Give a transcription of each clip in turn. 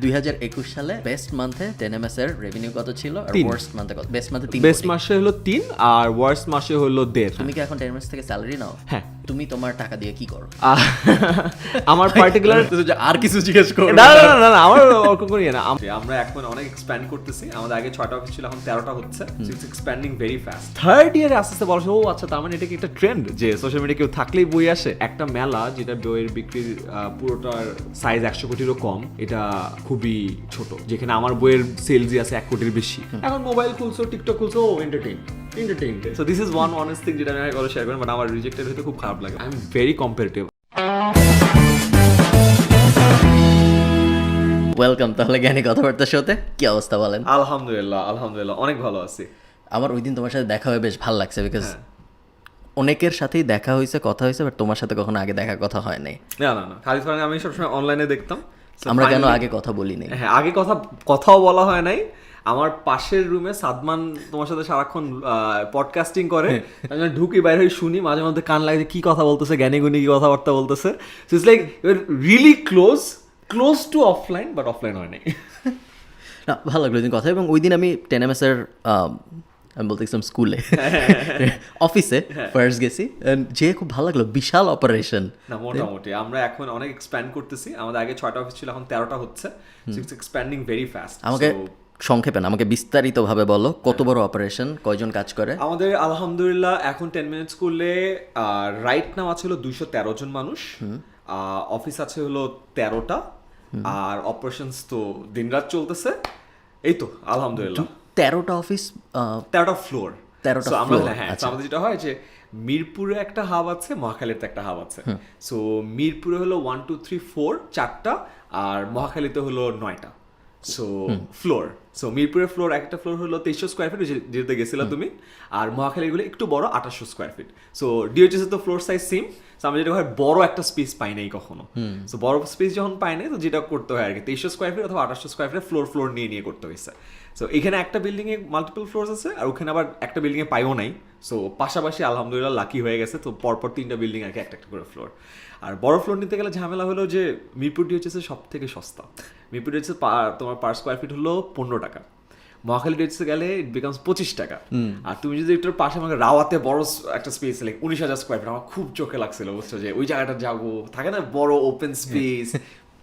2021 সালে best মান্থে 10ms এর revenue কত ছিল আর ওয়ার্স্ট মান্থে কত? বেস্ট মান্থে 3 বেস্ট মাসে হলো 3 আর ওয়ার্স্ট মাসে হলো 1.5। তুমি কি এখন 10ms থেকে স্যালারি নাও? হ্যাঁ। তুমি তোমার টাকা দিয়ে কি করো? আমার পার্টিকুলার আর কিছু জিজ্ঞেস করো না না না না আমার ওরকম করি না। আমরা এখন অনেক এক্সপ্যান্ড করতেছি, আমাদের আগে 6টা অফিস ছিল, এখন 13টা হচ্ছে। It's expanding very fast. Third ইয়ারে আস্তে আস্তে বলা ও আচ্ছা, তার মানে এটা কি একটা ট্রেন্ড যে সোশ্যাল মিডিয়া কেউ থাকলেই বই আসে? একটা মেলা যেটা বইয়ের বিক্রির পুরোটার সাইজ 100 কোটিরও কম, এটা খুবই ছোট, যেখানে আমার বইয়ের সেলসই আছে 1 কোটির বেশি। এখন মোবাইল খুলছো, টিকটক খুলছো, entertain. So this is one honest thing যেটা আমি শেয়ার করি, বাট আমার রিজেক্টেড হতে খুব খারাপ লাগে। I am very competitive. Welcome তাহলে জ্ঞানী কথাবার্তা শোতে। কি অবস্থা বলেন? আলহামদুলিল্লাহ অনেক ভালো আছি। আমার ওই দিন তোমার সাথে দেখা হয়ে বেশ ভালো লাগছে, বিকজ অনেকের সাথেই দেখা হয়েছে, কথা হয়েছে, বাট তোমার সাথে কখনো আগে দেখা কথা হয় নাই। না খালিদ ফারহান আমি সবসময় অনলাইনে দেখতাম। আমরা কেন আগে কথা বলি নাই? হ্যাঁ, আগে কথাও বলা হয় নাই। আমার পাশের রুমে সাদমান তোমার সাথে সারাক্ষণ পডকাস্টিং করে, আমি ঢুকি বাইরে হয়ে শুনি, মাঝে মধ্যে কান লাগে কি কথা বলতেছে, জ্ঞানী গুণী কি কথাবার্তা বলতেছে। So it's like your really close two offline, but offline হয় নাই। না, ভালো লাগলো ওই দিন কথা। এবং ওই দিন আমি 10ms এর আমি বলতে গেছিলাম স্কুলে, অফিসে ফার্স্ট গেছি, যে খুব ভালো লাগলো। বিশাল অপারেশন। না, মোটামুটি আমরা এখন অনেক এক্সপ্যান্ড করতেছি, আমাদের আগে 6টা অফিস ছিল, এখন 13টা হচ্ছে। It's expanding very fast. আমাকে সংক্ষেপে আমাকে বিস্তারিতভাবে বলো, কত বড় অপারেশন, কয়জন কাজ করে? আমাদের আলহামদুলিল্লাহ এখন 10 মিনিট স্কুলে রাইট নাও আছে হলো 213 জন মানুষ, অফিস আছে হলো 13টা, আর অপারেশনস তো দিনরাত চলতেছে। এই তো আলহামদুলিল্লাহ 13টা অফিস, 13টা ফ্লোর। 13টা আমরা ফ্লোর। হ্যাঁ, আমাদের যেটা হয় যে মিরপুরে একটা হাব আছে, মহাখালীতে একটা হাব আছে। সো মিরপুরে হলো 1 2 3 4 4টা, আর মহাখালীতে হলো 9টা। সো ফ্লোর, সো মিরপুরের ফ্লোর, একটা ফ্লোর হলো 2300 স্কোয়ার ফিট, যেতে গেছিলা তুমি, আর মহাখালীগুলো একটু বড় 2800 স্কোয়ার ফিট। সো ডিওএইচএস এর তো ফ্লোর সাইজ সেম। সো আমরা যেটা হয় বড় একটা স্পেস পাই নাই কখনো। সো বড় স্পেস যখন পাই নাই, তো যেটা করতে হয় আর কি 2300 স্কোয়ার ফিট অথবা 2800 স্কোয়ার ফিট ফ্লোর নিয়ে করতে হয়েছে। সো এখানে একটা বিল্ডিং এ মাল্টিপল ফ্লোরস আছে, আর ওখানে আবার একটা বিল্ডিং এ পাইও নাই। সো পাশাপাশি আলহামদুলিল্লাহ লাকি হয়ে গেছে, তো পরপর 3টা বিল্ডিং আর কি একটা করে ফ্লোর। আর বড় ফ্লোর নিতে গেলে ঝামেলা হলো যে মিরপুর ডিওএইচএস সব থেকে সস্তা। মিরপুর ডিওএইচএস তোমার পার স্কোয়ার ফিট হলো 15 টাকা। মহাখালী ডিওএইচএস গেলে ইট বিকামস 25 টাকা। আর তুমি যদি একটু পাশে আমাকে রাওয়াতে বড় একটা স্পেস, লাইক 19,000 স্কোয়ার ফিট, আমার খুব চোখে লাগছিল, বুঝছো, যে ওই জায়গাটা যাবো, থাকে না বড় open space,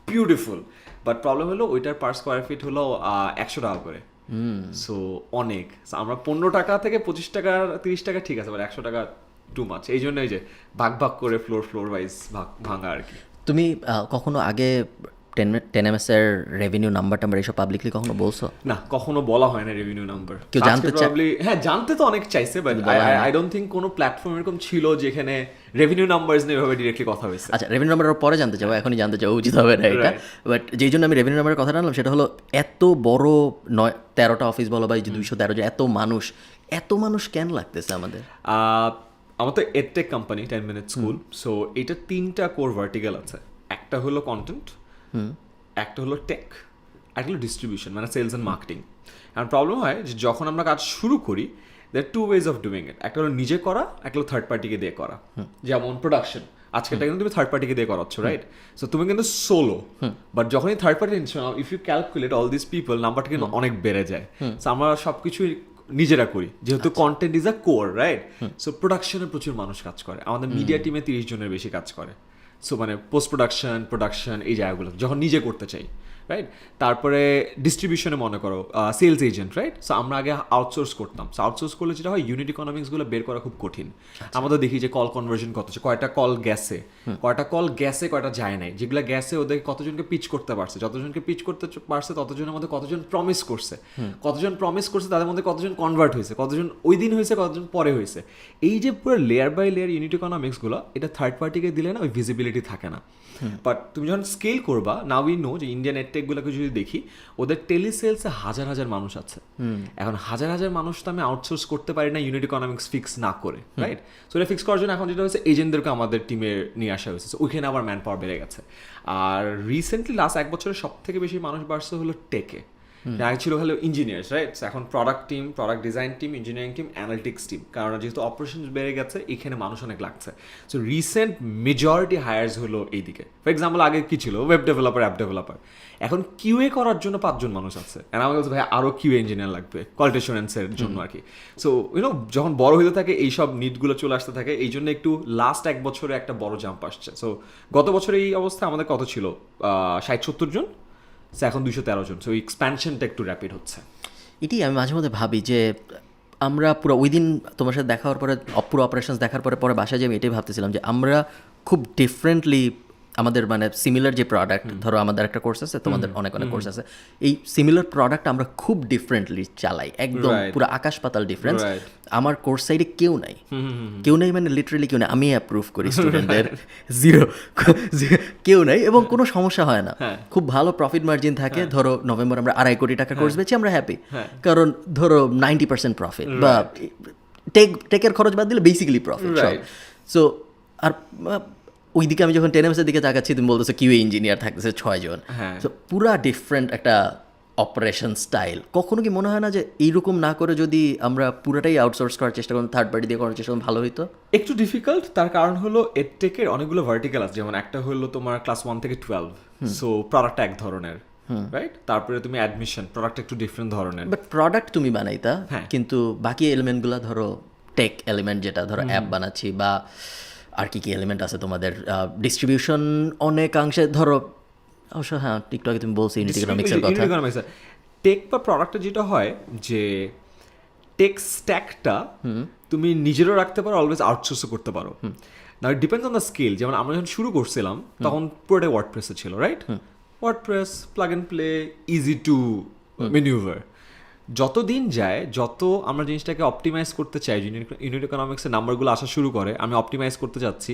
beautiful. But problem হলো ওইটার পার স্কোয়ার ফিট হলো 100 টাকা করে। সো অনেক, আমরা 15 টাকা থেকে 25 টাকা 30 টাকা ঠিক আছে, বাট 100 টাকা টু মাচ। এই জন্যই যে ভাগ করে ফ্লোর ওয়াইজ ভাঙা আর কি। তুমি কখনো আগে 10ms এর রেভিনিউ নাম্বারটা এইসব পাবলিকলি কখনো বলছো? না, কখনো বলা হয় না রেভিনিউ নাম্বার। কেউ জানতে চায়? হ্যাঁ, জানতে তো অনেক চাইছে, বাট আই ডোন্ট থিঙ্ক কোনো প্ল্যাটফর্ম এরকম ছিল যেখানে রেভিনিউ নাম্বারস নিয়ে এভাবে ডিরেক্টলি কথা হয়েছে। আচ্ছা, রেভিনিউ নাম্বার পরে জানতে চাও, এখনই জানতে চাও, উচিত হবে না এটা। বাট যেই জন্য আমি রেভিনিউ নাম্বারের কথা আনলাম, সেটা হলো এত বড় 13টা অফিস বলো বা 213 যে এত মানুষ কেন লাগতেছে আমাদের? আমার তো edtech company 10 minute school. So এটা 3টা কোর ভার্টিক্যাল আছে। একটা হলো কন্টেন্ট, একটা হলো টেক, একটা হলো ডিস্ট্রিবিউশন, মানে সেলস অ্যান্ড মার্কেটিং। আর প্রবলেম হয় যে যখন আমরা কাজ শুরু করি, there are two ways of doing it. একটা হলো নিজে করা, একটা হলো থার্ড পার্টিকে দিয়ে করা। যেমন প্রোডাকশন, আজকেরটা কিন্তু তুমি থার্ড পার্টিকে দিয়ে করাচ্ছ, রাইট? সো তুমি কিন্তু সোলো, বাট যখনই third party if you calculate all this people, নাম্বারটা কিন্তু অনেক বেড়ে যায়। সো আমরা সবকিছুই নিজেরা করি, যেহেতু content is a core, right? So প্রোডাকশনে প্রচুর মানুষ কাজ করে, আমাদের মিডিয়া টিমে 30 জনের বেশি কাজ করে। সো মানে পোস্ট প্রোডাকশন এই জায়গাগুলো যখন নিজে করতে চাই, রাইট? তারপরে ডিস্ট্রিবিউশনে মনে করো সেলস এজেন্ট, রাইট? সো আমরা আগে আউটসোর্স করতাম। সো আউটসোর্স করলে যেটা হয়, ইউনিট ইকোনমিক্সগুলো বের করা খুব কঠিন। আমরা তো দেখি যে কল কনভার্জন কত হচ্ছে, কয়টা কল গেছে, কয়টা যায় নাই। যেগুলো গেছে ওদের কতজনকে পিচ করতে পারছে, যতজনকে পিচ করতে পারছে ততজনের মধ্যে কতজন প্রমিস করছে, তাদের মধ্যে কতজন কনভার্ট হয়েছে, কতজন ওই দিন হয়েছে, কতজন পরে হয়েছে। এই যে পুরো লেয়ার বাই লেয়ার ইউনিট ইকোনমিক্সগুলো, এটা থার্ড পার্টিকে দিলে না ওই ভিজিবিলিটি থাকে না। বাট তুমি যখন স্কেল করবা, নাও উই নো যে ইন্ডিয়ান এডটেকগুলোকে যদি দেখি, ওদের টেলিসেলসে হাজার মানুষ আছে। এখন হাজার মানুষ তো আমি আউটসোর্স করতে পারি না ইউনিট ইকোনমিক্স ফিক্স না করে, রাইট? সো এটা ফিক্স করার জন্য এখন যেটা হচ্ছে, এজেন্টদেরকে আমাদের টিমে নিয়ে আসা হয়েছে। সো ওইখানে আবার ম্যান পাওয়ার বেড়ে গেছে। আর রিসেন্টলি লাস্ট 1 বছরে সব থেকে বেশি মানুষ বাড়ছে হলো টেকে। আগে ছিল খালি ইঞ্জিনিয়ার্স, রাইট? এখন product team, product design team, engineering team, analytics team, কারণ যেহেতু অপারেশন বেড়ে গেছে এখানে মানুষ অনেক লাগছে। সো রিসেন্ট মেজরিটি হায়ার্স হলো এইদিকে। ফর এক্সাম্পল আগে কি ছিল, ওয়েব ডেভেলপার, অ্যাপ ডেভেলপার, এখন কিউএ করার জন্য 5 জন মানুষ আছে। আর আমার কাছে ভাই আরও কিউএ ইঞ্জিনিয়ার লাগবে কোয়ালিটি অ্যাসুরেন্সের জন্য আর কি। সো যখন বড় হইতে থাকে এইসব নিডগুলো চলে আসতে থাকে, এই জন্য একটু লাস্ট 1 বছরে একটা বড় জাম্প আসছে। সো গত বছরে এই অবস্থা আমাদের কত ছিল, 60-70 জন, সো এখন 213 জন। সো এক্সপ্যানশনটা একটু র্যাপিড হচ্ছে। এটি আমি মাঝে মধ্যে ভাবি যে আমরা পুরো ওই দিন তোমার সাথে দেখা হওয়ার পরে পুরো অপারেশনস দেখার পরে বাসায় যে আমি এটাই ভাবতেছিলাম যে আমরা খুব ডিফারেন্টলি আমাদের মানে সিমিলার যে প্রোডাক্ট, ধরো আমাদের একটা কোর্স আছে, তোমাদের অনেক কোর্স আছে, এই সিমিলার প্রোডাক্ট আমরা খুব ডিফারেন্টলি চালাই, একদম পুরো আকাশ পাতাল ডিফারেন্স। আমার কোর্স সাইডে কেউ নাই মানে লিটারালি কেউ নাই, আমি অ্যাপ্রুভ করি স্টুডেন্টদের, জিরো কেউ নাই, এবং কোনো সমস্যা হয় না, খুব ভালো প্রফিট মার্জিন থাকে। ধরো নভেম্বর আমরা 2.5 কোটি টাকা কোর্স বেচি, আমরা হ্যাপি, কারণ ধরো 90% প্রফিট বা টেকের খরচ বাদ দিলে বেসিক্যালি প্রফিট। সো আর ওইদিকে আমি যখন টেনএমসের দিকে তাকাচ্ছি, তুমি বলতেছো কিউএ ইঞ্জিনিয়ার থাকতেছে 6 জন, তো পুরা ডিফারেন্ট একটা অপারেশন স্টাইল। কখনো কি মনে হয় না যে এইরকম না করে যদি আমরা পুরাটাই আউটসোর্স করার চেষ্টা করতাম, থার্ড পার্টি দিয়ে করার চেষ্টা করতাম, ভালো হতো? একটু ডিফিকাল্ট, তার কারণ হলো এডটেকের অনেকগুলো ভার্টিক্যাল আছে। যেমন একটা হলো তোমার ক্লাস 1 থেকে 12, সো প্রোডাক্টটা এক ধরনের, রাইট? তারপরে তুমি অ্যাডমিশন, প্রোডাক্ট একটু ডিফারেন্ট ধরনের, বাট প্রোডাক্ট তুমি বানাইতা, কিন্তু বাকি এলিমেন্টগুলো ধরো টেক এলিমেন্ট, যেটা ধরো অ্যাপ বানাচ্ছি, বা আর কি এলিমেন্ট আছে তোমাদের, ডিস্ট্রিবিউশন অনেকাংশে ধরো, অবশ্য হ্যাঁ টিকটকে তুমি বলছো ইউনিট ইকোনমিক্সের কথা। টেক বা প্রোডাক্টে যেটা হয় যে টেক স্ট্যাকটা তুমি নিজেরও রাখতে পারো, অলওয়েজ আউটসোর্সও করতে পারো। না, it depends on the skill. যেমন আমরা যখন শুরু করছিলাম তখন পুরোটাই ওয়ার্ডপ্রেসে ছিল, right? WordPress, plug and play, easy to manoeuvre. যত দিন যায়, যত আমরা জিনিসটাকে অপটিমাইজ করতে চাই, ইউনিট ইকোনমিক্সের নাম্বারগুলো আসা শুরু করে, আমি অপটিমাইজ করতে যাচ্ছি,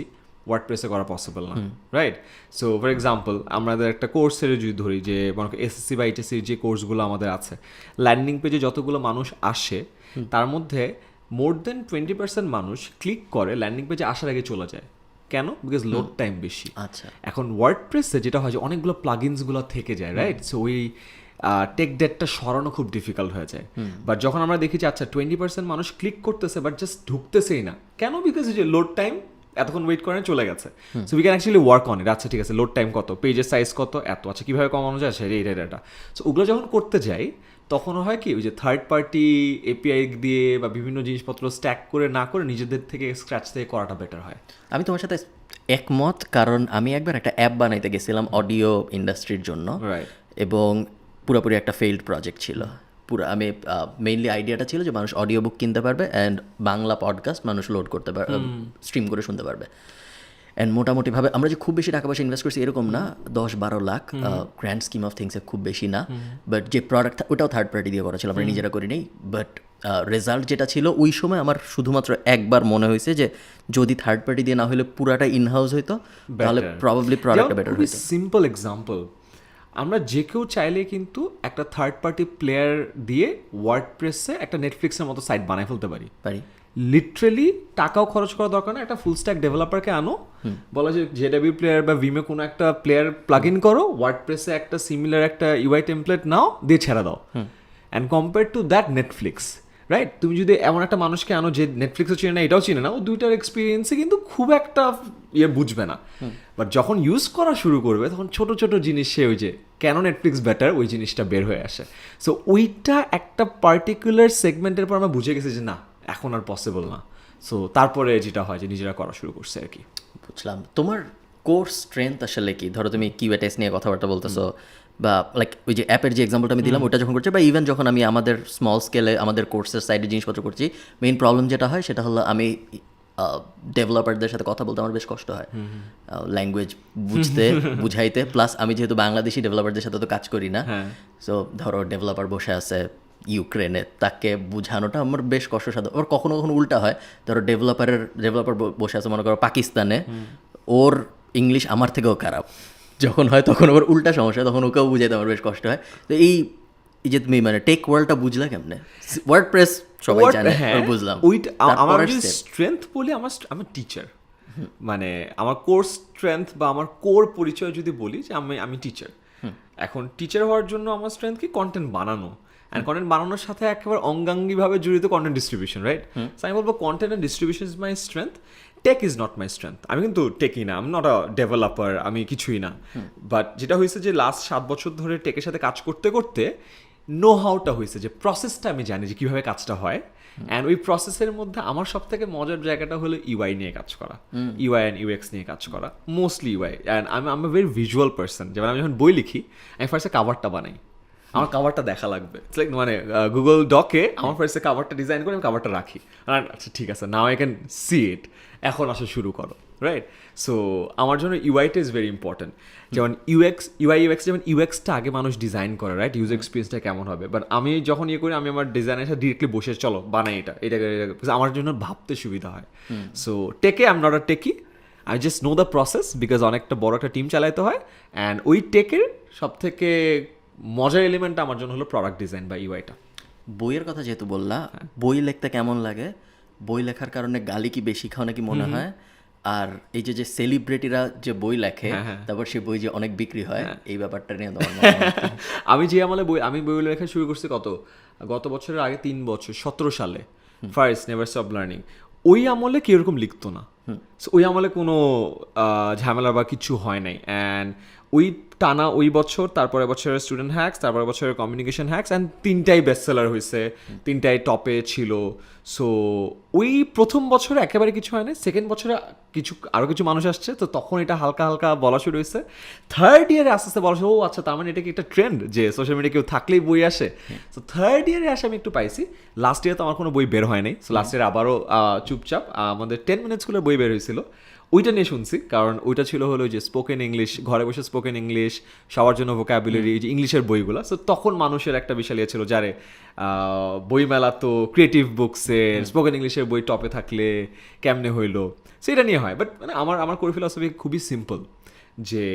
ওয়ার্ডপ্রেসে করা পসিবল না, রাইট? সো ফর এক্সাম্পল আমাদের একটা কোর্সের যদি ধরি, যে মনে করি এসএসসি বা এইচএসসির যে কোর্সগুলো আমাদের আছে, ল্যান্ডিং পেজে যতগুলো মানুষ আসে তার মধ্যে মোর দেন 20% মানুষ ক্লিক করে ল্যান্ডিং পেজে আসার আগে চলে যায়। কেন? বিকজ লোড টাইম বেশি। আচ্ছা, এখন ওয়ার্ডপ্রেসে যেটা হয় যে অনেকগুলো প্লাগইনসগুলো থেকে যায়, রাইট? সো ওই টেক ডেটটা সরানো খুব ডিফিকাল্ট হয়ে যায়। বাট যখন আমরা দেখি যে আচ্ছা 20% মানুষ ক্লিক করতেছে বাট জাস্ট ঢুকতেছেই না, কেন? বিকজ যে লোড টাইম, এতক্ষণ ওয়েট করে চলে গেছে। So we can actually work on it. আচ্ছা ঠিক আছে, লোড টাইম কত, পেজের সাইজ কত, এত, আচ্ছা কীভাবে কমানো যায়, সেটা এটা। সো ওগুলো যখন করতে যাই তখন হয় কি, ওই যে থার্ড পার্টি এপিআই দিয়ে বা বিভিন্ন জিনিসপত্র স্ট্যাক করে না করে নিজেদের থেকে স্ক্র্যাচ থেকে করাটা বেটার হয়। আমি তোমার সাথে একমত, কারণ আমি একবার একটা অ্যাপ বানাইতে গেছিলাম অডিও ইন্ডাস্ট্রির জন্য, এবং পুরোপুরি একটা ফেইল্ড প্রজেক্ট ছিল। পুরো আমি মেইনলি আইডিয়াটা ছিল যে মানুষ অডিও বুক কিনতে পারবে অ্যান্ড বাংলা পডকাস্ট মানুষ লোড করতে পারবে, স্ট্রিম করে শুনতে পারবে। অ্যান্ড মোটামুটিভাবে আমরা যে খুব বেশি টাকা পয়সা ইনভেস্ট করছি এরকম না, 10-12 লাখ, গ্র্যান্ড স্কিম অফ থিংসে খুব বেশি না। বাট যে প্রোডাক্ট, ওটাও থার্ড পার্টি দিয়ে করা ছিল, আমরা নিজেরা করি নেই। বাট রেজাল্ট যেটা ছিল ওই সময় আমার শুধুমাত্র একবার মনে হয়েছে যে যদি থার্ড পার্টি দিয়ে না হলে পুরাটা ইনহাউস হইতো, তাহলে প্রবাবলি প্রোডাক্টটা বেটার হইতো। সিম্পল এক্সাম্পল, আমরা যে কেউ চাইলে কিন্তু একটা থার্ড পার্টি প্লেয়ার দিয়ে ওয়ার্ডপ্রেসে একটা নেটফ্লিক্সের মতো সাইট বানায় ফেলতে পারি। লিটারেলি টাকাও খরচ করা দরকার না, একটা ফুল স্ট্যাক ডেভেলপারকে আনো, বলা যে জেডাব্লিউ প্লেয়ার বা ভিমে কোনো একটা প্লেয়ার প্লাগ ইন করো, ওয়ার্ডপ্রেসে একটা সিমিলার একটা ইউআই টেমপ্লেট নাও, দিয়ে ছেড়ে দাও। And compare to that Netflix, right? তুমি যদি এমন একটা মানুষকে আনো যে নেটফ্লিক্সও চিনে না, এটাও চিনে না, ও দুইটার এক্সপিরিয়েন্সে কিন্তু খুব একটা বুঝবে না। বাট যখন ইউজ করা শুরু করবে তখন ছোট ছোট জিনিস সে ওই যে কেন নেটফ্লিক্স বেটার, ওই জিনিসটা বের হয়ে আসে। সো ওইটা একটা পার্টিকুলার সেগমেন্টের পর আমরা বুঝে গেছি যে না, এখন আর পসিবল না। সো তারপরে যেটা হয় যে নিজেরা করা শুরু করছে আর কি। বুঝলাম। তোমার কোর্স স্ট্রেংথ আসলে কি? ধরো তুমি কিউএ টেস্ট নিয়ে কথাবার্তা বলতেছো, বা লাইক ওই যে অ্যাপের যে এক্সাম্পলটা আমি দিলাম ওটা যখন করছি, বা ইভেন যখন আমি আমাদের স্মল স্কেলে আমাদের কোর্সের সাইডে জিনিসপত্র করছি, মেইন প্রবলেম যেটা হয় সেটা হলো আমি ডেভেলপারদের সাথে কথা বলতে আমার বেশ কষ্ট হয়, ল্যাঙ্গুয়েজ বুঝাইতে। প্লাস আমি যেহেতু বাংলাদেশি ডেভেলপারদের সাথে তো কাজ করি না, সো ধরো ডেভেলপার বসে আছে ইউক্রেনে, তাকে বোঝানোটা আমার বেশ কষ্টসাধ্য। ওর কখনো কখনো উল্টা হয়, ধরো ডেভেলপার বসে আছে মনে করো পাকিস্তানে, ওর ইংলিশ আমার থেকেও খারাপ যখন হয়, তখন আবার উল্টা সমস্যা, তখন ওকেও বুঝাইতে আমার বেশ কষ্ট হয়। তো এই যে তুমি মানে টেক ওয়ার্ল্ডটা বুঝলা কেমনে? ওয়ার্ডপ্রেস সবাই জানে, বুঝলাম। ওইটা আমার স্ট্রেংথ বলি, আমার টিচার, মানে আমার কোর স্ট্রেংথ বা আমার কোর পরিচয় যদি বলি যে আমি টিচার। এখন টিচার হওয়ার জন্য আমার স্ট্রেংথ কি কন্টেন্ট বানানো, অ্যান্ড কন্টেন্ট বানানোর সাথে একেবারে অঙ্গাঙ্গিভাবে জড়িত কন্টেন্ট ডিস্ট্রিবিউশন, রাইট? সো আমি বলবো content and distribution is my strength, tech is not my strength. আমি কিন্তু টেকই না, আমি নট আ ডেভেলপার, আমি কিছুই না। বাট যেটা হয়েছে যে লাস্ট 7 বছর ধরে টেকের সাথে কাজ করতে করতে নো হাউটা হয়েছে, যে প্রসেসটা আমি জানি যে কীভাবে কাজটা হয়। অ্যান্ড ওই প্রসেসের মধ্যে আমার সব থেকে মজার জায়গাটা হলো ইউআই নিয়ে কাজ করা, ইউআই অ্যান্ড ইউএক্স নিয়ে কাজ করা, মোস্টলি ইউআই। অ্যান্ড আমি ভেরি ভিজুয়াল পার্সন, যেমন আমি যখন বই লিখি আমি ফার্স্টে কাভারটা বানাই, আমার কাভারটা দেখা লাগবে, লাইক মানে গুগল ডকে আমার ফার্স্টে কাভারটা ডিজাইন করে আমি কাভারটা রাখি, আচ্ছা ঠিক আছে, নাও আই ক্যান সি ইট, এখন আসলে শুরু করো, রাইট? সো আমার জন্য ইউআইটা ইজ ভেরি ইম্পর্টেন্ট। যেমন ইউএক্স যেমন ইউএক্সটা আগে মানুষ ডিজাইন করে, রাইট? ইউজার এক্সপিরিয়েন্সটা কেমন হবে, বাট আমি যখন করি আমি আমার ডিজাইনের সাথে ডিরেক্টলি বসে চলো বানাই এটা আমার জন্য ভাবতে সুবিধা হয়। সো টেকে I am not a টেকি, I just know the process, because অনেকটা বড় একটা টিম চালাইতে হয়। অ্যান্ড ওই টেকের সব থেকে মজার এলিমেন্টটা আমার জন্য হলো প্রোডাক্ট ডিজাইন বা ইউআইটা। বইয়ের কথা যেহেতু বললা, বই লিখতে কেমন লাগে? বই লেখার কারণে গালি কি বেশি খাও নাকি মনে হয়? আর এই যে সেলিব্রিটিরা যে বই লেখে তারপর সেই বই যে অনেক বিক্রি হয়, এই ব্যাপারটা নিয়ে তোমার মতামত কি? আমি যে আমলে বই লেখা শুরু করছি গত বছরের আগে 3 বছর 17 সালে, ফার্স্ট নেভার স্টপ লার্নিং। ওই আমলে কেউ এরকম লিখতো না। ওই আমলে কোনো ঝামেলা বা কিছু হয় নাই। অ্যান্ড ওই টানা ওই বছর, তারপরে বছরের স্টুডেন্ট হ্যাক্স, তারপরে বছরের কমিউনিকেশন হ্যাক্স, অ্যান্ড 3টাই বেস্ট সেলার হয়েছে, 3টাই টপে ছিল। সো ওই প্রথম বছরে একেবারে কিছু হয় না, সেকেন্ড বছরে আরও কিছু মানুষ আসছে, তো তখন এটা হালকা হালকা বলা শুরু হয়েছে। থার্ড ইয়ারে আস্তে আস্তে বলা শুরু, ও আচ্ছা তার মানে এটা কি একটা ট্রেন্ড যে সোশ্যাল মিডিয়া কেউ থাকলেই বই আসে। সো থার্ড ইয়ারে আসে আমি একটু পাইছি। লাস্ট ইয়ারে তো আমার কোনো বই বের হয় নাই। সো লাস্ট ইয়ারে আবারও চুপচাপ আমাদের 10 মিনিট স্কুলের বই বের হয়েছিল, ওইটা নিয়ে শুনছি। কারণ ওইটা ছিল হলো যে স্পোকেন ইংলিশ, ঘরে বসে স্পোকেন ইংলিশ, সবার জন্য ভোকাবুলারি, যে ইংলিশের বইগুলো। সো তখন মানুষের একটা বিশাল ইয়ে ছিল, যারে বইমেলা তো ক্রিয়েটিভ বুকসের স্পোকেন ইংলিশের বই টপে থাকলে কেমনে হইলো, সেটা নিয়ে হয়। বাট মানে আমার কোর ফিলসফি খুবই সিম্পল, যে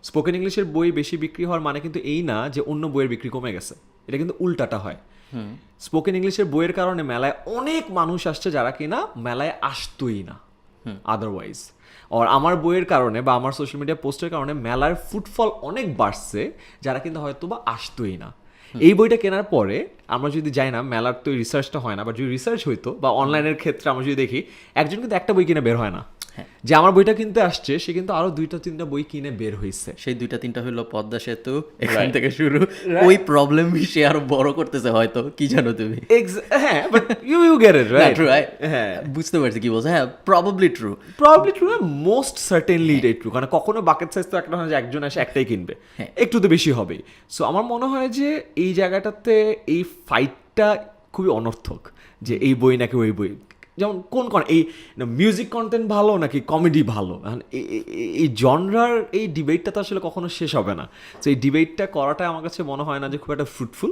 স্পোকেন ইংলিশের বই বেশি বিক্রি হওয়ার মানে কিন্তু এই না যে অন্য বইয়ের বিক্রি কমে গেছে, এটা কিন্তু উল্টাটা হয়। স্পোকেন ইংলিশের বইয়ের কারণে মেলায় অনেক মানুষ আসছে যারা কিনা মেলায় আসতোই না আদারওয়াইজ। আর আমার বইয়ের কারণে বা আমার সোশ্যাল মিডিয়া পোস্টের কারণে মেলার ফুটফল অনেক বাড়ছে, যারা কিন্তু হয়তো বা আসতোই না। এই বইটা কেনার পরে আমরা যদি যাই না, মেলার তো রিসার্চটা হয় না, বা যদি রিসার্চ হইতো বা অনলাইনের ক্ষেত্রে আমরা যদি দেখি, একজন কিন্তু একটা বই কিনে বের হয় না। যে আমার বইটা কিনতে আসছে সে কিন্তু আরো 2-3টা বই কিনে বের হয়েছে। সেই 2-3টা হলো পদ্মা সেতু, এখান থেকে শুরু। ওই প্রবলেম সে আরো বড় করতেছে হয়তো, কি জানো তুমি? হ্যাঁ, but you get it, right? হ্যাঁ, বুঝতে পারছি কি বলছো। হ্যাঁ, প্রবাবলি ট্রু, মোস্ট সার্টেনলি এটাই ট্রু। কারণ কখনো বাকেট সাইজ তো একটা হয় যে একজন আসে একটাই কিনবে, একটু তো বেশি হবে। সো আমার মনে হয় যে এই জায়গাটাতে এই ফাইটটা খুবই অনর্থক, যে এই বই নাকি ওই বই। যেমন কোন এই মিউজিক কন্টেন্ট ভালো নাকি কমেডি ভালো, এই জনরার এই ডিবেটটা তো আসলে কখনো শেষ হবে না। তো এই ডিবেটটা করাটা আমার কাছে মনে হয় না যে খুব একটা ফ্রুটফুল,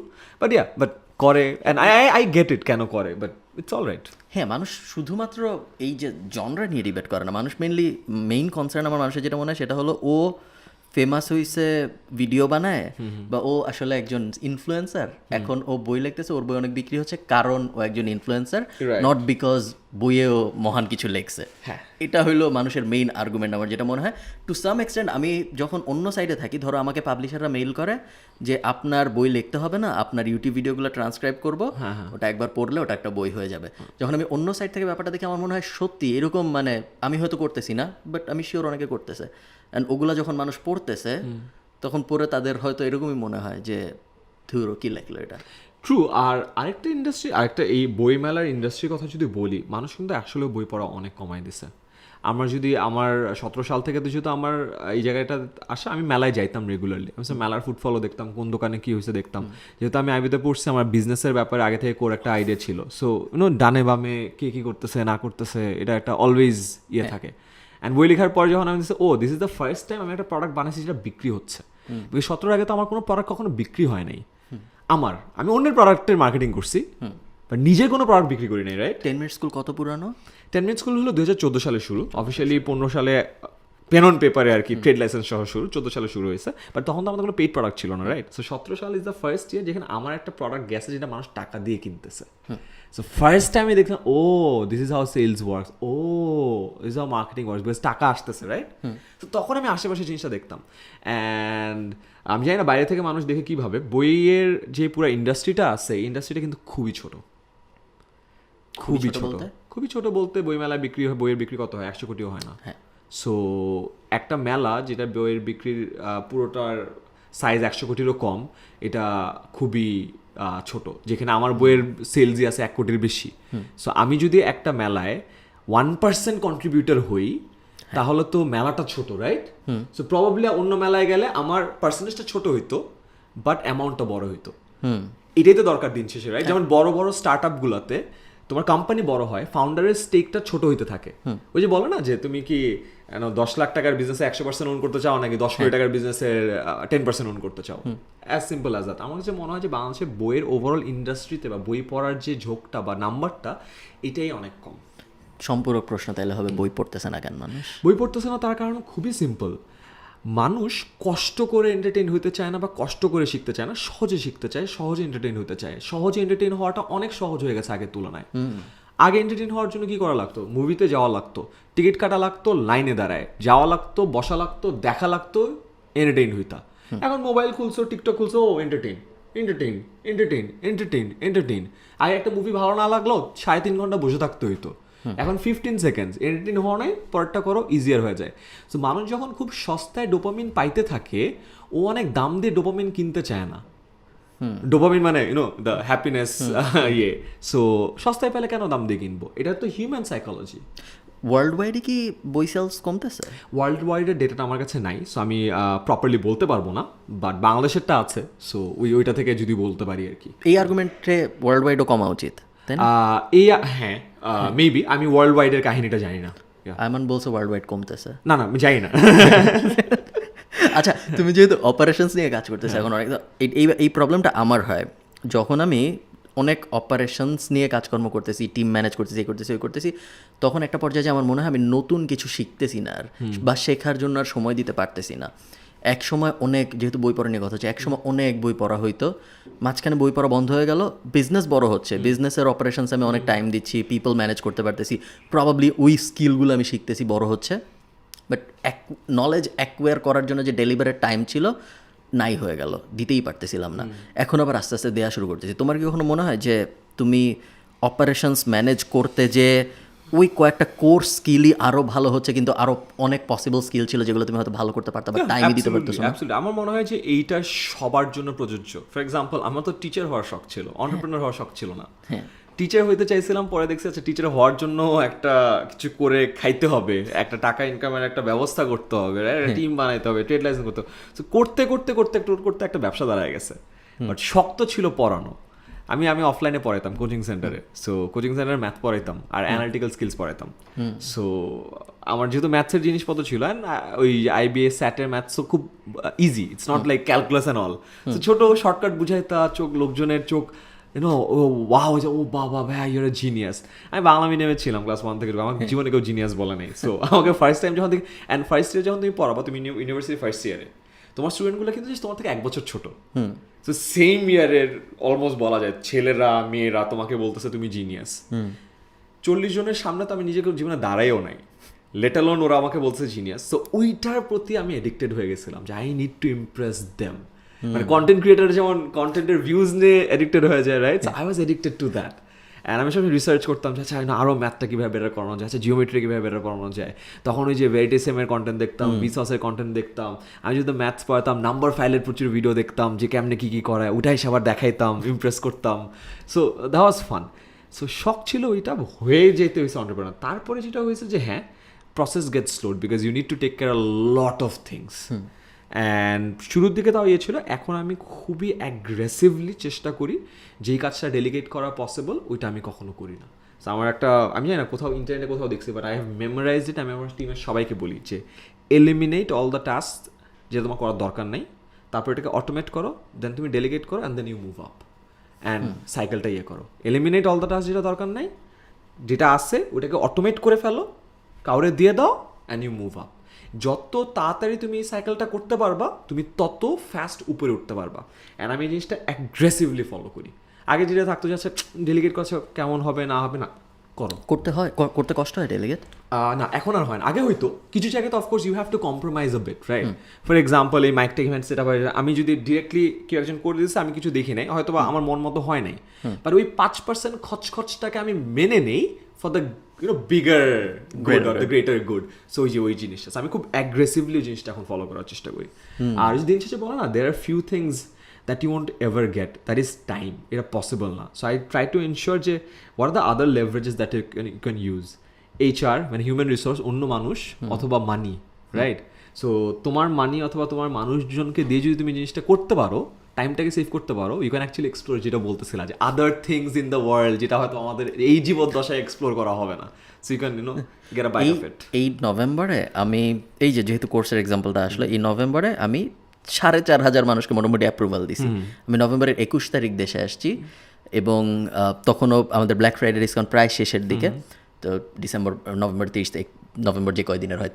বাট করে, অ্যান্ড আই গেট ইট কেন করে, বাট ইটস অল রাইট। হ্যাঁ, মানুষ শুধুমাত্র এই যে জনরা নিয়ে ডিবেট করে না, মানুষ মেইন কনসার্ন আমার মানুষের যেটা মনে হয় সেটা হলো ও ফেমাস হয়েছে ভিডিও বানায়, বা ও আসলে একজন ইনফ্লুয়েন্সার, এখন ও বই লিখতেছে, ওর বই অনেক বিক্রি হচ্ছে কারণ ও একজন ইনফ্লুয়েন্সার, নট বিকজ বইয়েও মহান কিছু লেখছে। এটা হইলো মানুষের মেইন আর্গুমেন্ট আমার যেটা মনে হয়। টু সাম এক্সটেন্ট আমি যখন অন্য সাইডে থাকি, ধরো আমাকে পাবলিশাররা মেইল করে যে আপনার বই লিখতে হবে না, আপনার ইউটিউব ভিডিওগুলো ট্রান্সক্রাইব করবো, ওটা একবার পড়লে ওটা একটা বই হয়ে যাবে। যখন আমি অন্য সাইড থেকে ব্যাপারটা দেখি, আমার মনে হয় সত্যি এরকম, মানে আমি হয়তো করতেছি না, বাট আমি শিওর অনেকে করতেছে। অ্যান্ড ওগুলা যখন মানুষ পড়তেছে, তখন পড়ে তাদের হয়তো এরকমই মনে হয় যে ধুরো কি লেখলো এটা। ট্রু। আর আরেকটা এই বইমেলার ইন্ডাস্ট্রির কথা যদি বলি, মানুষ কিন্তু আসলে বই পড়া অনেক কমাই দিছে। আমার 17 সাল থেকে তো যেহেতু আমার এই জায়গাটা আসা, আমি মেলায় যাইতাম রেগুলারলি, আমি মেলার ফুটফলও দেখতাম, কোন দোকানে কী হয়েছে দেখতাম। যেহেতু আমি আইবিতে পড়ছি, আমার বিজনেসের ব্যাপারে আগে থেকে একটা আইডিয়া ছিল। সো ডানে বামে কে কী করতেছে না করতেছে, এটা একটা অলওয়েজ থাকে। অ্যান্ড বই লেখার পর যখন আমি this is the first time আমি একটা প্রোডাক্ট বানাইছি যেটা বিক্রি হচ্ছে। বিকজ 17 আগে তো আমার কোনো প্রোডাক্ট কখনো বিক্রি হয় নাই। আমি অন্যের প্রোডাক্টের মার্কেটিং করছি, বাট নিজের কোনো প্রোডাক্ট বিক্রি করি নাই, রাইট? 10 মিনিট স্কুল কত পুরানো? 10 মিনিট স্কুল হলো 2014 সালে শুরু, অফিসিয়ালি 15 সালে পেন অন পেপারে আর কি ট্রেড লাইসেন্স সহ শুরু 14 সালে শুরু হয়েছে, বাট তখন তো আমাদের কোনো পেইড প্রোডাক্ট ছিল না, রাইট? সো 17 সাল ইজ দ্য ফার্স্ট ইয়ার যেখানে আমার একটা প্রোডাক্ট গেছে যেটা মানুষ টাকা দিয়ে কিনতেছে। সো ফার্স্ট টাইম আমি দেখলাম ও this is how sales works, ও this is how marketing works, because টাকা আসতেছে, রাইট? তো তখন আমি আশেপাশে জিনিসটা দেখতাম। অ্যান্ড আমি জানি না বাইরে থেকে মানুষ দেখে কীভাবে, বইয়ের যে পুরো ইন্ডাস্ট্রিটা আছে এই ইন্ডাস্ট্রিটা কিন্তু খুবই ছোট, খুবই ছোট। খুবই ছোট বলতে বই মেলায় বিক্রি হয়, বইয়ের বিক্রি কত হয়? 100 কোটিও হয় না। সো একটা মেলা যেটা বইয়ের বিক্রির পুরোটার সাইজ 100 কোটিরও কম, এটা খুবই ছোট, যেখানে আমার বইয়ের সেলসই আছে 1 কোটির বেশি। সো আমি যদি একটা মেলায় 1% কন্ট্রিবিউটর হই তাহলে তো মেলাটা ছোট, রাইট? সো প্রবাবলি অন্য মেলায় গেলে আমার পার্সেন্টেজটা ছোট হইতো, বাট অ্যামাউন্টটা বড় হইতো। এটাই তো দরকার দিন শেষে, রাইট? যেমন বড় বড় স্টার্ট আপগুলোতে তোমার কোম্পানি বড় হয়, ফাউন্ডারের স্টেকটা ছোট হইতে থাকে। ওই যে বলো না যে তুমি কি 10 লাখ টাকার বিজনেসে 100% ওন করতে চাও নাকি 10 কোটি টাকার বিজনেসের 10% ওন করতে চাও, অ্যাজ সিম্পল অ্যাজ দ্যাট। আমার কাছে মনে হয় যে বাংলাদেশের বইয়ের ওভারঅল ইন্ডাস্ট্রিতে বা বই পড়ার যে ঝোঁকটা বা নাম্বারটা এটাই অনেক কম। সম্পূরক প্রশ্ন তাইলে হবে, বই পড়তেছে না কেন মানুষ? বই পড়তেছে না তার কারণ খুবই সিম্পল, মানুষ কষ্ট করে এন্টারটেইন হতে চায় না বা কষ্ট করে শিখতে চায় না, সহজে শিখতে চায়, সহজে এন্টারটেইন হতে চায়। সহজে এন্টারটেইন হওয়াটা অনেক সহজ হয়ে গেছে আগের তুলনায়। আগে এন্টারটেইন হওয়ার জন্য কি করা লাগতো? মুভিতে যাওয়া লাগতো, টিকিট কাটা লাগতো, লাইনে দাঁড়ায় যাওয়া লাগতো, বসা লাগতো, দেখা লাগতো, এন্টারটেইন হইতা। এখন মোবাইল খুলছো, টিকটক খুলছো, ও entertain entertain entertain entertain entertain. আগে একটা মুভি ভালো না লাগলো 3.5 ঘন্টা বসে থাকতে হইতো, এখন 15 সেকেন্ডস এন্টারটেইন হওয়া নাই, পরেরটা করো, ইজিয়ার হয়ে যায়। সো মানুষ যখন খুব সস্তায় ডোপামিন পাইতে থাকে, ও অনেক দাম দিয়ে ডোপামিন কিনতে চায় না। ডোপামিন মানে ইউনো দ্য হ্যাপিনেস ইয়ে। সো সস্তায় পেলে কেন দাম দিয়ে কিনবো? এটা তো হিউম্যান সাইকোলজি। ওয়ার্ল্ড ওয়াইডে কি বই সেলস কমতেছে? ওয়ার্ল্ড ওয়াইডের ডেটাটা আমার কাছে নাই, সো আমি প্রপারলি বলতে পারবো না, বাট বাংলাদেশেরটা আছে, সো ওইটা থেকে যদি বলতে পারি আর কি। এই আর্গুমেন্টে ওয়ার্ল্ড ওয়াইডও কমা উচিত, তাই না? হ্যাঁ, মেবি আমি ওয়ার্ল্ড ওয়াইডের কাহিনীটা জানি না। আয়মান বলছে ওয়ার্ল্ড ওয়াইড কমতেছে। না আমি জানি না। আচ্ছা, তুমি যেহেতু অপারেশনস নিয়ে কাজ করতেছো এখন অনেক, এই প্রবলেমটা আমার হয় যখন আমি অনেক অপারেশনস নিয়ে কাজকর্ম করতেছি, টিম ম্যানেজ করতেছি, এই করতেছি, ওই করতেছি, তখন একটা পর্যায়ে যে আমার মনে হয় আমি নতুন কিছু শিখতেছি না আর, বা শেখার জন্য আর সময় দিতে পারতেছি না। এক সময় অনেক, যেহেতু বই পড়া নিয়ে কথা হচ্ছে, এক সময় অনেক বই পড়া হইতো, মাঝখানে বই পড়া বন্ধ হয়ে গেল, বিজনেস বড় হচ্ছে, বিজনেসের অপারেশনস আমি অনেক টাইম দিচ্ছি, পিপল ম্যানেজ করতে পারতেছি, প্রবাবলি ওই স্কিলগুলো আমি শিখতেছি, বড় হচ্ছে, বাট নলেজ অ্যাকোয়ার করার জন্য যে ডেলিভারের টাইম ছিল নাই হয়ে গেল, দিতেই পারতেছিলাম না। এখন আবার আস্তে আস্তে দেওয়া শুরু করতেছি। তোমার কি কখনো মনে হয় যে তুমি অপারেশনস ম্যানেজ করতে যে ওই কয়েকটা কোর স্কিলই আরও ভালো হচ্ছে, কিন্তু আরও অনেক পসিবল স্কিল ছিল যেগুলো তুমি হয়তো ভালো করতে পারতে, বা টাইমই দিতে পারতেছো না? আমার মনে হয় যে এইটা সবার জন্য প্রযোজ্য। ফর এক্সাম্পল, আমার তো টিচার হওয়ার শখ ছিল, এন্টারপ্রেনার হওয়ার শখ ছিল না। টিচার হইতে চাইছিলাম, পরে দেখছি আচ্ছা টিচার হওয়ার জন্য একটা কিছু করে খাইতে হবে, একটা টাকা ইনকামের একটা ব্যবস্থা করতে হবে, টিম বানাইতে হবে, ট্রেড লাইসেন্স করতে হবে। করতে করতে করতে করতে একটা ব্যবসা দাঁড়ায় গেছে। বাট শক্ত ছিল পড়ানো। আমি অফলাইনে পড়াইতাম কোচিং সেন্টারে, সো কোচিং সেন্টারে ম্যাথ পড়াইতাম আর অ্যানালিটিক্যাল স্কিলস পড়াইতাম। সো আমার যেহেতু ম্যাথসের জিনিসপত্র ছিল, অ্যান্ড ওই আইবিএস স্যাটের ম্যাথস তো খুব easy, it's not like calculus and all. So ছোটো শর্টকাট বুঝাইতা, লোকজনের চোখ ওয়াও, ও বাবা ভাই ইউর এ জিনিয়াস। আমি বাংলা মিডিয়ামে ছিলাম ক্লাস 1 থেকে, আমার জীবনে কেউ জিনিয়াস বলে নেই। সো আমাকে ফার্স্ট টাইম যখন দেখি, অ্যান্ড ফার্স্ট ইয়ার যখন তুমি পড়াবো, তুমি ইউনিভার্সিটি ফার্স্ট ইয়ারে, তোমার স্টুডেন্টগুলো কিন্তু তোমার থেকে 1 বছর ছোট। সো সেম ইয়ারের অলমোস্ট বলা যায় ছেলেরা মেয়েরা তোমাকে বলতেছে তুমি জিনিয়াস। 40 জনের সামনে তো আমি নিজেকে জীবনে দাঁড়াইও নাই, লেট অ্যালোন ওরা আমাকে বলছে জিনিয়াস। সো ওইটার প্রতি আমি এডিক্টেড হয়ে গেছিলাম যে I need to Impress them. মানে কন্টেন্ট ক্রিয়েটার যেমন কন্টেন্টের ভিউজ নিয়ে এডিক্টেড হয়ে যায়, right? I was addicted to that. And আমি সব রিসার্চ করতাম যে আচ্ছা আরও ম্যাথটা কীভাবে বেটার করানো যায়, আচ্ছা জিওমেট্রি কীভাবে বেটার করানো যায়। তখন ওই যে ভেরিটেসেমের কন্টেন্ট দেখতাম, ভিসসের কন্টেন্ট দেখতাম। আমি যদি ম্যাথস পড়াতাম, নাম্বার ফাইলের প্রচুর ভিডিও দেখতাম যে কেমনে কী কী করায়, ওটাই সবার দেখাইতাম, ইমপ্রেস করতাম। So that was fun. So শখ ছিল ওইটা, হয়ে যেতে হয়েছে এন্টারপ্রেনার। তারপরে যেটা হয়েছে যে হ্যাঁ, process gets slowed because you need to take care a lot of things. And শুরুর দিকে তাও ছিল, এখন আমি খুবই অ্যাগ্রেসিভলি চেষ্টা করি যেই কাজটা ডেলিগেট করা পসিবল ওইটা আমি কখনো করি না। সো আমার একটা, আমি জানি না কোথাও ইন্টারনেটে কোথাও দেখছি, বাট আই হ্যাভ মেমোরাইজড ইট। আমি আমার টিমের সবাইকে বলি যে এলিমিনেট অল দ্য টাস্ক যেটা তোমার করার দরকার নেই, তারপর এটাকে অটোমেট করো, দেন তুমি ডেলিগেট করো, and then you move up and সাইকেলটা করো। এলিমিনেট অল দ্য টাস্ক যেটা দরকার নেই, যেটা আছে ওটাকে অটোমেট করে ফেলো, কাউরে দিয়ে দাও, অ্যান্ড ইউ মুভ আপ। যত তাড়াতাড়ি তুমি এই সাইকেলটা করতে পারবা তুমি তত ফাস্ট উপরে উঠতে পারবা। অ্যান্ড আমি এই জিনিসটা অ্যাগ্রেসিভলি ফলো করি। আগে যেটা থাকতো যাচ্ছে ডেলিগেট করছে কেমন হবে না হবে না, করো, করতে কষ্ট হয় ডেলিগেট? না এখন আর হয় না, আগে হয়তো কিছু জায়গায় তো of course you have to compromise a bit, right? For example এই মাইক টেক ইভেন্ট সেটা আমি যদি ডিরেক্টলি কেউ একজন করে দিচ্ছে আমি কিছু দেখি নাই, হয়তো বা আমার মন মতো হয় নাই, বাট ওই 5% খরচটাকে আমি মেনে নেই for the bigger good or the greater good. So ওই জিনিসটা আমি খুব অ্যাগ্রেসিভলি জিনিসটা এখন ফলো করার চেষ্টা করি। আর যদি দিন শেষে বলো না, there are few things that you won't ever get, that is time, এটা পসিবল না। So I try to ensure যে what are the other leverages that you can use? HR মানে হিউম্যান রিসোর্স, অন্য মানুষ অথবা মানি, রাইট? সো তোমার মানি অথবা তোমার মানুষজনকে দিয়ে যদি তুমি জিনিসটা করতে পারো, টাইমটাকে সেভ করতে পারো, ইউ ক্যান অ্যাকচুয়ালি এক্সপ্লোর, যেটা বলতেছিলাম যে other things in the world যেটা হয়তো আমাদের এই জীবদ্দশায় এক্সপ্লোর করা হবে না। So you can get a bite of it. এই নভেম্বরে আমি এই যেহেতু কোর্সের এক্সাম্পলটা আসলে, এই নভেম্বরে আমি 4,500 মানুষকে মোটামুটি অ্যাপ্রুভাল দিছি। আমি নভেম্বরের 21 তারিখ দেশে আসছি এবং তখনও আমাদের ব্ল্যাক ফ্রাইডে ডিসকাউন্ট প্রায় শেষের দিকে। তো নভেম্বর 30 তারিখ, নভেম্বর যে কয়দিনের হয়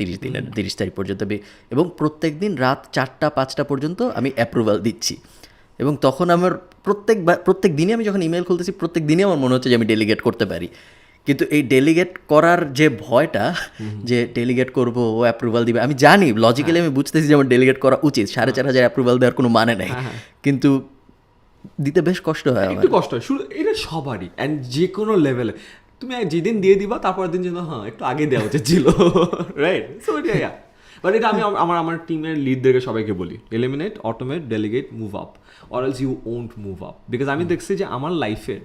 30 তারিখ পর্যন্ত, এবং প্রত্যেক দিন রাত 4টা-5টা পর্যন্ত আমি অ্যাপ্রুভাল দিচ্ছি। এবং তখন আমার প্রত্যেক দিনই আমি যখন ইমেল খুলতেছি, প্রত্যেক দিনই আমার মনে হচ্ছে যে আমি ডেলিগেট করতে পারি। কিন্তু এই ডেলিগেট করার যে ভয়টা, যে ডেলিগেট করব, ও অ্যাপ্রুভাল দিবে, আমি জানি লজিক্যালি, আমি বুঝতেছি যে আমার ডেলিগেট করা উচিত, 4,500 অ্যাপ্রুভাল দেওয়ার কোনো মানে নেই, কিন্তু দিতে বেশ কষ্ট হয় আমার। একটু কষ্ট হয় শুরু, এটা সবারই, অ্যান্ড যে কোনো লেভেলে তুমি যেদিন দিয়ে দিবা তারপর দিন যেন হ্যাঁ একটু আগে দেওয়া উচিত ছিল, রাইট? সো এটা বাট এটা আমি আমার টিমের লিডদেরকে সবাইকে বলি, eliminate, automate, delegate, move up, or else you won't move up. Because আমি দেখছি যে আমার লাইফের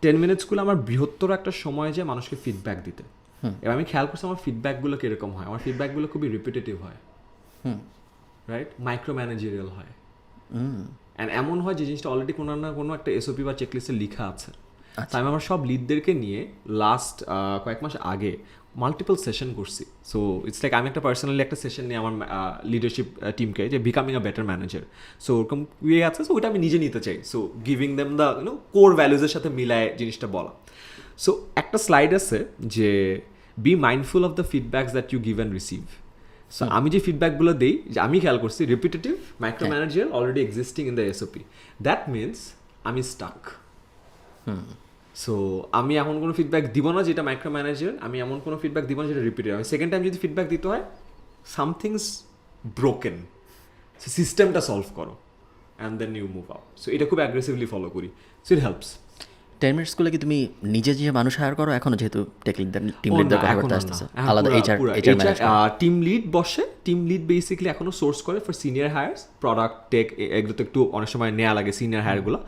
10 মিনিটসগুলো আমার বৃহত্তর একটা সময় যে মানুষকে ফিডব্যাক দিতে। এবার আমি খেয়াল করছি আমার ফিডব্যাকগুলো কীরকম হয়, আমার ফিডব্যাকগুলো খুবই রিপিটেটিভ হয়, রাইট? মাইক্রো ম্যানেজেরিয়াল হয়, অ্যান্ড এমন হয় যে জিনিসটা অলরেডি কোনো না কোনো একটা এসওপি বা চেকলিস্টে লেখা আছে। তাই আমি আমার সব লিডদেরকে নিয়ে লাস্ট কয়েক মাস আগে মাল্টিপল সেশন করছি। সো ইটস লাইক আমি একটা পার্সোনালি একটা সেশন নিয়ে আমার লিডারশিপ টিমকে, যে becoming a better manager, so ওরকম ইয়ে আছে, সো ওইটা আমি নিজে নিতে চাই। So giving them the core ভ্যালুজের সাথে মিলায় জিনিসটা বলা। সো একটা স্লাইড আছে যে be mindful of the feedbacks that you give and receive. So আমি যে ফিডব্যাকগুলো দিই, যে আমি খেয়াল করছি repetitive, micro manager, already existing in the SOP, that means আমি স্টাক। সো আমি এমন কোনো ফিডব্যাক দিব না যেটা মাইক্রো ম্যানেজার, আমি এমন কোনো ফিডব্যাক দিব না যেটা রিপিটেড। আমি সেকেন্ড টাইম যদি ফিডব্যাক দিতে হয়, সামথিংস ব্রোকেন, সো সিস্টেমটা সলভ করো and then you move up. So এটা খুব অ্যাগ্রেসিভলি ফলো করি, সো ইট হেল্পস। 10 মিনিট স্কুলে কি তুমি নিজে যে মানুষ হায়ার করো এখনো, যেহেতু টিম লিডদের কথা বলতে আসতেছে, আলাদা এইচআর টিম লিড বসে, টিম লিড বেসিক্যালি এখনো সোর্স করে ফর সিনিয়র হায়ার্স, প্রোডাক্ট টেক এগুলো তো একটু অনেক সময় নেওয়া লাগে সিনিয়র হায়ারগুলো,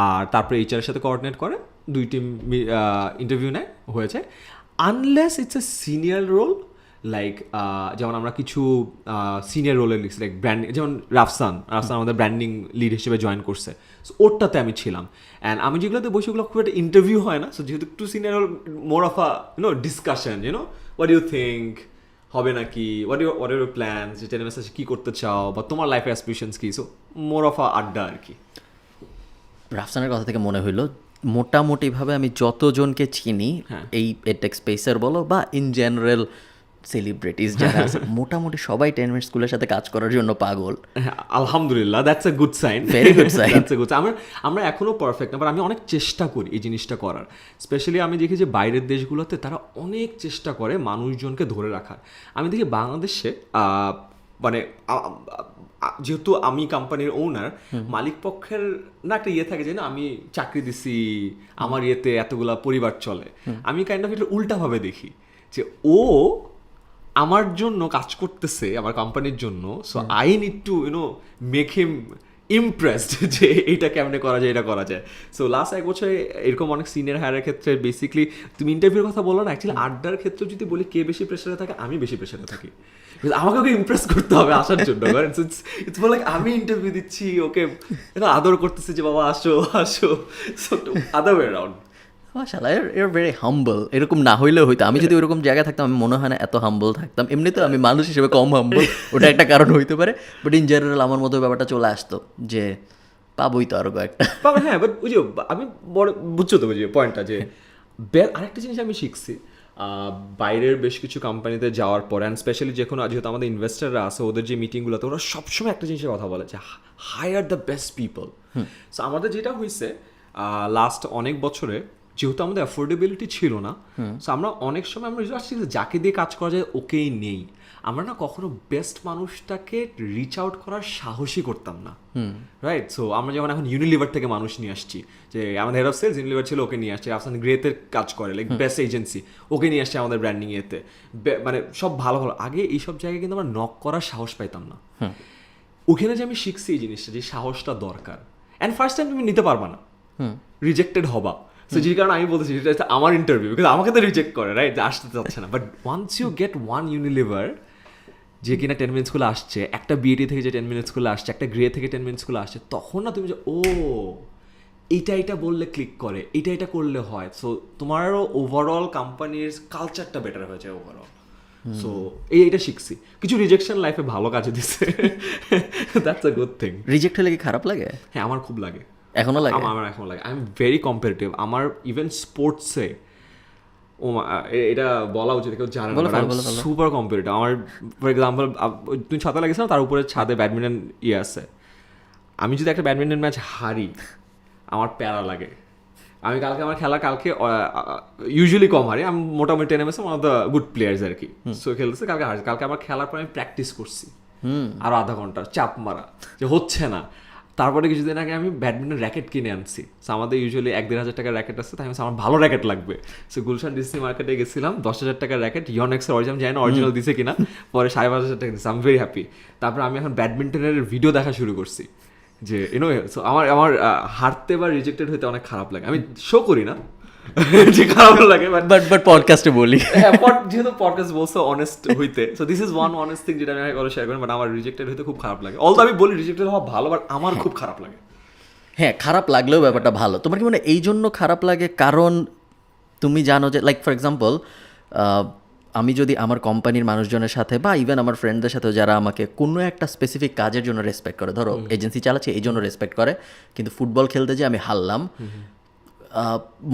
আর তারপরে এইচআরের সাথে কোঅর্ডিনেট করে, 2 টিম ইন্টারভিউ নেয়, হয়েছে। Unless it's a senior role, like যেমন আমরা কিছু সিনিয়র রোলে লিখছি, লাইক ব্র্যান্ডিং, যেমন রাফসান আমাদের ব্র্যান্ডিং লিড হিসেবে জয়েন করছে, সো ওরটাতে আমি ছিলাম। অ্যান্ড আমি যেগুলোতে বসে, ওগুলো খুব একটা ইন্টারভিউ হয় না, সো যেহেতু একটু senior role, more of a discussion, what you think, হবে নাকি, হোয়াট ইউর প্ল্যান, যে টেলিমের সাথে কী করতে চাও, বা তোমার লাইফের অ্যাসপিরেশনস কী, so more of a adda আর কি। রাফসানের কথা থেকে মনে হইলো, মোটামুটিভাবে আমি যতজনকে চিনি এই এডটেক স্পেসের বলো বা ইন জেনারেল সেলিব্রিটিস যারা আছে, মোটামুটি সবাই 10 মিনিট স্কুলের সাথে কাজ করার জন্য পাগল। আলহামদুলিল্লাহ, that's a good sign, very good sign, that's a good sign. আমরা এখনও পারফেক্ট না, বাট আমি অনেক চেষ্টা করি এই জিনিসটা করার। স্পেশালি আমি দেখি যে বাইরের দেশগুলোতে তারা অনেক চেষ্টা করে মানুষজনকে ধরে রাখার। আমি দেখি বাংলাদেশে মানে যেহেতু আমি কোম্পানির ওনার, মালিক পক্ষের না একটা ইয়ে থাকে যে না আমি চাকরি দিছি, আমার ইয়েতে এতগুলা পরিবার চলে। আমি কাইন্ড অফ এটা উল্টাভাবে দেখি যে ও আমার জন্য কাজ করতেছে, আমার কোম্পানির জন্য, so I need to make him impressed যে এইটা কেমনে করা যায়, এটা করা যায়। সো লাস্ট 1 বছরে এরকম অনেক সিনিয়র হায়ারের ক্ষেত্রে বেসিক্যালি তুমি ইন্টারভিউর কথা বলো না, অ্যাকচুয়ালি আড্ডার ক্ষেত্রে যদি বলি কে বেশি প্রেশারে থাকে, আমি বেশি প্রেশারে থাকি। আমাকে ওকে ইমপ্রেস করতে হবে আসার জন্য, ইটস মোর লাইক আমি ইন্টারভিউ দিচ্ছি, ওকে আদর করতেছি যে বাবা আসো আসো, সো আদার ওয়ে অ্যারাউন্ড। মাশাআল্লাহ, ইউর ভেরি হাম্বল। এরকম না হইলেও হইতো, আমি যদি ওরকম জায়গায় থাকতাম আমি মনে হয় না এত হাম্বল থাকতাম। এমনিতে আমি মানুষ হিসেবে কম হাম্বল, ওটা একটা কারণ হইতে পারে, বাট ইন জেনারেল আমার মতো ব্যাপারটা চলে আসতো যে পাবোই তো আরো কয়েকটা। হ্যাঁ, বাট বুঝো আমি বড় বুঝছো তো বুঝি পয়েন্টটা, যে আরেকটা জিনিস আমি শিখছি, বাইরের বেশ কিছু কোম্পানিতে যাওয়ার পর অ্যান্ড স্পেশালি যেহেতু আমাদের ইনভেস্টাররা আছে ওদের যে মিটিংগুলোতে ওরা সবসময় একটা জিনিসের কথা বলে যে hire the best people. So আমাদের যেটা হয়েছে লাস্ট অনেক বছরে যেহেতু আমাদের অ্যাফোর্ডেবিলিটি ছিল না, সো আমরা অনেক সময় আমরা যাকে দিয়ে কাজ করা যায় ওকেই নেই। আমরা না কখনো বেস্ট মানুষটাকে রিচ আউট করার সাহসই করতাম না, রাইট? সো আমরা যেমন এখন ইউনিলিভার থেকে মানুষ নিয়ে আসছি, যে আমাদের হেড অফ সেলস ইউনিলিভার ছিল, ওকে নিয়ে আসছে। আফসান গ্রেতে কাজ করে, লাইক বেস্ট এজেন্সি, ওকে নিয়ে আসছে আমাদের ব্র্যান্ডিং এতে। মানে সব ভালো ভালো। আগে এইসব জায়গায় কিন্তু আমরা নক করার সাহস পাইতাম না। ওখানে যে আমি শিখছি এই জিনিসটা, যে সাহসটা দরকার। অ্যান্ড ফার্স্ট টাইম তুমি নিতে পারবা না, রিজেক্টেড হবা। সো যে কারণে আমি বলতেছি এটা আমার ইন্টারভিউ, বিকজ আমাকে তো রিজেক্ট করে, রাইট? আসতে চাচ্ছে না। But once you get one Unilever যে কিনা 10 মিনিটসগুলো আসছে, একটা বিএটি থেকে যে 10 মিনিটসগুলো আসছে, একটা গ্রে থেকে 10 মিনিটসগুলো আসছে, তখন না তুমি যে এটা বললে ক্লিক করে, এটা করলে হয়। সো তোমারও ওভারঅল কোম্পানির কালচারটা বেটার হয়ে যায় ওভারঅল। সো এইটা শিখছি। কিছু রিজেকশন লাইফে ভালো কাজে দিচ্ছে, that's a good thing. Reject হলে কি খারাপ লাগে? হ্যাঁ, আমার খুব লাগে, এখনো লাগে। আমার এখন লাগে। I am very competitive. আমার ইভেন স্পোর্টসে এটা বলা উচিত, কেউ জানে না, সুপার কম্পিটিটিভ। আমার ফর এক্সাম্পল তুমি ছাতা লাগিয়েছ না, তার উপরে ছাদে ব্যাডমিন্টন আছে। আমি যদি একটা ব্যাডমিন্টন ম্যাচ হারি, আমার প্যারা লাগে। আমি আমার খেলা কালকে ইউজুয়ালি কম হারি, আমি মোটামুটি টেনে one of the good players আর কি। সো খেলতেছে, কালকে আমার খেলার পর আমি প্র্যাকটিস করছি আরো আধা ঘন্টা চাপ মারা, যে হচ্ছে না। তারপরে কিছুদিন আগে আমি ব্যাডমিন্টন র্যাকেট কিনে আনছি। সো আমাদের ইউজুয়ালি 1-1.5 টাকার র্যাকেট আছে, তাই আমার ভালো র্যাকেট লাগবে। সো গুলশান ডিসি মার্কেটে গেছিলাম, 10,000 টাকার র্যাকেট, ইয়নেক্সের অরিজিনাল, জানি না অরিজিনাল দিছে কিনা, পরে 5,500 টাকা দিচ্ছে। I am very happy. তারপরে আমি এখন ব্যাডমিন্টনের ভিডিও দেখা শুরু করছি, যে সো আমার হারতে বা রিজেক্টেড হইতে অনেক খারাপ লাগে। আমি শো করি না যে খারাপ লাগে, বাট পডকাস্টে বলি, যেহেতু পডকাস্ট বলছো অনেস্ট হইতে, so this is one honest thing যেটা আমি শেয়ার করি। বাট আমার রিজেক্টেড হইতে খুব খারাপ লাগে। অলদো আমি বলি রিজেক্টেড হওয়া ভালো, বাট আমার খুব খারাপ লাগে। হ্যাঁ, খারাপ লাগলেও ব্যাপারটা ভালো। তোমার কি মানে এই জন্য খারাপ লাগে কারণ তুমি জানো যে, লাইক ফর এক্সাম্পল, আমি যদি আমার কোম্পানির মানুষজনের সাথে বা ইভেন আমার ফ্রেন্ডদের সাথেও যারা আমাকে কোনো একটা স্পেসিফিক কাজের জন্য রেসপেক্ট করে, ধরো এজেন্সি চালাচ্ছে এই জন্য রেসপেক্ট করে, কিন্তু ফুটবল খেলতে যে আমি হারলাম,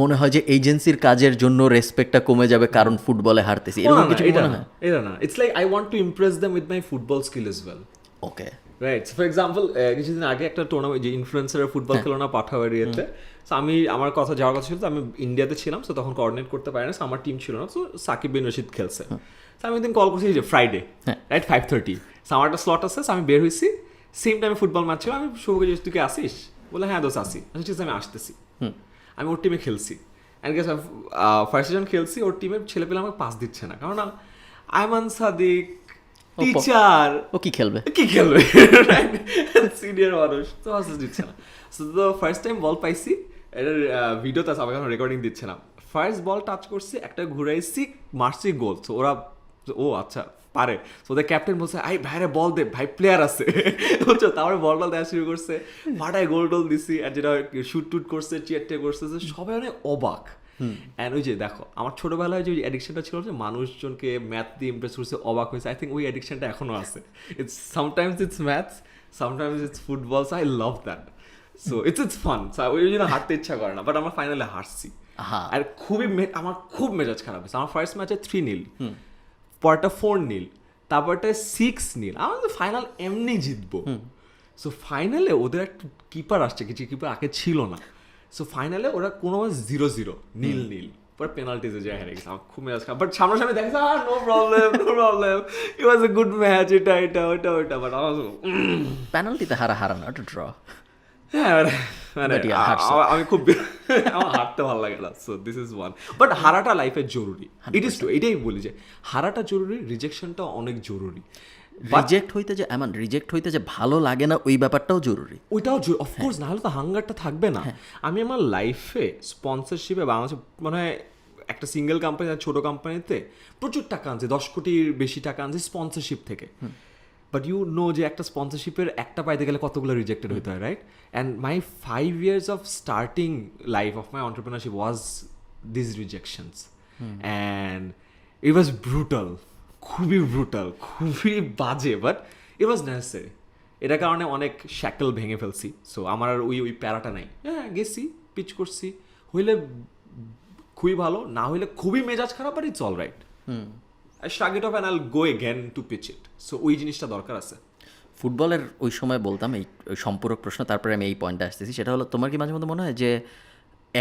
মনে হয় যে এজেন্সির কাজের জন্য রেসপেক্টটা কমে যাবে কারণ ফুটবলে হারতেছি, এরকম কিছু মনে হয়? এটা না, it's like I want to Impress them with my football skill as well. Okay, right. For example কিছুদিন আগে একটা টুর্নামেন্ট, যে ইনফ্লুয়েন্সার ফুটবল খেলো না পাঠাওয়ারিয়াতে, সো আমার কথা যাওয়ার কথা ছিল, তো আমি ইন্ডিয়াতে ছিলাম, সো তখন কোঅর্ডিনেট করতে পারি না, সো আমার টিম ছিল না। সো সাকিব বিন রশিদ খেলছে, সো আমি একদিন কল করছি যে ফ্রাইডে, রাইট, 5:30, সো আমার একটা স্লট আছে, সো আমি বের হয়েছি, সেম টাইমে ফুটবল ম্যাচ ছিল। আমি শুভকে যে তুই কি আসিস, বলে হ্যাঁ দোষ আসি। আচ্ছা ঠিক আছে, আমি আসতেছি। আমি ওর টিমে খেলছি, অ্যান্ড গেস ফার্স্ট সিজন খেলছি, ওর টিমের ছেলেপেলে আমাকে পাস দিচ্ছে না, কারণ আয়মান সাদিক টিচার, ও কি খেলবে সিনিয়র মানুষ, তো পাস দিচ্ছে না। সো তো ফার্স্ট টাইম বল পাইছি, এটার ভিডিওতে আছে, আমাকে এখন রেকর্ডিং দিচ্ছে না। ফার্স্ট বল টাচ করছি, একটা ঘুরাইছি, মারছি, গোল। সো ওরা আচ্ছা পারে, ওদের ক্যাপ্টেন বলছে ভাইরে বল দে, ভাই প্লেয়ার আছে, বুঝছো? তারপরে বল দেওয়া শুরু করছে, ফাটায় গোল টোল দিছি, আর যেটা শুট টুট করছে, চিয়ারটে করছে, সবাই অনেক অবাক। অ্যান্ড ওই যে দেখো, আমার ছোটবেলায় যে অ্যাডিকশনটা ছিল, যে মানুষজনকে ম্যাথ দিয়ে ইমপ্রেস করছে, অবাক হয়েছে, আই থিঙ্ক ওই অ্যাডিকশনটা এখনো আছে। It's sometimes it's maths, sometimes it's football, so I love that. So it's fun. So ওই জন্য হারতে ইচ্ছা করে না, বাট আমরা ফাইনালে হারছি। আর আমার খুব মেজাজ খারাপ হয়েছে। আমার ফার্স্ট ম্যাচে 3-0, পরটা 4-0, তারপরটা 6-0, আমরা তো ফাইনাল এমনি জিতবো। সো ফাইনালে ওদের একটা কিপার আসছে, কিছু কিপার আগে ছিল না। সো ফাইনালে ওরা কোনো 0-0, 0-0, পরে পেনাল্টিতে যায় হেরে গেছে। আমার খুব মেজাজ খারাপ, বাট সামনাসামনি দেখেছে, no problem, it was a good match, এটা ওইটা। বাট আমার পেনাল্টিতে হারা না, একটা ড্র। হ্যাঁ, মানে আমি খুব আমার হারতে ভালো লাগে না। So this is one. But হারাটা লাইফে জরুরি, ইট ইজ টু, এটাই বলি যে হারাটা জরুরি, রিজেকশনটা অনেক জরুরি। রিজেক্ট হইতে যে ভালো লাগে না ওই ব্যাপারটাও জরুরি, ওইটাও অফকোর্স, না হলে তো হাঙ্গারটা থাকবে না। আমি আমার লাইফে স্পন্সরশিপে বাংলাদেশে মানে একটা সিঙ্গেল কোম্পানি, ছোট কোম্পানিতে প্রচুর টাকা আনছে, 10 কোটির বেশি টাকা আনছে স্পন্সরশিপ থেকে। বাট ইউ নো যে একটা স্পন্সরশিপের একটা পাইতে গেলে কতগুলো রিজেক্টেড হতে হয়, right? And my 5 years of starting life of my entrepreneurship was this rejections, and it was brutal, খুবই বাজে, বাট ইট ওয়াজ নেসেসারি। এটার কারণে অনেক শ্যাকল ভেঙে ফেলছি। সো আমার আর ওই প্যারাটা নাই। হ্যাঁ, গেছি, পিচ করছি, হইলে খুবই ভালো, না হইলে খুবই মেজাজ খারাপ, but it's all right. I shrug it off and I'll go again to pitch it. So ওই জিনিসটা দরকার আছে। ফুটবলের ওই সময় বলতাম এই ওই সম্পূরক প্রশ্ন, তারপরে আমি এই পয়েন্টে আসতেছি, সেটা হলো তোমার কি মাঝে মধ্যে মনে হয় যে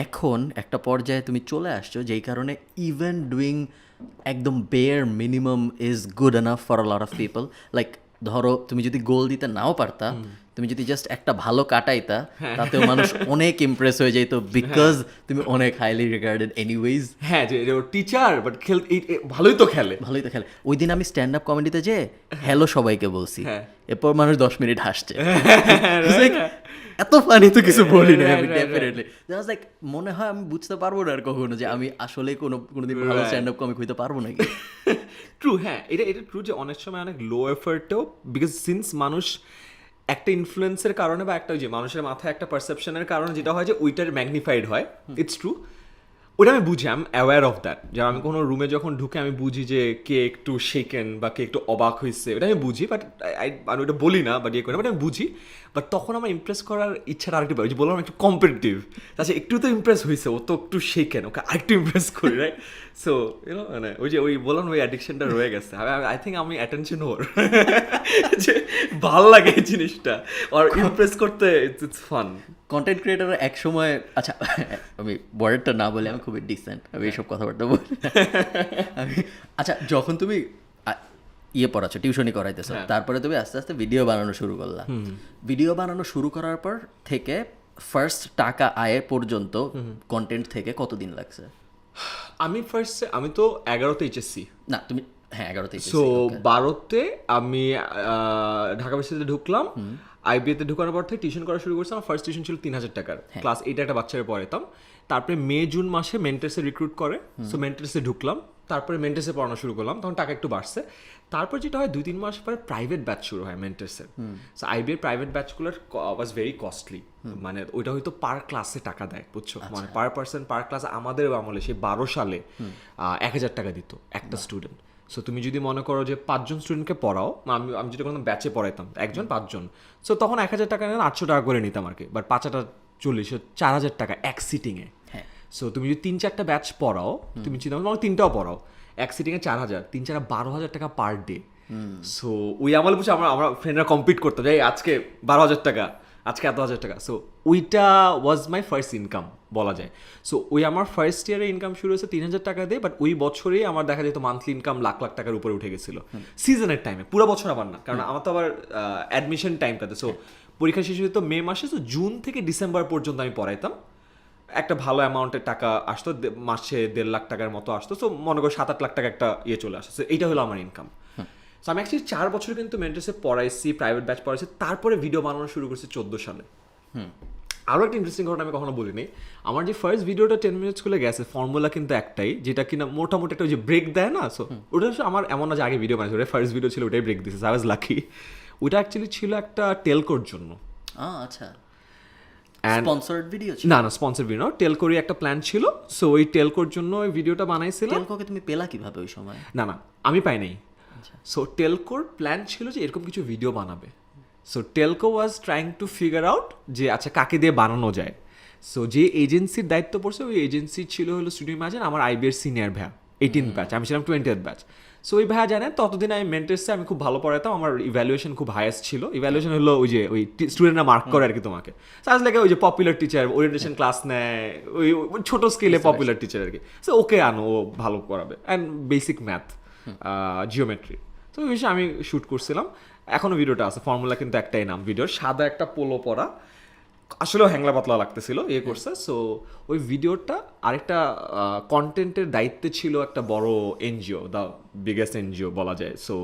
এখন একটা পর্যায়ে তুমি চলে আসছো যেই কারণে ইভেন ডুইং একদম bear minimum is good enough for a lot of people? Like ধরো তুমি যদি গোল দিতে নাও পারতা, তুমি যদি জাস্ট একটা ভালো কাটাইতা, তাতেও মানুষ অনেক ইমপ্রেস হয়ে যেত বিকজ তুমি অনেক হাইলি রিগার্ডেড এনিওয়েজ। হ্যাঁ, যে টিচার বাট ভালোই তো খেলে। ভালোই তো খেলে। ওই দিন আমি স্ট্যান্ড আপ কমেডিতে যে হ্যালো সবাইকে বলছি, এরপর মানুষ 10 মিনিট হাসছে। এত ফানি তো কিছু বলি না আমি ডেফিনেটলি। লাইক মনে হয় আমি বুঝতে পারবো না আর কখনো যে আমি আসলে কোনোদিন ভালো স্ট্যান্ড আপ কমিক হইতে পারবো নাকি। ট্রু, হ্যাঁ, এটা ট্রু যে অনেক সময় অনেক লো এফার্টেও, বিকজ সিন্স মানুষ একটা ইনফ্লুয়েন্সের কারণে বা একটা ওই যে মানুষের মাথায় একটা পারসেপশনের কারণে যেটা হয় যে ওইটার ম্যাগনিফাইড হয়, ইটস ট্রু। ওটা আমি বুঝি, I am aware of that. যে আমি কোনো রুমে যখন ঢুকে আমি বুঝি যে কে একটু শেকেন বা কে একটু অবাক হয়েছে, ওটা আমি বুঝি, বাট আমি ওটা বলি না বা ইয়ে করি না, বাট আমি বুঝি। বাট তখন আমার ইমপ্রেস করার ইচ্ছাটা আরেকটু ওই যে বললাম একটু কম্পিটিটিভ, তাছাড়া একটু তো ইমপ্রেস হয়েছে, ও তো একটু শেকেন, ওকে আরেকটু ইমপ্রেস করি, রাইট? সো ইউনো মানে ওই যে ওই বললাম ওই অ্যাডিকশনটা রয়ে গেছে। আই থিঙ্ক আমি অ্যাটেনশন ওর যে ভাল লাগে এই জিনিসটা, আর ইমপ্রেস করতে ইটস ফান। কন্টেন্ট ক্রিয়েটার এক সময়, আচ্ছা আমি ওয়ার্ডটা না বলে আমি খুবই ডিসেন্ট, আমি এইসব কথাবার্তা বলি আমি। আচ্ছা যখন তুমি ইয়ে পড়াচ্ছ, টিউশনি করাইতেছো, তারপরে তুমি আস্তে আস্তে ভিডিও বানানো শুরু করলা। ভিডিও বানানো শুরু করার পর থেকে ফার্স্ট টাকা আয় পর্যন্ত কন্টেন্ট থেকে কতদিন লাগছে? আমি তো 11তে এইচএসসি না তুমি, হ্যাঁ 11তে। সো 12তে আমি ঢাকা বিশ্ববিদ্যালয়ে ঢুকলাম। আইবিএতে ঢুকানোর পর থেকে টিউশন করা শুরু করছি। আমার ফার্স্ট টিউশন ছিল 3000 টাকার, ক্লাস 8 একটা বাচ্চাকে পড়াতাম। তারপরে মে জুন মাসে মেন্টার্সে রিক্রুট করে, সো মেন্টার্সে ঢুকলাম। তারপরে মেন্টার্সে পড়ানো শুরু করলাম, তখন টাকা একটু বাড়ছে। তারপর যেটা হয় 2-3 মাস পরে প্রাইভেট ব্যাচ শুরু হয় মেন্টার্সের। সো আইবিএর প্রাইভেট ব্যাচগুলোর ওয়াজ ভেরি কস্টলি, মানে ওইটা হয়তো পার ক্লাসে টাকা দেয়, বুঝছো, মানে পার পার্সন পার ক্লাস। আমাদের আমলে সেই 12 সালে 1000 টাকা দিত একটা স্টুডেন্ট। সো তুমি যদি মনে করো যে 5 জন স্টুডেন্টকে পড়াও, আমি যেটা কোনো ব্যাচে পড়াইতাম 1 জন 5 জন, সো তখন 1000 টাকা নেন 800 টাকা করে নিতাম আর কি। বাট 5-40 4000 টাকা এক সিটিংয়ে। সো তুমি যদি 3-4টা ব্যাচ পড়াও, তুমি চিন্তা করো 3টাও পড়াও, এক সিটিংয়ে 4000, 3-4 12,000 টাকা পার ডে। সো ওই আমলে বুঝে আমরা ফ্রেন্ডরা কম্পিট করতাম যে আজকে 12,000 টাকা, আজকে এত হাজার টাকা। সো ওইটা ওয়াজ মাই ফার্স্ট ইনকাম বলা যায়। সো ওই আমার ফার্স্ট ইয়ারে ইনকাম শুরু হয়েছে 3000 টাকা দিয়ে, বাট ওই বছরেই আমার দেখা যেত মান্থলি ইনকাম লাখ লাখ টাকার উপরে উঠে গেছিলো সিজনের টাইমে। পুরো বছর আবার না, কারণ আমার তো আবার অ্যাডমিশন টাইমটাতে। সো পরীক্ষা শেষ হতো মে মাসে, সো জুন থেকে ডিসেম্বর পর্যন্ত আমি পড়াইতাম। একটা ভালো অ্যামাউন্টের টাকা আসতো, মাসে 1.5 লাখ টাকার মতো আসতো। সো মনে করো 7-8 লাখ টাকা একটা ইয়ে চলে আসে। সো এইটা হলো আমার ইনকাম। সো আমি অ্যাকচুয়ালি 4 বছর কিন্তু মেন্টার্সে পড়াইছি, প্রাইভেট ব্যাচ পড়াইছি, তারপরে ভিডিও বানানো শুরু করছি 14 সালে। আরও একটা ইন্টারেস্টিং ঘটনা আমি কখনো বলিনি, আমার যে ফার্স্ট ভিডিওটা 10 মিনিটস খুলে গেছে, ফর্মুলা কিন্তু একটাই, যেটা কিনা মোটামুটি একটা ওই যে ব্রেক দেয় না। সো ওটা আমার এমন না যে আগে ভিডিও বানাইছে, ওটা ফার্স্ট ভিডিও ছিল, ওটাই ব্রেক দিয়েছে। I was lucky. ওইটা অ্যাকচুয়ালি ছিল একটা টেলকোর জন্য। আচ্ছা, স্পন্সরড ভিডিও ছিল? না, স্পন্সর ভিডিও না, টেলকোরই একটা প্ল্যান ছিল। সো ওই টেলকোর জন্য ওই ভিডিওটা বানাইছিলাম। টেলকোকে তুমি পেলা কিভাবে ওই সময়? না, আমি পাই নাই। সো টেলকোর প্ল্যান ছিল যে এরকম কিছু ভিডিও বানাবে। So Telco was trying to figure out যে আচ্ছা কাকে দিয়ে বানানো যায়। সো যে এজেন্সির দায়িত্ব পড়ছে, ওই এজেন্সি ছিল হলো স্টুডিও ইমাজিন, আমার আইবিএর সিনিয়র ভাইয়া, 18th ব্যাচ, আমি ছিলাম 20th ব্যাচ। সো ওই ভাইয়া জানেন ততদিন আমি মেন্টার্সে আমি খুব ভালো পড়াতাম, আমার ইভ্যালুয়েশন খুব হাইয়েস্ট ছিল। ইভ্যালুয়েশন হলো ওই যে ওই স্টুডেন্টরা মার্ক করে আর কি তোমাকে। সাজ লাগে ওই যে পপুলার টিচার, ওরিয়েন্টেশন ক্লাস নেয়, ওই ছোটো স্কেলে পপুলার টিচার আর কি। সো ওকে আনো, ও ভালো পড়াবে, অ্যান্ড বেসিক ম্যাথ, জিওমেট্রি। তো ওই বিষয়ে আমি শ্যুট করছিলাম। এখনও ভিডিওটা আছে, ফর্মুলা কিন্তু একটাই নাম ভিডিওর, সাদা একটা পোলো পরা, আসলেও হ্যাংলা পাতলা লাগতেছিল, করছে। সো ওই ভিডিওটা আরেকটা কন্টেন্টের দায়িত্বে ছিল একটা বড় এনজিও, দ্য বিগেস্ট এনজিও বলা যায়। সো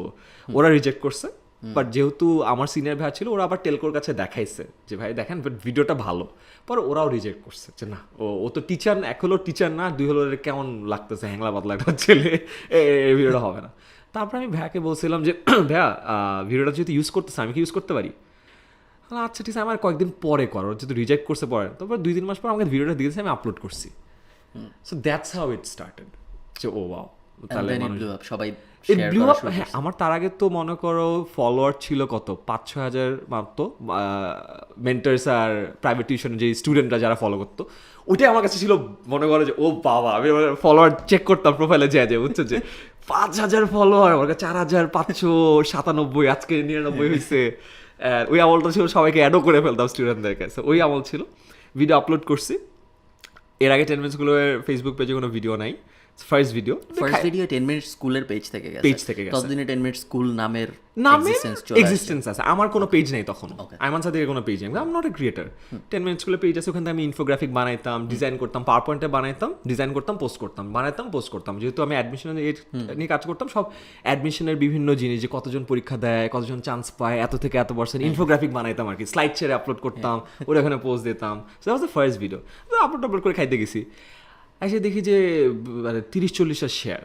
ওরা রিজেক্ট করছে। বাট যেহেতু আমার সিনিয়র ভাই ছিল, ওরা আবার টেলকোর কাছে দেখাইছে যে ভাই দেখেন বাট ভিডিওটা ভালো। পরে ওরাও রিজেক্ট করছে যে না, ও তো টিচার, 1 হলো টিচার না, 2 হলো কেমন লাগতেছে হ্যাংলা পাতলা একটা ছেলে, এই ভিডিওটা হবে না। তারপরে আমি ভাইয়াকে বলছিলাম যে ভাইয়া ভিডিওটা যেহেতু ইউজ করতেছে, আমি কি ইউজ করতে পারি? আচ্ছা ঠিক আছে, আমার কয়েকদিন পরে করো, যেহেতু রিজেক্ট করছে পরে। তারপর 2-3 মাস পর আমাকে ভিডিওটা দিয়েছে, আমি আপলোড করছি। So that's how it started. যে ও wow, And then it blew up, সবাই It share blew করা up, শুরু হ্যাঁ, করছে। আমার তার আগে তো মনে করো ফলোয়ার ছিল কত 5-6 হাজার মাত্র, মেন্টার্স আর প্রাইভেট টিউশনের যে স্টুডেন্টরা যারা ফলো করতো, ওইটাই আমার কাছে ছিল মনে করো যে ও বাবা, আমি ফলোয়ার চেক করতাম প্রোফাইলে যে বুঝছো যে 5,000 ফলোয়ার, আমার কাছে 4,597, আজকে 99 হয়েছে। ওই আমলটা ছিল, সবাইকে অ্যাডও করে ফেলতাম স্টুডেন্টদের কাছে, ওই আমল ছিল। ভিডিও আপলোড করছি, এর আগে 10 মিনিটসগুলোর ফেসবুক পেজে কোনো ভিডিও নাই, first video. First video 10 minute স্কুলের পেজ থেকে গেছে, পেজ থেকে গেছে। ততদিনে 10 মিনিট স্কুল নামের এক্সিস্টেন্স আছে, আমার কোনো পেজ নেই তখন, আইমান সাদিকের কোনো পেজ নেই, I am not a creator. 10 minute স্কুলের পেজ আছে, ওখানে আমি ইনফোগ্রাফিক বানাইতাম, ডিজাইন করতাম, পাওয়ার পয়েন্টে বানাইতাম, ডিজাইন করতাম, পোস্ট করতাম, বানাইতাম, পোস্ট করতাম। যেহেতু আমি অ্যাডমিশনের নিয়ে কাজ করতাম, সব অ্যাডমিশনের বিভিন্ন জিনিস, যে কতজন পরীক্ষা দেয়, কতজন চান্স পায়, এত থেকে এত পার্সেন্ট, ইনফোগ্রাফিক বানাইতাম আর কি, স্লাইড ছেড়ে আপলোড করতাম, ওরা ওখানে পোস্ট দিতাম। So that was the first video. Upload করে খাইতে গেছি, এসে দেখি যে 30-40টা শেয়ার,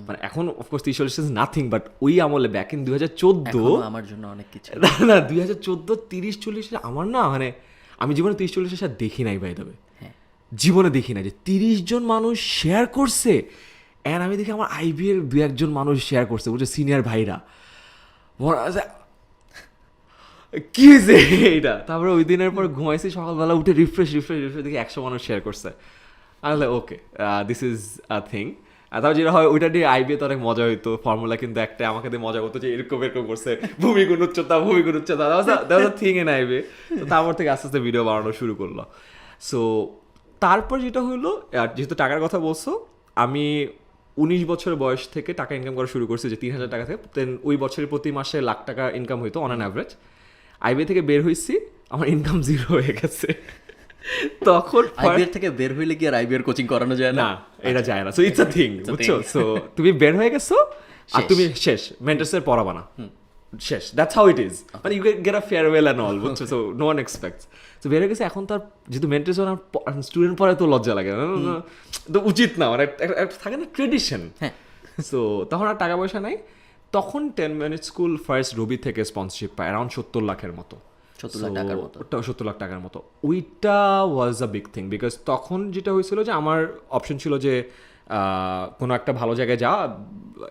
মানে এখন অফকোর্স 30-40 ইজ নাথিং, বাট ওই আমলে ব্যাক ইন 2014, আমার জন্য অনেক কিছু। না 2014 30-40 আমার না, মানে আমি জীবনে 30-40 শেয়ার দেখি নাই, বাই দ্য ওয়ে, জীবনে দেখি নাই যে 30 জন মানুষ শেয়ার করছে। অ্যান্ড আমি দেখি আমার আইবি এর 2-1 জন মানুষ শেয়ার করছে, বুঝছো, সিনিয়র ভাইরা। কি হয়েছে এইটা? তারপরে ওই দিনের পর ঘুমাইছি, সকালবেলা উঠে রিফ্রেশ দেখি 100 মানুষ শেয়ার করছে। আমি ওকে, দিস ইজ আ থিং। তারপর যেটা হয়, ওইটা দিয়ে আইবিএ তো অনেক মজা হইতো, ফর্মুলা কিন্তু একটা আমাকে দিয়ে মজা করতো যে এরকম করছে, ভূমিগুণ উচ্চতা থিং এন আইবিএ। তো তারপর থেকে আস্তে আস্তে ভিডিও বানানো শুরু করলো। সো তারপর যেটা হইলো, যেহেতু টাকার কথা বলছো, আমি 19 বছর বয়স থেকে টাকা ইনকাম করা শুরু করছি, যে 3,000 টাকা থেকে। দেন ওই বছরের প্রতি মাসে লাখ টাকা ইনকাম হইতো অন অ্যান অ্যাভারেজ। আইবিএ থেকে বের হয়েছি, আমার ইনকাম 0 হয়ে গেছে। তখন আইবিএর থেকে বের হইলে কি আর আইবিএর কোচিং করানো যায় না? এটা যায় না। সো ইটস আ থিং, বুঝছো। সো তুমি বের হয়ে গেছো আর তুমি শেষ, মেন্টার্সের পড়াবা না, শেষ। দ্যাটস হাউ ইট ইজ, মানে you get a farewell and all, বুঝছো। So no one expects. তো বের হয়ে গেছে, এখন তার যেহেতু মেন্টার্স স্টুডেন্ট পড়ায় তো লজ্জা লাগে, তো উচিত না, মানে থাকে না ট্রেডিশন। সো তখন আর টাকা পয়সা নাই। তখন 10 মিনিট স্কুল ফার্স্ট রবি থেকে স্পন্সরশিপ পায়, অ্যারাউন্ড 70 লাখের মতো, 70 লাখ টাকার মতো। ওইটা ওয়াজ আ বিগ থিং, বিকজ তখন যেটা হয়েছিল যে আমার অপশন ছিল যে কোনো একটা ভালো জায়গায় যাওয়া,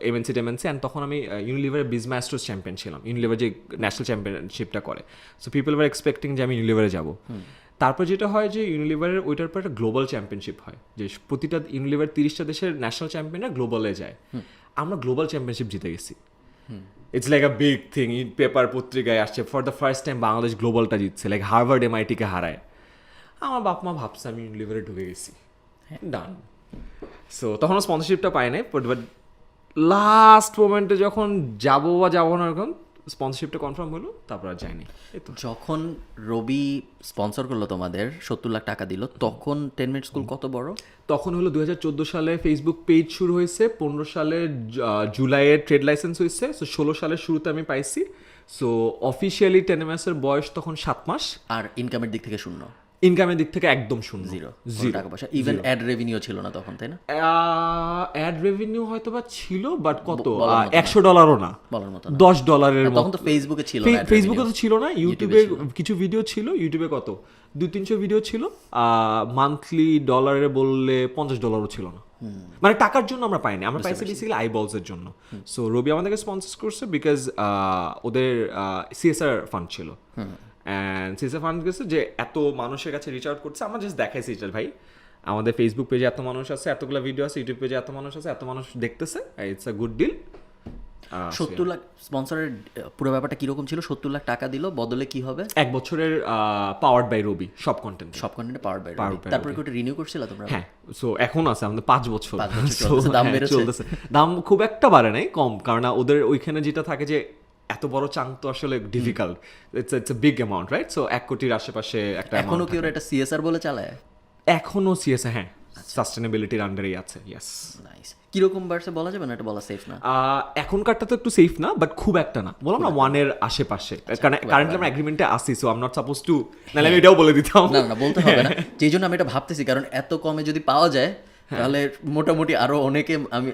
এমএনসি, অ্যান্ড তখন আমি ইউনিলিভারের বিজমাস্টার্স চ্যাম্পিয়ন ছিলাম, ইউনিলিভার যে ন্যাশনাল চ্যাম্পিয়নশিপটা করে। সো পিপল ওয়ার এক্সপেক্টিং যে আমি ইউনিলিভারে যাবো। তারপর যেটা হয় যে ইউনিলিভারের ওইটার পর একটা গ্লোবাল চ্যাম্পিয়নশিপ হয়, যে প্রতিটা ইউনিলিভার 30টা দেশের ন্যাশনাল চ্যাম্পিয়নরা গ্লোবালে যায়। আমরা গ্লোবাল চ্যাম্পিয়নশিপ জিতে গেছি। It's like a big thing, in paper পত্রিকায় আসছে, for the first time Bangladesh গ্লোবালটা জিতছে, লাইক হার্ভার্ড MIT-কে হারায়। আমার বাপ মা ভাবছে আমি ইউনিলিভারে ঢুকে গেছি, ডান। সো তখন স্পন্সরশিপটা পাই নাই, বাট লাস্ট মোমেন্টে যখন যাবো বা যাবো না, এখন স্পন্সরশিপটা কনফার্ম হলো, তারপর আর যায়নি। যখন রবি স্পন্সর করলো তোমাদের, 70 লাখ টাকা দিল, তখন 10 মিনিট স্কুল কত বড়? তখন হলো 2014 সালে ফেসবুক পেজ শুরু হয়েছে, 15 সালের জুলাইয়ে ট্রেড লাইসেন্স হয়েছে। সো 16 সালের শুরুতে আমি পাইছি। সো অফিসিয়ালি 10 মাসের বয়স তখন 7 মাস। আর ইনকামের দিক থেকে শূন্য, ইনকামের দিক থেকে একদম শূন্য, জিরো টাকা পয়সা। ইভেন অ্যাড রেভিনিউ ছিল না তখন, তাই না? অ্যাড রেভিনিউ হয়তো বা ছিল, বাট কত, $100 না, বলার মতো $10 তখন তো ফেসবুকে ছিল না, ফেসবুকে তো ছিল না, ইউটিউবে কিছু ভিডিও ছিল, ইউটিউবে কত 200-300 ভিডিও ছিল। মান্থলি ডলারে বললে $50 ছিল না, মানে টাকার জন্য আমরা পাইনি, আমরা পাইছি বেসিক্যালি আইবলসের জন্য। সো রবি আমাদেরকে স্পন্সর করছে বিকজ ওদের CSR ফান্ড ছিল, অ্যান্ড CSR ফান্ড গেছে যে এত মানুষের কাছে রিচ আউট করছে। আমরা জাস্ট দেখাইছি যে ভাই আমাদের ফেসবুক পেজে এত মানুষ আছে, এতগুলো ভিডিও আছে, ইউটিউব পেজে এত মানুষ আছে, এত মানুষ দেখতেছে, it's a good deal. 70 lakh স্পন্সরের পুরো ব্যাপারটা কিরকম ছিল? 70 লাখ টাকা দিল, বদলে কি হবে? 1 বছরের পাওয়ার্ড বাই রবি, সব কন্টেন্টে পাওয়ার্ড বাই রবি। তারপরে কি ওটা রিনিউ করছিল তোমরা? হ্যাঁ, সো এখন আছে আমাদের 5 বছর দাম বেড়েছে? দাম খুব একটা বাড়ে নাই, কম, কারণ ওদের ওইখানে যেটা থাকে যে এত বড় চাঙ্ক তো আসলে difficult, it's a big amount, right? So 1 কোটির আশেপাশে একটা। এখনো কি ওরা এটা CSR বলে চালায়? এখনো CSR, হ্যাঁ, সাস্টেনেবিলিটির আন্ডারেই আছে। Yes, nice. কিরকম বাড়ছে বলা যাবে না, এটা বলা সেফ না? এখনকারটা তো একটু সেফ না, বাট খুব একটা না, বললাম না 1 এর আশেপাশে, কারণ কারেন্টলি আমরা এগ্রিমেন্টে আসি। So I am not suppose two, নাহলে আমি এটাও বলে দিতাম। না বলতে হবে না, যেই জন্য আমি এটা ভাবতেছি, কারণ এত কমে যদি পাওয়া যায় তাহলে মোটামুটি আরো অনেকে আমি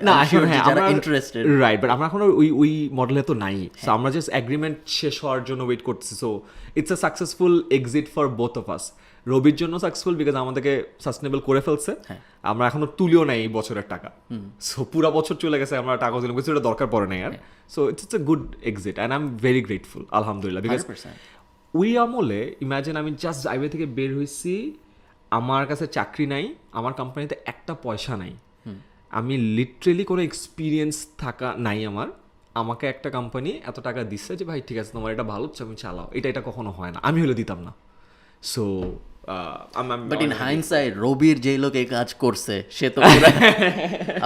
যারা ইন্টারেস্টেড, রাইট। বাট আমরা এখন ওই মডেলে তো নাই। সো আমরা জাস্ট এগ্রিমেন্ট শেষ হওয়ার জন্য ওয়েট করতেছি। So it's a successful exit for both of us. রবির জন্য সাকসেসফুল বিকজ আমাদেরকে সাস্টেনেবল করে ফেলছে, আমরা এখনো তুলিও নাই এই বছরের টাকা, সো পুরো বছর চলে গেছে আমরা টাকা তুলে কিছু দরকার পড়ে নাই আর, so it's a good exit and I am very grateful আলহামদুলিল্লাহ বিকজ 100%। ওই আমলে ইমাজিন আমি জাস্ট আইবে থেকে বের হয়েছি, আমার কাছে চাকরি নাই, আমার কোম্পানিতে একটা পয়সা নাই, আমি লিটারেলি কোনো এক্সপিরিয়েন্স থাকা নাই আমার, আমাকে একটা কোম্পানি এত টাকা দিচ্ছে যে ভাই ঠিক আছে তোমার এটা ভালো হচ্ছে আমি চালাও, এটা কখনো হয় না, আমি হলে দিতাম না। সো বাট ইন হাইন্ডসাইট রবির যেই লোক এই কাজ করছে সে তো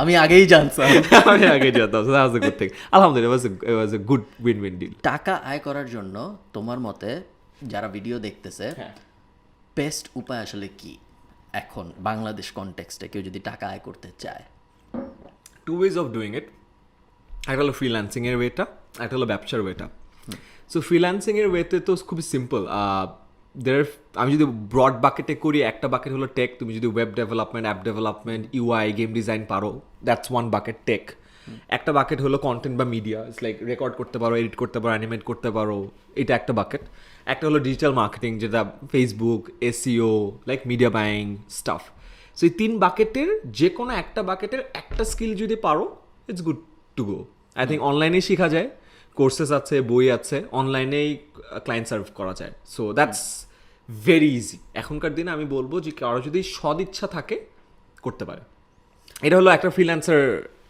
আমি আগেই জানতাম। আমি আগে জানতাম, so that was a good thing. আলহামদুলিল্লাহ ইট was a good win deal. টাকা আয় করার জন্য তোমার মতে যারা ভিডিও দেখতেছে বেস্ট উপায় আসলে কি এখন বাংলাদেশ কনটেক্সটে কেউ যদি টাকা আয় করতে চায়? Two ways of doing it, একটা হলো ফ্রিল্যান্সিংয়ের ওয়েটা, একটা হলো ব্যবসার ওয়েটা। সো ফ্রিল্যান্সিংয়ের ওয়েতে তো খুবই সিম্পল, আমি যদি ব্রড বাকেটে করি, একটা বাকেট হলো টেক, তুমি যদি web development, app development, UI, game design পারো, দ্যাটস ওয়ান বাকেট টেক। একটা বাকেট হলো কন্টেন্ট বা মিডিয়া, ইটস লাইক রেকর্ড করতে পারো, এডিট করতে পারো, অ্যানিমেট করতে পারো, এটা একটা বাকেট। একটা হলো ডিজিটাল মার্কেটিং, যেটা Facebook, SEO, like media buying staff. So এই 3 বাকেটের যে কোনো একটা বাকেটের একটা স্কিল যদি পারো, it's good to go. I think অনলাইনে শেখা যায়, কোর্সেস আছে, বই আছে, অনলাইনেই ক্লায়েন্ট সার্ভ করা যায়। So that's very easy. এখনকার দিনে আমি বলবো যে কারো যদি সদিচ্ছা থাকে করতে পারে। এটা হলো একটা ফ্রিল্যান্সার।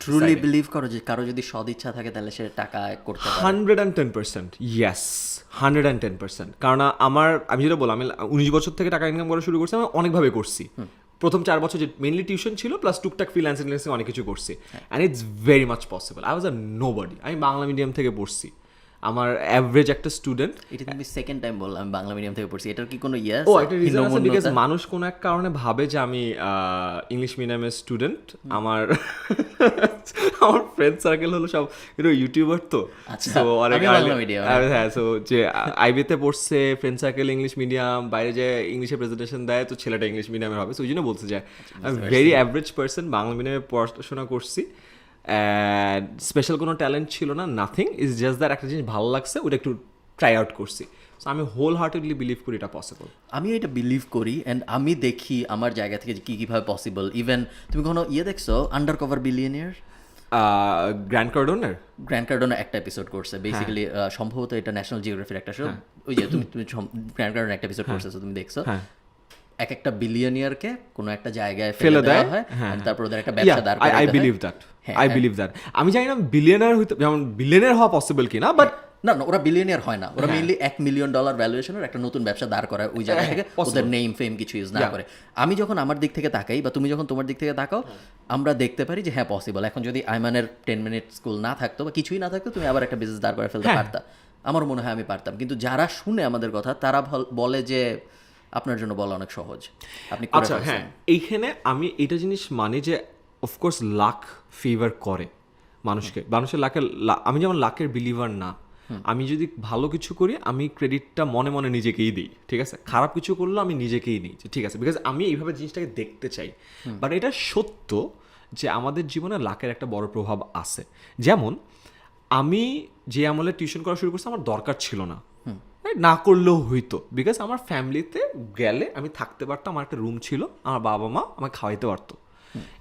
ট্রুলি বিলিভ করো যে কারো যদি সদিচ্ছা থাকে তাহলে সে টাকা আয় করতে পারে? 110%, ইয়েস, 110%। কারণ আমি যেটা বললাম, আমি 19 বছর থেকে টাকা ইনকাম করা শুরু করছি, আমি অনেকভাবে করছি। প্রথম 4 বছর যে মেইনলি টিউশন ছিল প্লাস টুকটাক ফ্রিল্যান্সিং অনেক কিছু করছি, and it's very much possible. I was a nobody, আমি বাংলা মিডিয়াম থেকে পড়ছি, আমার অ্যাভারেজ একটা স্টুডেন্ট। এটা তুমি সেকেন্ড টাইম বললাম আমি বাংলা মিডিয়াম থেকে পড়ছি, এটার কি কোনো ও একটা রিজন আছে, বিকজ মানুষ কোনো এক কারণে ভাবে যে আমি ইংলিশ মিডিয়ামের স্টুডেন্ট। আমার ফ্রেন্ড সার্কেল হলো সব ইউটিউবার, তো সো অনেক হ্যাঁ, সো যে আইবিতে পড়ছে, ফ্রেন্ড সার্কেল ইংলিশ মিডিয়াম, বাইরে যে ইংলিশে প্রেজেন্টেশন দেয়, তো ছেলেটা ইংলিশ মিডিয়ামের হবে। সো ওই জন্য বলছে যে আমি ভেরি অ্যাভারেজ পার্সন, বাংলা মিডিয়ামে পড়াশোনা করছি, অ্যান্ড স্পেশাল কোনো ট্যালেন্ট ছিল না, নাথিং, ইজ জাস্ট দ্যাট একটা জিনিস ভালো লাগছে, ওটা একটু ট্রাই আউট করছি। সো আমি হোল হার্টেডলি বিলিভ করি এটা পসিবল। আমিও এটা বিলিভ করি, অ্যান্ড আমি দেখি আমার জায়গা থেকে যে কীভাবে পসিবল। ইভেন তুমি কোনো দেখছো আন্ডার কভার বিলিয়নিয়ার? গ্র্যান্ড কার্ডোনার একটা এপিসোড করছে বেসিক্যালি, সম্ভবত এটা ন্যাশনাল জিওগ্রাফির একটা শো। ওই যে তুমি গ্র্যান্ড কার্ডোনার একটা এপিসোড করছো, তুমি দেখছো এক একটা বিলিয়নিয়ারকে কোনো একটা জায়গায় ফেলে দেওয়া হয়, তারপর ওদের একটা ব্যবসা দাঁড় করাতে হয়। I believe that. আমি জানি না বিলিয়নার হইতে, যেমন বিলিয়নার হওয়া পসিবল কিনা, বাট না, ওরা বিলিয়নিয়ার হয় না, ওরা মেইনলি $1 মিলিয়ন ভ্যালুয়েশনের একটা নতুন ব্যবসা দাঁড় করায় ওই জায়গা থেকে, ওদের নেম ফেম কিছু ইউজ না করে। আমি যখন আমার দিক থেকে তাকাই বা তুমি যখন তোমার দিক থেকে তাকাও, আমরা দেখতে পারি যে হ্যাঁ পসিবল। এখন যদি আইমানের 10 মিনিট স্কুল না থাকতো বা কিছুই না থাকতো, তুমি আবার একটা বিজনেস দাঁড় করে ফেলতে পারতা। আমার মনে হয় আমি পারতাম, কিন্তু যারা শুনে আমাদের কথা তারা বলে যে আপনার জন্য বলা অনেক সহজ, আপনি করে আচ্ছা হ্যাঁ, এইখানে আমি এটা জিনিস মানি যে অফকোর্স লাক ফেভার করে মানুষকে, মানুষের লাকের, আমি যেমন লাকের বিলিভার না। আমি যদি ভালো কিছু করি আমি ক্রেডিটটা মনে মনে নিজেকেই দিই, ঠিক আছে, খারাপ কিছু করলে আমি নিজেকেই নিই, ঠিক আছে, বিকজ আমি এইভাবে জিনিসটাকে দেখতে চাই। বাট এটা সত্য যে আমাদের জীবনে লাকের একটা বড় প্রভাব আছে। যেমন আমি যে আমলে টিউশন করা শুরু করছি আমার দরকার ছিল না, না করলেও হইতো, বিকজ আমার ফ্যামিলিতে গেলে আমি থাকতে পারতাম, আমার একটা রুম ছিল, আমার বাবা মা আমাকে খাওয়াইতে পারতো।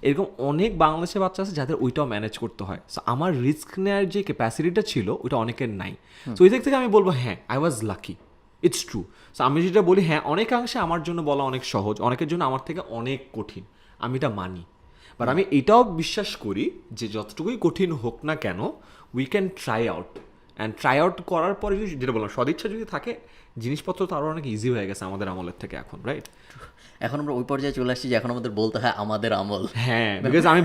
এরকম অনেক বাংলাদেশের বাচ্চা আছে যাদের ওইটাও ম্যানেজ করতে হয়। সো আমার রিস্ক নেওয়ার যে ক্যাপাসিটিটা ছিল ওইটা অনেকের নাই। সো ওই দিক থেকে আমি বলবো হ্যাঁ, I was lucky, it's true. So আমি যেটা বলি হ্যাঁ, অনেকাংশে আমার জন্য বলা অনেক সহজ, অনেকের জন্য আমার থেকে অনেক কঠিন, আমি এটা মানি। বাট আমি এটাও বিশ্বাস করি যে যতটুকুই কঠিন হোক না কেন, we can try out, and try out করার পরে যদি, যেটা বললাম, সদিচ্ছা যদি থাকে, জিনিসপত্র তো আরও অনেক ইজি হয়ে গেছে আমাদের আমলের থেকে এখন, রাইট? এখন আমরা ওই পর্যায়ে চলে আসছি যে এখন আমাদের বলতে হয় আমাদের আমল। হ্যাঁ, বিকজ আমি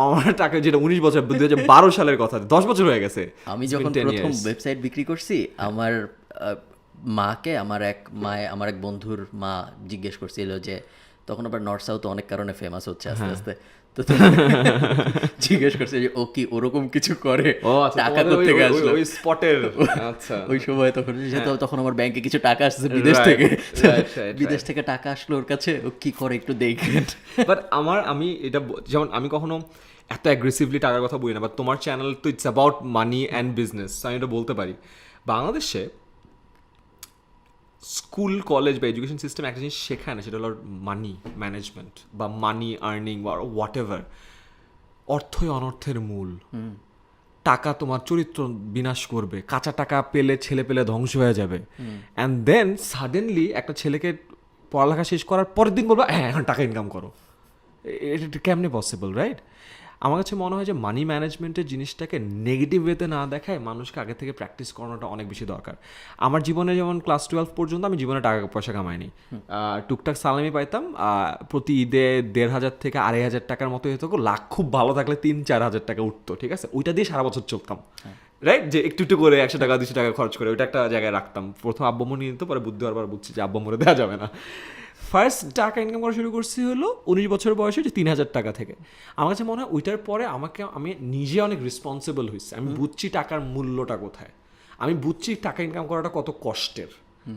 আমার টাকা যেটা 19 বছর, 2012 সালের কথা, 10 বছর হয়ে গেছে। আমি যখন প্রথম ওয়েবসাইট বিক্রি করছি, আমার মাকে আমার এক বন্ধুর মা জিজ্ঞেস করছিল যে, তখন আবার নর্থ সাউথ অনেক কারণে ফেমাস হচ্ছে আস্তে আস্তে, তো জিজ্ঞেস করছে যে ও কি ওরকম কিছু করে, টাকা থেকে আসলো ওই স্পটের। আচ্ছা, ওই সময় তখন আমার ব্যাংকে কিছু টাকা আসছে বিদেশ থেকে টাকা আসলো ওর কাছে, ও কি করে একটু দেখেন। বাট আমি এটা যেমন আমি কখনো এত অ্যাগ্রেসিভলি টাকার কথা বলি না, বাট তোমার চ্যানেল তো it's about money and business, আমি এটা বলতে পারি। বাংলাদেশে স্কুল কলেজ বা এডুকেশন সিস্টেম একটা জিনিস শেখায় না, সেটা হলো মানি ম্যানেজমেন্ট বা মানি আর্নিং বা হোয়াট এভার। অর্থই অনর্থের মূল। টাকা তোমার চরিত্র বিনাশ করবে, কাঁচা টাকা পেলে ছেলে পেলে ধ্বংস হয়ে যাবে, অ্যান্ড দেন সাডেনলি একটা ছেলেকে পড়ালেখা শেষ করার পরের দিন বলবো হ্যাঁ এখন টাকা ইনকাম করো। এটা কেমনে পসিবল, রাইট? আমার কাছে মনে হয় যে মানি ম্যানেজমেন্টের জিনিসটাকে নেগেটিভ ওয়েতে না দেখায় মানুষকে আগে থেকে প্র্যাকটিস করানোটা অনেক বেশি দরকার। আমার জীবনে যেমন ক্লাস 12 পর্যন্ত আমি জীবনে টাকা পয়সা কামাইনি, টুকটাক সালামি পাইতাম, প্রতি ঈদে 1,500 থেকে 2,500 টাকার মতো হতো, লাখ খুব ভালো থাকলে 3-4 হাজার টাকা উঠতো, ঠিক আছে? ওইটা দিয়ে সারা বছর চলতাম, রাইট? যে একটু একটু করে 100 টাকা 200 টাকা খরচ করে ওইটা একটা জায়গায় রাখতাম। প্রথম আব্বু নিয়ে নিত, পরে বুদ্ধি হওয়ার পর বুঝছি যে আব্বু মরে দেওয়া যাবে না। ফার্স্ট টাকা ইনকাম করা শুরু করছি হলো 19 বছর বয়সে, যে 3,000 টাকা থেকে। আমার কাছে মনে হয় ওইটার পরে আমি নিজে অনেক রেসপন্সিবল হয়েছি। আমি বুঝছি টাকার মূল্যটা কোথায়, আমি বুঝছি টাকা ইনকাম করাটা কত কষ্টের,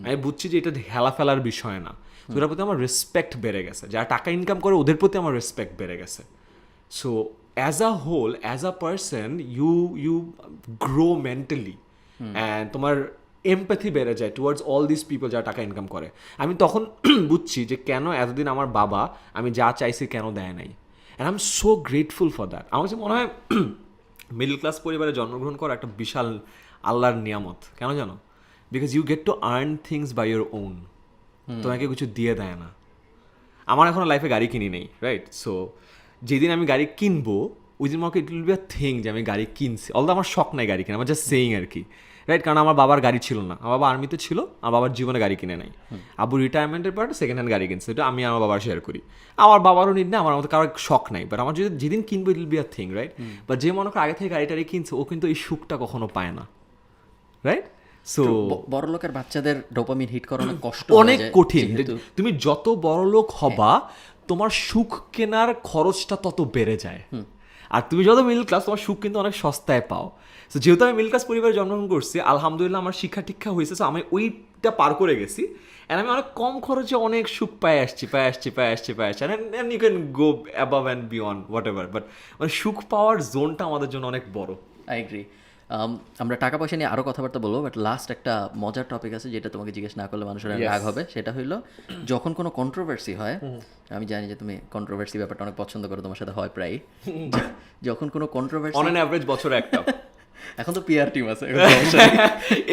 আমি বুঝছি যে এটা হেলা ফেলার বিষয় না। তো ওটার প্রতি আমার রেসপেক্ট বেড়ে গেছে, যারা টাকা ইনকাম করে ওদের প্রতি আমার রেসপেক্ট বেড়ে গেছে। So as a whole, as a person, you grow mentally, and তোমার এমপ্যাথি বেড়ে যায় টুয়ার্ডস অল দিস পিপল যারা টাকা ইনকাম করে। আমি তখন বুঝছি যে কেন এতদিন আমার বাবা আমি যা চাইছি কেন দেয় নাই, and I am so grateful for that. আমার কাছে মনে হয় মিডল ক্লাস পরিবারে জন্মগ্রহণ করা একটা বিশাল আল্লাহর নিয়ামত। কেন জানো? Because you get to earn things by your own. তোমাকে কিছু দিয়ে দেয় না। আমার এখনও লাইফে গাড়ি কিনি নেই, রাইট? সো যেদিন আমি গাড়ি কিনবো ওই দিন আমাকে it will be a thing যে আমি গাড়ি কিনছি। অলদো আমার শখ নাই গাড়ি কিনা, আমার জাস্ট সেইং আর কি, রাইট? কারণ আমার বাবার গাড়ি ছিল না, আমার বাবা আর্মিতে ছিল, আমার বাবার জীবনে গাড়ি কিনে নাই। আবু রিটায়ারমেন্টের পর সেকেন্ড হ্যান্ড গাড়ি কিনছে, এটা আমি আমার বাবার শেয়ার করি। আমার বাবারও নিড না, আমার মতো কারোর শখ নাই, বাট আমার যদি যেদিন কিনবো it will be a thing, right? বা যে মনে করো আগে থেকে গাড়ি টাড়ি কিনছে ও কিন্তু এই সুখটা কখনো পায় না, রাইট? সো বড় লোকের বাচ্চাদের ডোপামিন হিট করানো কষ্ট, অনেক কঠিন। তুমি যত বড় লোক হবা তোমার সুখ কেনার খরচটা তত বেড়ে যায়, আর তুমি যত মিডল ক্লাস তোমার সুখ কিন্তু অনেক সস্তায় পাও। তো যেহেতু আমি মিডল ক্লাস পরিবারে জন্মগ্রহণ করছি, আলহামদুলিল্লাহ আমার শিক্ষা টিক্ষা হয়েছে, সো আমি ওইটা পার করে গেছি, অ্যান্ড আমি অনেক কম খরচে অনেক সুখ পাই আসছি, and you can go above and beyond whatever, but মানে সুখ পাওয়ার জোনটা আমাদের জন্য অনেক বড়। I agree. আমরা টাকা পয়সা নিয়ে আরও কথাবার্তা বলবো, বাট লাস্ট একটা মজার টপিক আছে যেটা তোমাকে জিজ্ঞেস না করলে মানুষের রাগ হবে। সেটা হইলো যখন কোনো কন্ট্রোভার্সি হয়, আমি জানি যে তুমি কন্ট্রোভার্সি ব্যাপারটা অনেক পছন্দ করো, তোমার সাথে হয় প্রায়। যখন কোনো কন্ট্রোভার্সি অন অ্যান অ্যাভারেজ বছরে একটা এখন তো পিআর টিম আছে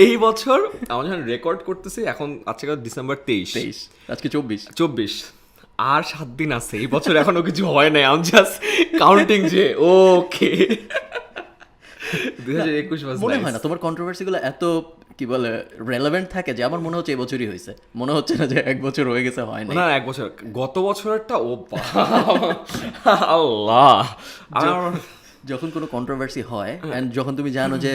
এই বছর আমরা যখন রেকর্ড করতেছি, এখন আজকে December 23, আজকে 24 আর 7 দিন আছে। এই বছর এখনো কিছু হয় নাই, আমি জাস্ট কাউন্টিং যে ওকে 2021 মনে হয় না তোমার কন্ট্রোভার্সিগুলো এত কি বলে রেলেভেন্ট থাকে যে আমার মনে হচ্ছে এই বছরই হয়েছে, মনে হচ্ছে না যে 1 বছর হয়ে গেছে, হয় না। 1 বছর, গত বছরটা ও আল্লাহ। যখন কোনো কন্ট্রোভার্সি হয় এন্ড যখন তুমি জানো যে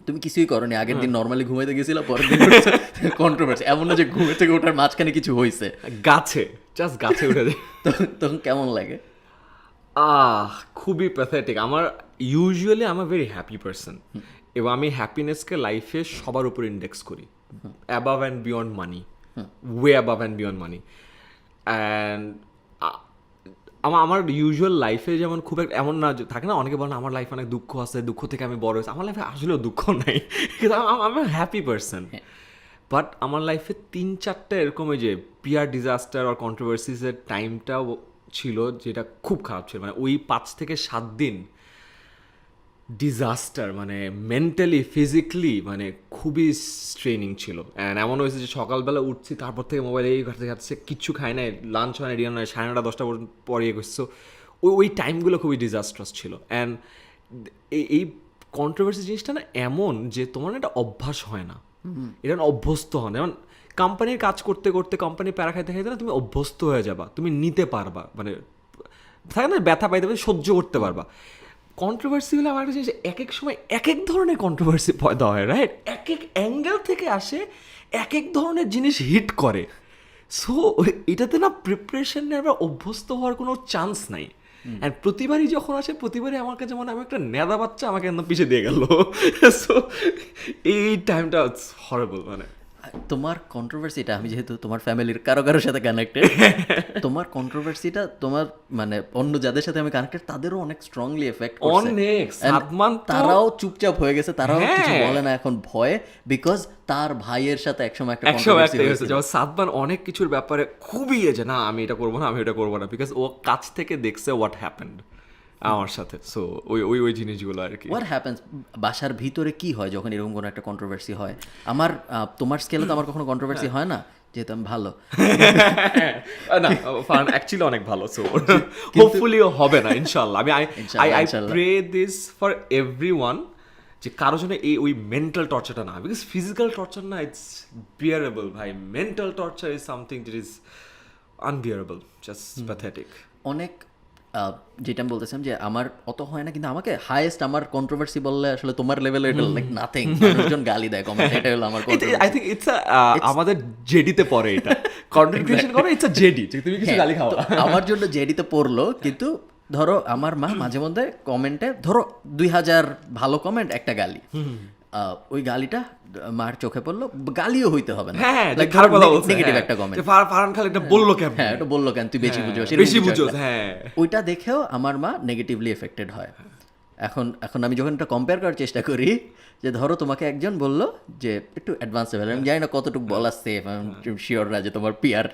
তুমি কিছুই করোনি, আগের দিন নর্মালি ঘুমাইতে গেছিলা, পরের দিন কন্ট্রোভার্সি, এমন না যে ঘুমে থেকে ওঠার মাঝখানে কিছু হয়েছে, গাছে উঠে যায়, তখন কেমন লাগে? খুবই প্যাথেটিক। আমার usually I am a very happy person, এবং আমি হ্যাপিনেসকে লাইফে সবার উপর ইন্ডেক্স করি, above and beyond money, way above and beyond money. And আমার ইউজুয়াল লাইফে যেমন খুব একটা এমন না থাকে না, অনেকে বলে আমার লাইফে অনেক দুঃখ আছে, দুঃখ থেকে আমি বড় হয়েছি। আমার লাইফে আসলেও দুঃখ নাই, কিন্তু আমি হ্যাপি পারসন। বাট আমার লাইফে 3-4টা এরকম ওই যে পিয়ার ডিজাস্টার আর কন্ট্রোভার্সিসের টাইমটাও ছিল যেটা খুব খারাপ ছিল। মানে ওই 5 থেকে 7 দিন ডিজাস্টার, মানে মেন্টালি ফিজিক্যালি মানে খুবই স্ট্রেনিং ছিল। অ্যান্ড এমন হয়েছে যে সকালবেলা উঠছি, তারপর থেকে মোবাইলে এই ঘাটতে ঘাটছে, কিচ্ছু খাই নাই, লাঞ্চ হয় না, ডিনার নয়, 9:30 10টা পরে করছো। ওই টাইমগুলো খুবই ডিজাস্ট্রাস ছিল। অ্যান্ড এই কন্ট্রোভার্সি জিনিসটা না এমন যে তোমার একটা অভ্যাস হয় না, এটা অভ্যস্ত হন। যেমন কোম্পানির কাজ করতে করতে, কোম্পানির প্যারা খাইতে খাইতে না তুমি অভ্যস্ত হয়ে যাবা, তুমি নিতে পারবা, মানে থাকে না ব্যথা পাইতে পারবে, সহ্য করতে পারবা। কন্ট্রোভার্সি হলে আমার একটা জিনিস, এক এক সময় এক এক ধরনের কন্ট্রোভার্সি পয়দা হয়, রাইট? এক এক অ্যাঙ্গেল থেকে আসে, এক এক ধরনের জিনিস হিট করে। সো এটাতে না প্রিপারেশন নেওয়ার বা অভ্যস্ত হওয়ার কোনো চান্স নাই। অ্যান্ড প্রতিবারই যখন আসে, প্রতিবারই আমার কাছে মনে আমি একটা নেদা বাচ্চা আমাকে একদম পিছিয়ে দিয়ে গেল। সো এই টাইমটা হরেবল। মানে তোমার কন্ট্রোভার্সিটা, আমি যেহেতু তোমার ফ্যামিলির কারো কারোর সাথে কানেক্টেড, তোমার কন্ট্রোভার্সিটা তোমার মানে অন্য যাদের সাথে আমি কানেক্টেড তাদেরও অনেক স্ট্রংলি এফেক্ট করছে। অনেক। And সাদমান তো- তারাও চুপচাপ হয়ে গেছে, তারাও কিছু হ্যাঁ। বলে না এখন ভয়ে, বিকজ তার ভাইয়ের সাথে একসময় একটা একশো controversy একটা হয়েছে, হয়েছিল। যেমন সাদমান অনেক কিছুর ব্যাপারে খুবই যে না আমি এটা করবো না, আমি এটা করবো না, বিকজ ও কাছ থেকে দেখছে হোয়াট হ্যাপেন্ড আমার সাথে। সো ওই ওই ওই জিনিসগুলো আর কি। হোয়াট হ্যাপেন্স, বাসার ভিতরে কি হয় যখন এরকম কোনো একটা কন্ট্রোভার্সি হয়? আমার তোমার স্কেলে তো আমার কখনো কন্ট্রোভার্সি হয় না, যেহেতু আমি ভালো। না ফান অ্যাকচুয়ালি অনেক ভালো, সো হোপফুলি হবে না ইনশাআল্লাহ। আমি আই আই ইনশাআল্লাহ। প্রে দিস ফর এভরিওয়ান, যে কারো জন্য এই ওই মেন্টাল টর্চারটা না, বিকজ ফিজিক্যাল টর্চার না ইটস বিয়ারেবল ভাই, mental torture is something that is unbearable, just pathetic. অনেক যেটা আমি বলতেছিলাম যে আমার অত হয় না, কিন্তু আমাকে হাইয়েস্ট আমার কন্ট্রোভার্সি বললে আসলে তোমার লেভেলে এটা লাইক নাথিং, মানুষজন গালি দেয় কমেন্ট, এটা হলো আমার আই থিঙ্ক ইটস আমাদের জেডিতে পড়ে এটা, কন্টেন্ট ক্রিয়েশন করো ইটস আ জেডি, তুমি কিছু গালি খাও। আমার জন্য জেডিতে পড়লো, কিন্তু ধরো আমার মা মাঝে মধ্যে কমেন্টে ধরো 2000 ভালো কমেন্ট, একটা গালি, ওই গালিটা মার চোখে পড়লো, গালিও হইতে হবে না, হ্যাঁ, Like খারাপ কথা বলছে, নেগেটিভ হ্যাঁ। একটা কমেন্ট, যে ফারহান খান এটা বললো কেন, হ্যাঁ এটা বললো কেন, তুই বেশি বুঝোস, বেশি বুঝোস, হ্যাঁ। ওইটা দেখেও আমার মা নেগেটিভলি এফেক্টেড হয়। এখন এখন আমি যখন এটা কম্পেয়ার করার চেষ্টা করি, যে ধরো তোমাকে একজন বললো যে একটু অ্যাডভান্স লেভেল, আমি জানি না কতটুকু বলা সেফ, আমি শিওর না যে তোমার পিয়ার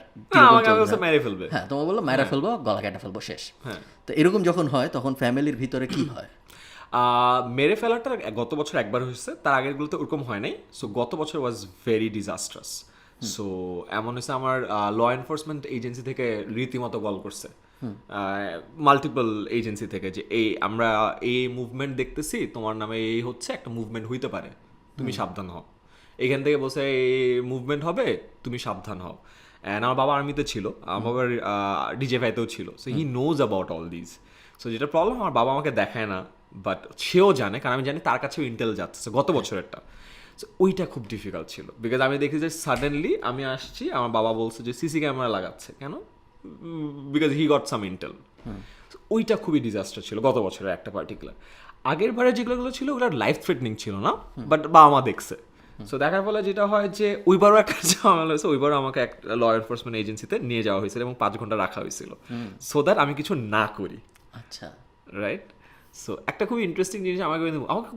আমাকে বলছে মেরে ফেলবে, হ্যাঁ তোমার বললো মায়েরা ফেলবো, গলা কেটে ফেলবো, শেষ। হ্যাঁ। তো এরকম যখন হয় তখন ফ্যামিলির ভিতরে কি হয়? মেরে ফেলাটা গত বছর একবার হয়েছে, তার আগেরগুলোতে ওরকম হয় নাই। সো গত বছর ওয়াজ ভেরি ডিজাস্ট্রাস। সো এমন হয়েছে আমার ল এনফোর্সমেন্ট এজেন্সি থেকে রীতিমতো কল করছে, মাল্টিপল এজেন্সি থেকে, যে এই আমরা এই মুভমেন্ট দেখতেছি, তোমার নামে এই হচ্ছে, একটা মুভমেন্ট হইতে পারে, তুমি সাবধান হও। এখান থেকে বসে এই মুভমেন্ট হবে, তুমি সাবধান হও। অ্যান্ড আমার বাবা আর্মিতে ছিল, আমার বাবার ডিজেফাইতেও ছিল, so he knows about all this. So যেটা প্রবলেম, আমার বাবা আমাকে দেখায় না, বাট সেও জানে, কারণ আমি জানি তার কাছেও ইন্টেল যাচ্ছে গত বছরেরটা। সো ওইটা খুব ডিফিকাল্ট ছিল, বিকজ আমি দেখি যে সাডেনলি আমি আসছি, আমার বাবা বলছে যে সিসি ক্যামেরা লাগাচ্ছে কেন, because he got some Intel. ওইটা খুবই ডিজাস্টার ছিল গত বছরের একটা পার্টিকুলার। আগের বারে যেগুলো ছিল ওগুলো লাইফ থ্রেটনিং ছিল না, বাট বাবা মা দেখছে। সো দেখার ফলে যেটা হয় যে ওইবারও একটা ঝামেলা হয়েছে, ওইবারও আমাকে একটা ল এনফোর্সমেন্ট এজেন্সিতে নিয়ে যাওয়া হয়েছিল এবং 5 ঘন্টা রাখা হয়েছিল, সো দ্যাট আমি কিছু না করি, আচ্ছা, রাইট? সো একটা খুবই ইন্টারেস্টিং জিনিস আমাকে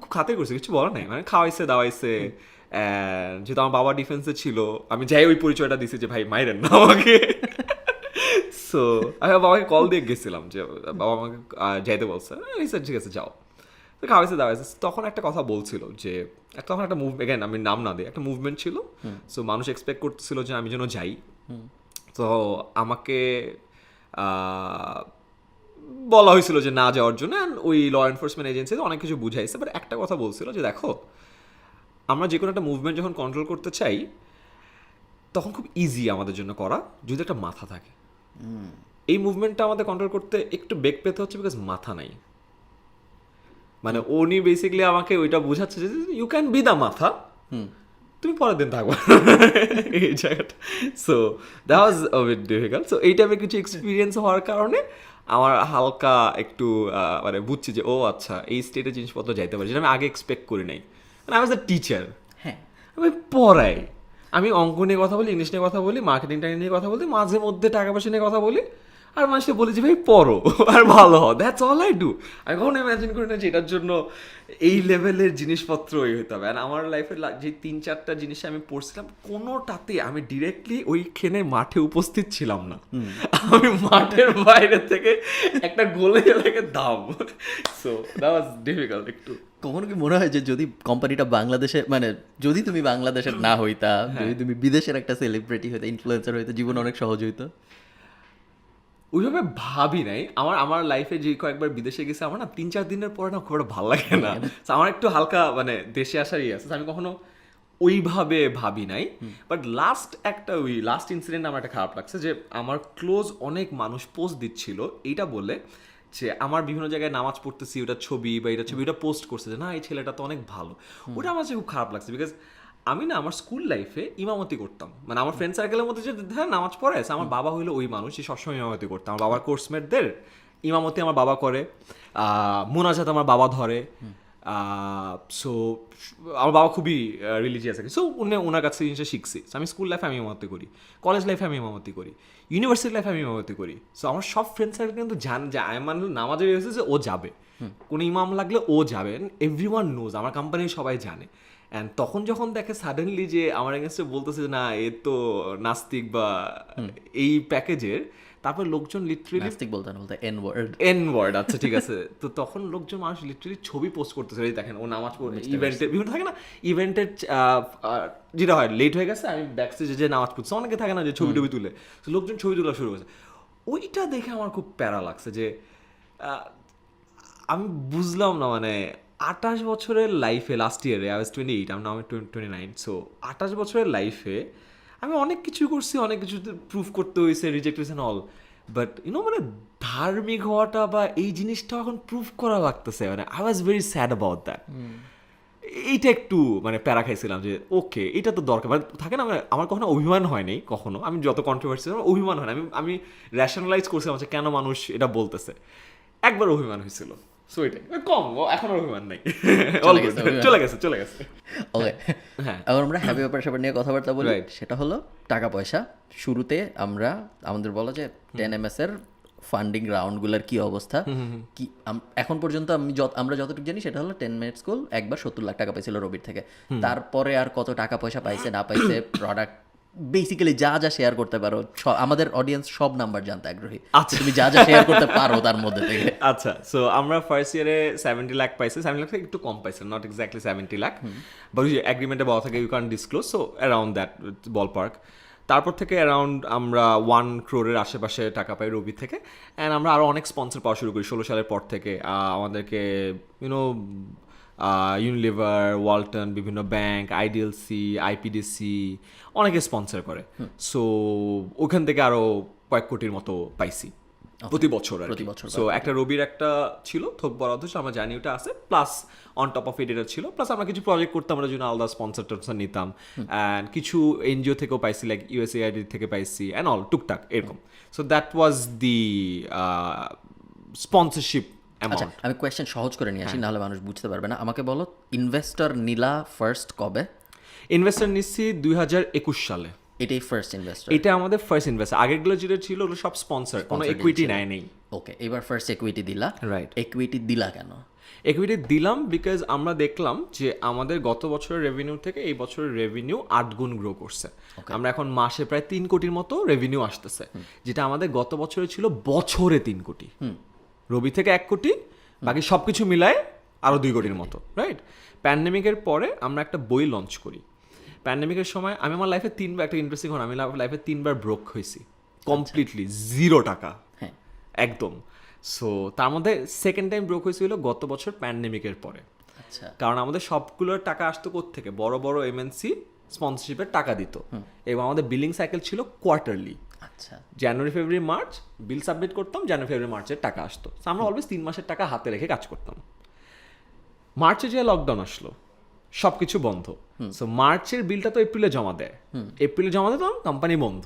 খুব খাতে করছে, কিছু বলা নাই, মানে খাওয়াইছে দাওয়াইছে। যেহেতু আমার বাবা ডিফেন্সে ছিল, আমি যাই ওই পরিচয়টা দিছি যে ভাই মাইরেন না আমাকে। সো আমি আমার বাবাকে কল দিয়ে গেছিলাম, যে বাবা আমাকে যাইতে বলছে, ঠিক আছে যাও। তো খাওয়াইছে দাওয়াইছে, তখন একটা কথা বলছিল যে তখন একটা মুভমেন্ট, আমি নাম না দিই, একটা মুভমেন্ট ছিল। সো মানুষ এক্সপেক্ট করতেছিল যে আমি যেন যাই। তো আমাকে বলা হয়েছিল যে না যাওয়ার জন্য, ওই ল এনফোর্সমেন্ট এজেন্সিতে অনেক কিছু বুঝাইছে, বাট একটা কথা বলছিল যে দেখো, আমরা যে কোনো একটা মুভমেন্ট যখন কন্ট্রোল করতে চাই, তখন খুব ইজি আমাদের জন্য করা, যদি একটা মাথা থাকে। এই মুভমেন্টটা আমাদের কন্ট্রোল করতে একটু বেগ পেতে হচ্ছে, বিকজ মাথা নাই। মানে উনি বেসিক্যালি আমাকে ওইটা বোঝাচ্ছে যে ইউ ক্যান বি দ্য মাথা, তুমি পরের দিন থাকবো এই জায়গাটা। So that was a bit difficult. So এই টাইপের কিছু এক্সপিরিয়েন্স হওয়ার কারণে আমার হালকা একটু মানে বুঝছি যে ও আচ্ছা এই স্টেটে জিনিসপত্র যাইতে পারে, যেটা আমি আগে এক্সপেক্ট করি নাই। আই ওয়াজ আ টিচার, হ্যাঁ আমি পড়াই, আমি অঙ্ক নিয়ে কথা বলি, ইংলিশ নিয়ে কথা বলি, মার্কেটিং নিয়ে কথা বলি, মাঝে মধ্যে টাকা পয়সা নিয়ে কথা বলি, আর মানুষকে বলি যে ভাই পড়ো আর ভালো হও, দ্যাটস অল আই ডু। আমি কখনো ইমাজিন করি না যে এটার জন্য এই লেভেলের জিনিসপত্র হইতে হবে। আর আমার লাইফের যে 3-4টা জিনিস আমি পড়ছিলাম, কোনোটাতে আমি ডিরেক্টলি ওইখানে মাঠে উপস্থিত ছিলাম না, আমি মাঠের বাইরে থেকে একটা গোলে এলাকে দাম। সো দ্যাট ওয়াজ ডিফিকাল্ট একটু। কখনো কি মনে হয় যে যদি কোম্পানিটা বাংলাদেশে, মানে যদি তুমি বাংলাদেশের না হইতা, যদি তুমি বিদেশের একটা সেলিব্রিটি হইতা, ইনফ্লুয়েন্সার হইতা, জীবন অনেক সহজ হইতো? ওইভাবে ভাবি নাই। আমার লাইফে যে কয়েকবার বিদেশে গেছে, আমার না 3-4 দিনের পরে না খুব একটা ভালো লাগে না। আমার একটু হালকা মানে দেশে আসারই আছে, আমি কখনো ওইভাবে ভাবি নাই। বাট লাস্ট ইনসিডেন্ট আমার একটা খারাপ লাগছে, যে আমার ক্লোজ অনেক মানুষ পোস্ট দিচ্ছিল এইটা বলে যে আমার বিভিন্ন জায়গায় নামাজ পড়তেছি, ওটা ছবি বা এটা ছবি, ওটা পোস্ট করছে যে না এই ছেলেটা তো অনেক ভালো। ওটা আমার কাছে খুব খারাপ লাগছে, বিকজ আমি না আমার স্কুল লাইফে ইমামতি করতাম, মানে আমার ফ্রেন্ড সার্কেলের মধ্যে যে হ্যাঁ নামাজ পড়ে, আমার বাবা হইলো ওই মানুষ যে সবসময় ইমামতি করতাম। আমার বাবার কোর্সমেটদের ইমামতি আমার বাবা করে, মোনাজাত আমার বাবা ধরে, সো আমার বাবা খুবই রিলিজিয়াস আর কি, সো ওনার কাছে জিনিসটা শিখছি। So, আমি স্কুল লাইফে আমি ইমামতি করি, কলেজ লাইফে আমি ইমামতি করি, ইউনিভার্সিটি লাইফে আমি ইমামতি করি। সো আমার সব ফ্রেন্ড সার্কেল কিন্তু মানে নামাজে বেরিয়েছে যে ও যাবে, কোনো ইমাম লাগলে ও যাবে, এভরি ওয়ান নোজ, আমার কোম্পানির সবাই জানে। অ্যান্ড তখন যখন দেখে সাডেনলি যে আমার এগেনস্টে বলতেছে যে না এ তো নাস্তিক বা এই প্যাকেজের, তারপর লোকজন লিটারেলি নাস্তিক বলতে না বলতে এন ওয়ার্ড, এন ওয়ার্ড, আচ্ছা ঠিক আছে, তো তখন লোকজন মানুষ লিটারেলি ছবি পোস্ট করতেছে, এই দেখেন ও নামাজ পড়ে ইভেন্টের, বিভিন্ন থাকে না ইভেন্টের যেটা হয় লেট হয়ে গেছে, আমি ব্যাক স্টেজে যে নামাজ পড়ছি, অনেকে থাকে না যে ছবি টবি তুলে, তো লোকজন ছবি তোলা শুরু করেছে। ওইটা দেখে আমার খুব প্যারা লাগছে যে আমি বুঝলাম না, মানে 28 বছরের লাইফে, লাস্ট ইয়ারে আই ওয়াজ 28, আমি 29, সো 28 বছরের লাইফে আমি অনেক কিছু করছি, অনেক কিছু প্রুভ করতে হয়েছে, রিজেক্ট হয়েছে অল, বাট মানে ধার্মিক হওয়াটা বা এই জিনিসটা এখন প্রুভ করা লাগতেছে, মানে I was very sad about that. এইটা একটু মানে প্যারা খাইছিলাম যে ওকে এটা তো দরকার, মানে থাকে না, আমার কখনো অভিমান হয়নি, কখনো আমি যত কন্ট্রোভার্সি অভিমান হয় না, আমি র্যাশনালাইজ করছিলাম যে কেন মানুষ এটা বলতেছে, একবার অভিমান হয়েছিল, সো এটাই কম, এখন অভিমান নাই, চলে গেছে। ওকে, হ্যাঁ, এখন আমরা হ্যাপি ব্যাপার স্যাপার নিয়ে কথাবার্তা বলি। Right. সেটা হলো টাকা পয়সা। শুরুতে আমাদের বলো যে 10MS এর ফান্ডিং রাউন্ডগুলোর কি অবস্থা, কি এখন পর্যন্ত আমরা যতটুকু জানি সেটা হলো 10 মিনিট স্কুল একবার 70 লাখ টাকা পাইছিল রবির থেকে। তারপরে আর কত টাকা পয়সা পাইছে না পাইছে, প্রোডাক্ট বেসিক্যালি যা শেয়ার করতে পারো, আমাদের অডিয়েন্স সব নাম্বার জানতে আগ্রহী। আচ্ছা, তুমি যা শেয়ার করতে পারো তার মধ্যে থেকে। আচ্ছা, সো আমরা ফার্স্ট ইয়ারে 70 লাখ পাইছি, 70 লাখ থেকে একটু কম পাইছি, নট এক্স্যাক্টলি 70 লাখ, বাট ওই যে অ্যাগ্রিমেন্টে বলা থাকে you can disclose, so around that ballpark. তারপর থেকে অ্যারাউন্ড আমরা 1 crore আশেপাশে টাকা পাই রবি থেকে, অ্যান্ড আমরা আরও অনেক স্পন্সর পাওয়া শুরু করি 16 সালের পর থেকে। আমাদেরকে ইউনিলিভার, ওয়ালটন, বিভিন্ন ব্যাংক, আইডিএলসি, আইপিডিসি অনেকে স্পন্সর করে, সো ওখান থেকে আরও কয়েক কোটির মতো পাইছি প্রতি বছর আর কি। সো একটা রবির একটা ছিল থোক বরাদ্দ, আমরা জানি ওটা আছে, plus on top of it এটা ছিল, প্লাস আমরা কিছু প্রজেক্ট করতাম, আমরা জন্য আলাদা স্পন্সর টন্সর নিতাম, অ্যান্ড কিছু এনজিও থেকেও পাইছি, লাইক ইউএসএআইডি থেকে পাইছি অ্যান্ড অল টুকটাক এরকম। So that was the sponsorship amount. আমি কোয়েশ্চেন সহজ করে নিয়ে আসি, নাহলে মানুষ বুঝতে পারবে না। আমাকে বলো, ইনভেস্টর নিলা ফার্স্ট কবে? ইনভেস্টর নিচ্ছি 2021 সালে, এটাই ফার্স্ট ইনভেস্টর? এটা আমাদের ফার্স্ট ইনভেস্টর। আগেরগুলো যেটা ছিল ওগুলো সব স্পন্সর, কোনো ইকুইটি নেই। ওকে, এবার ফার্স্ট ইকুইটি দিলা, রাইট। ইকুইটি দিলা কেন? ইকুইটি দিলাম বিকজ আমরা দেখলাম যে আমাদের গত বছরের রেভিনিউ থেকে এই বছরের রেভিনিউ 8 গুণ গ্রো করছে। আমরা এখন মাসে প্রায় 3 কোটির মতো রেভিনিউ আসতেছে, যেটা আমাদের গত বছরে ছিল বছরে 3 কোটি। রবি থেকে 1 কোটি, বাকি সব কিছু মিলায় আরও 2 কোটির মতো, রাইট। প্যান্ডেমিকের পরে আমরা একটা বই লঞ্চ করি। প্যান্ডেমিকের সময় আমি আমার লাইফে 3বার, একটা ইন্টারেস্টিং হন, আমি লাইফে 3বার ব্রোক হয়েছি কমপ্লিটলি, 0 টাকা একদম। সো তার মধ্যে সেকেন্ড টাইম ব্রোক হয়েছিল গত বছর প্যান্ডেমিকের পরে। আচ্ছা, কারণ আমাদের সবগুলোর টাকা আসতো কোত্থেকে, বড় বড় এমএনসি স্পন্সরশিপের টাকা দিত, এবং আমাদের বিলিং সাইকেল ছিল কোয়ার্টারলি। আচ্ছা, জানুয়ারি, ফেব্রুয়ারি, মার্চ বিল সাবমিট করতাম, জানুয়ারি, ফেব্রুয়ারি, মার্চের টাকা আসতো। আমরা অলওয়েজ 3 মাসের টাকা হাতে রেখে কাজ করতাম। মার্চে যে লকডাউন আসলো, সব কিছু বন্ধ। সো মার্চের বিলটা তো এপ্রিলে জমা দেয়, এপ্রিলে জমা দিতাম, কোম্পানি বন্ধ,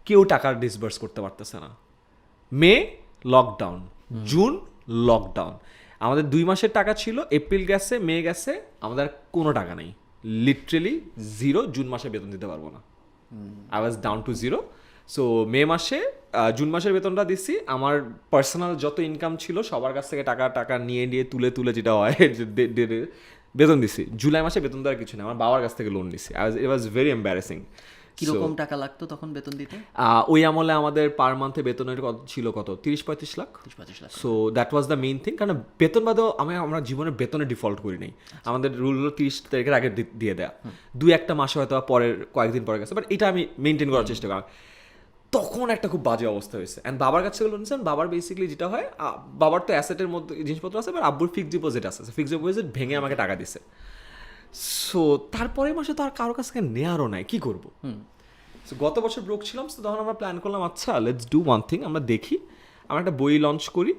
কেউ টাকা ডিসবার্স করতে পারতেছে না। মে লকডাউন, জুন লকডাউন, আমাদের 2 মাসের টাকা ছিল, এপ্রিল গেছে, মে গেছে, আমাদের কোনো টাকা নেই, লিটারেলি 0। জুন মাসে বেতন দিতে পারবো না, I was down to 0। So মে মাসে, জুন মাসের বেতনটা দিচ্ছি, আমার পার্সোনাল যত ইনকাম ছিল সবার কাছ থেকে টাকা নিয়ে তুলে যেটা হয় বেতন দিছি। জুলাই মাসে বেতন দেওয়ার কিছু নেই, আমার বাবার কাছ থেকে লোন নিছি। ইট ওয়াজ ভেরি এম্বারেসিং। কিরকম টাকা লাগতো তখন বেতন দিতে? ওই আমলে আমাদের পার মান্থে বেতনের ছিল কত, 30-35 lakh. So that was the main thing, কারণ বেতন বাদেও আমরা জীবনে বেতনে ডিফল্ট করি নাই। আমাদের রুল হলো 30 তারিখের আগে দিয়ে দেয়া, 2-1টা মাসে হয়তো পরের কয়েকদিন পরে গেছে, বাট এটা আমি মেনটেন করার চেষ্টা করি। তখন একটা খুব বাজে অবস্থা হয়েছে, অ্যান্ড বাবার কাছে লোন নিয়েছেন। বাবার বেসিক্যালি যেটা হয়, বাবার তো অ্যাসেটের মধ্যে জিনিসপত্র আছে, বাট আব্বুর ফিক্সড ডিপোজিট আছে, ফিক্সড ডিপোজিট ভেঙে আমাকে টাকা দিছে। সো তারপরের মাসে তো আর কারো কাছ থেকে নেওয়ারও নাই, কী করবো। সো গত বছর ব্রোক ছিলাম, তো তখন আমরা প্ল্যান করলাম, আচ্ছা লেটস ডু ওয়ান থিং, আমরা দেখি, আমরা একটা বই লঞ্চ করি,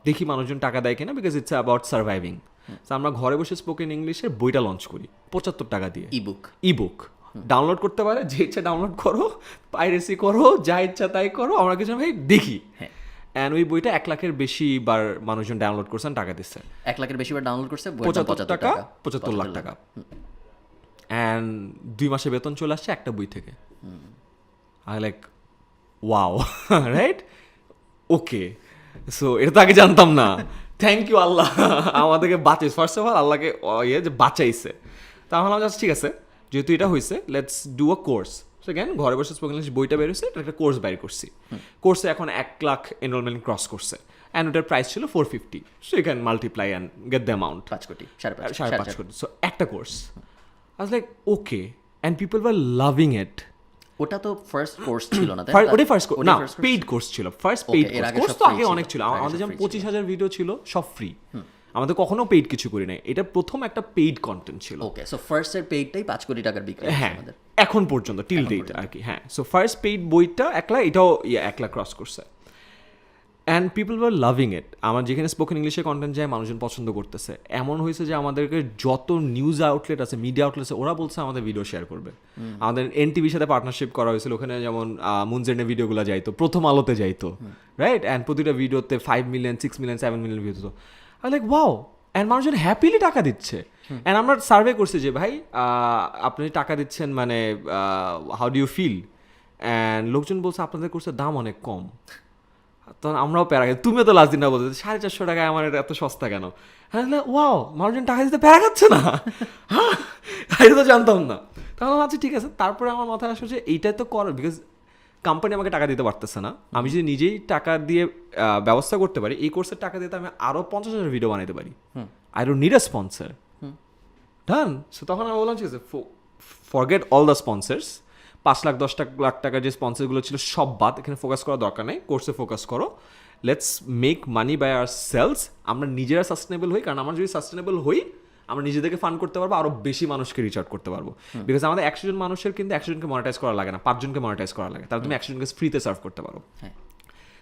দেখি মানুষজন টাকা দেয় কিনা, বিকজ ইটস অ্যাবাউট সার্ভাইভিং। তো আমরা ঘরে বসে স্পোকেন ইংলিশের বইটা লঞ্চ করি 75 টাকা দিয়ে, ইবুক ডাউনলোড করতে পারে, যে ইচ্ছা ডাউনলোড করো, পাইরেসি করো, যা ইচ্ছা তাই করো, আমরা কিছু ভাই দেখি। অ্যান্ড ওই বইটা 1 লাখের বেশি বার মানুষজন ডাউনলোড করছেন, টাকা দিচ্ছে 1 লাখের বেশি বার ডাউনলোড করছে, 75 টাকা, 75 লাখ টাকা। অ্যান্ড 2 মাসে বেতন চলে আসছে একটা বই থেকে। I like wow, right? Okay, so এটা তো আগে জানতাম না। থ্যাংক ইউ আল্লাহ, আমাদেরকে বাঁচাইছে। ফার্স্ট অফ অল আল্লাহকে যে বাঁচাইছে। তা আমি ভাবলাম ঠিক আছে, যেহেতু এটা হয়েছে, let's do a course. Second, ঘরে বসে স্পোকেন ইংলিশ বইটা বেরোচ্ছে, এটা একটা কোর্স বাইর করছি। কোর্সে এখন 1 লাখ এনরোলমেন্ট ক্রস করছে, অ্যান্ড ওটার প্রাইস ছিল 450। So you can multiply and get the amount, 5 crore, 5.5 5.5 crore. So একটা course, I was like okay, and people were loving it. ওটা তো ফার্স্ট কোর্স ছিল না, ওটাই ফার্স্ট কোর্স না, পেইড কোর্স ছিল। ফার্স্ট পেইড কোর্স তো আগে অনেক ছিল, আমাদের যেমন 25,000 ভিডিও ছিল সব ফ্রি, আমাদের কখনো পেইড কিছু করি নাই, এটা প্রথম একটা পেইড কন্টেন্ট ছিল। ওকে, সো ফার্স্ট এর পেইডটাই 5 কোটি টাকার বিক্রি হয়েছে হ্যাঁ আমাদের এখন পর্যন্ত, টিল ডেট আর কি। হ্যাঁ, সো ফার্স্ট পেইড বইটা 1 লাখ, এটাও 1 লাখ ক্রস করছে, অ্যান্ড পিপল ওয়ার লাভিং ইট। আমার যেখানে স্পোকেন ইংলিশে কন্টেন্ট যায় মানুষজন পছন্দ করতেছে। এমন হয়েছে যে আমাদেরকে যত নিউজ আউটলেট আছে, মিডিয়া আউটলেট আছে, ওরা বলছে আমাদের ভিডিও শেয়ার করবে। আমাদের এনটিভির সাথে পার্টনারশিপ করা হয়েছিল, ওখানে যেমন মুনজেনের ভিডিওগুলো যাইতো, প্রথম আলোতে যাইতো, রাইট? অ্যান্ড প্রতিটা ভিডিওতে 5 মিলিয়ন, 6 মিলিয়ন, 7 মিলিয়ন ভিউ হতো। আই লাইক ওয়াও, অ্যান্ড মানুষজন হ্যাপিলি টাকা দিচ্ছে। অ্যান্ড আমরা সার্ভে করছি যে ভাই আপনি টাকা দিচ্ছেন মানে how do you feel? And লোকজন বলছে আপনাদের কোর্সের দাম অনেক কম। তখন আমরাও প্যারা খাই, তুমিও তো লাস্ট দিন না বলতে 450 টাকায় আমার এটা এত সস্তা কেন? হ্যাঁ, ওয়াও, মানুষজন টাকা দিতে প্যারা খাচ্ছে না, হ্যাঁ, এটা তো জানতাম না। তাহলে আচ্ছা ঠিক আছে। তারপরে আমার মাথায় আসলো যে এইটাই তো কর, বিকজ কোম্পানি আমাকে টাকা দিতে পারতেছে না, আমি যদি নিজেই টাকা দিয়ে ব্যবস্থা করতে পারি, এই কোর্সের টাকা দিয়ে আমি আরও 50,000 ভিডিও বানাতে পারি। I don't need a sponsor, done. So তখন আমি বললাম ঠিক আছে, forget all the sponsors, 5 lakh 10 lakh টাকার যে স্পন্সরগুলো ছিল সব বাদ, এখানে ফোকাস করার দরকার নেই, কোর্সে ফোকাস করো, let's make money by our sales. আমরা নিজেরা সাস্টেনেবল হই, কারণ আমরা যদি সাস্টেনেবল হই আমরা নিজেদেরকে ফান্ড করতে পারবো, আরও বেশি মানুষকে রিচ আউট করতে পারবো। বিকজ আমাদের 100 জন মানুষের কিন্তু 100 জনকে মনিটাইজ করা লাগে না, 5 জনকে মনিটাইজ করা লাগে, তাহলে তুমি 100 জনকে ফ্রিতে সার্ভ করতে পারো।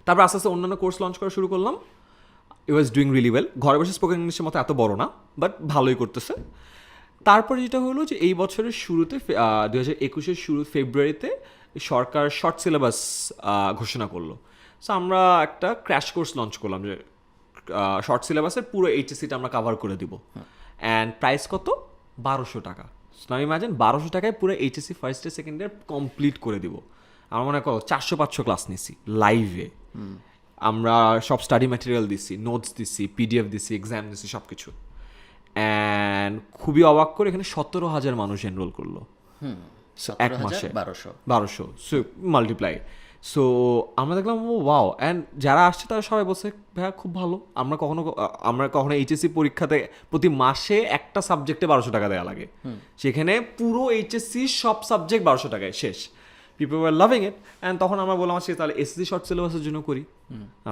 তারপর আস্তে আস্তে অন্যান্য কোর্স লঞ্চ করা শুরু করলাম। ইট ওয়াজ ডুইং রিলি ওয়েল। ঘরে বসে স্পোকেন ইংলিশের মতো এত বড় না, বাট ভালোই করতেছে। তারপরে যেটা হলো যে এই বছরের শুরুতে 2021-এর শুরু ফেব্রুয়ারিতে সরকার শর্ট সিলেবাস ঘোষণা করলো। সো আমরা একটা ক্র্যাশ কোর্স লঞ্চ করলাম যে শর্ট সিলেবাসের পুরো এইচএসসিটা আমরা কাভার করে দিব। অ্যান্ড প্রাইস কত? 1200 টাকা। আমি ইমাজিন 1200 টাকায় পুরো HSC first year second year complete করে দিব। আমার মনে হয় 400-500 ক্লাস নিছি লাইভে। আমরা সব স্টাডি ম্যাটেরিয়াল দিছি, নোটস দিছি, পিডিএফ দিছি, এক্সাম দিছি, সব কিছু। অ্যান্ড খুবই অবাক করে এখানে 17,000 মানুষ এনরোল করলো 1 মাসে। 1200 সো মাল্টিপ্লাই। সো আমরা দেখলাম ওয়াও। অ্যান্ড যারা আসছে তারা সবাই বলছে ভাইয়া খুব ভালো, আমরা কখনো এইচএসসি পরীক্ষাতে প্রতি মাসে একটা সাবজেক্টে 1200 টাকা দেওয়া লাগে, সেখানে পুরো এইচএসসি সব সাবজেক্ট 1200 টাকায় শেষ। People were loving it. And তখন আমরা বললাম আচ্ছা তাহলে এসএসসি শর্ট সিলেবাসের জন্য করি।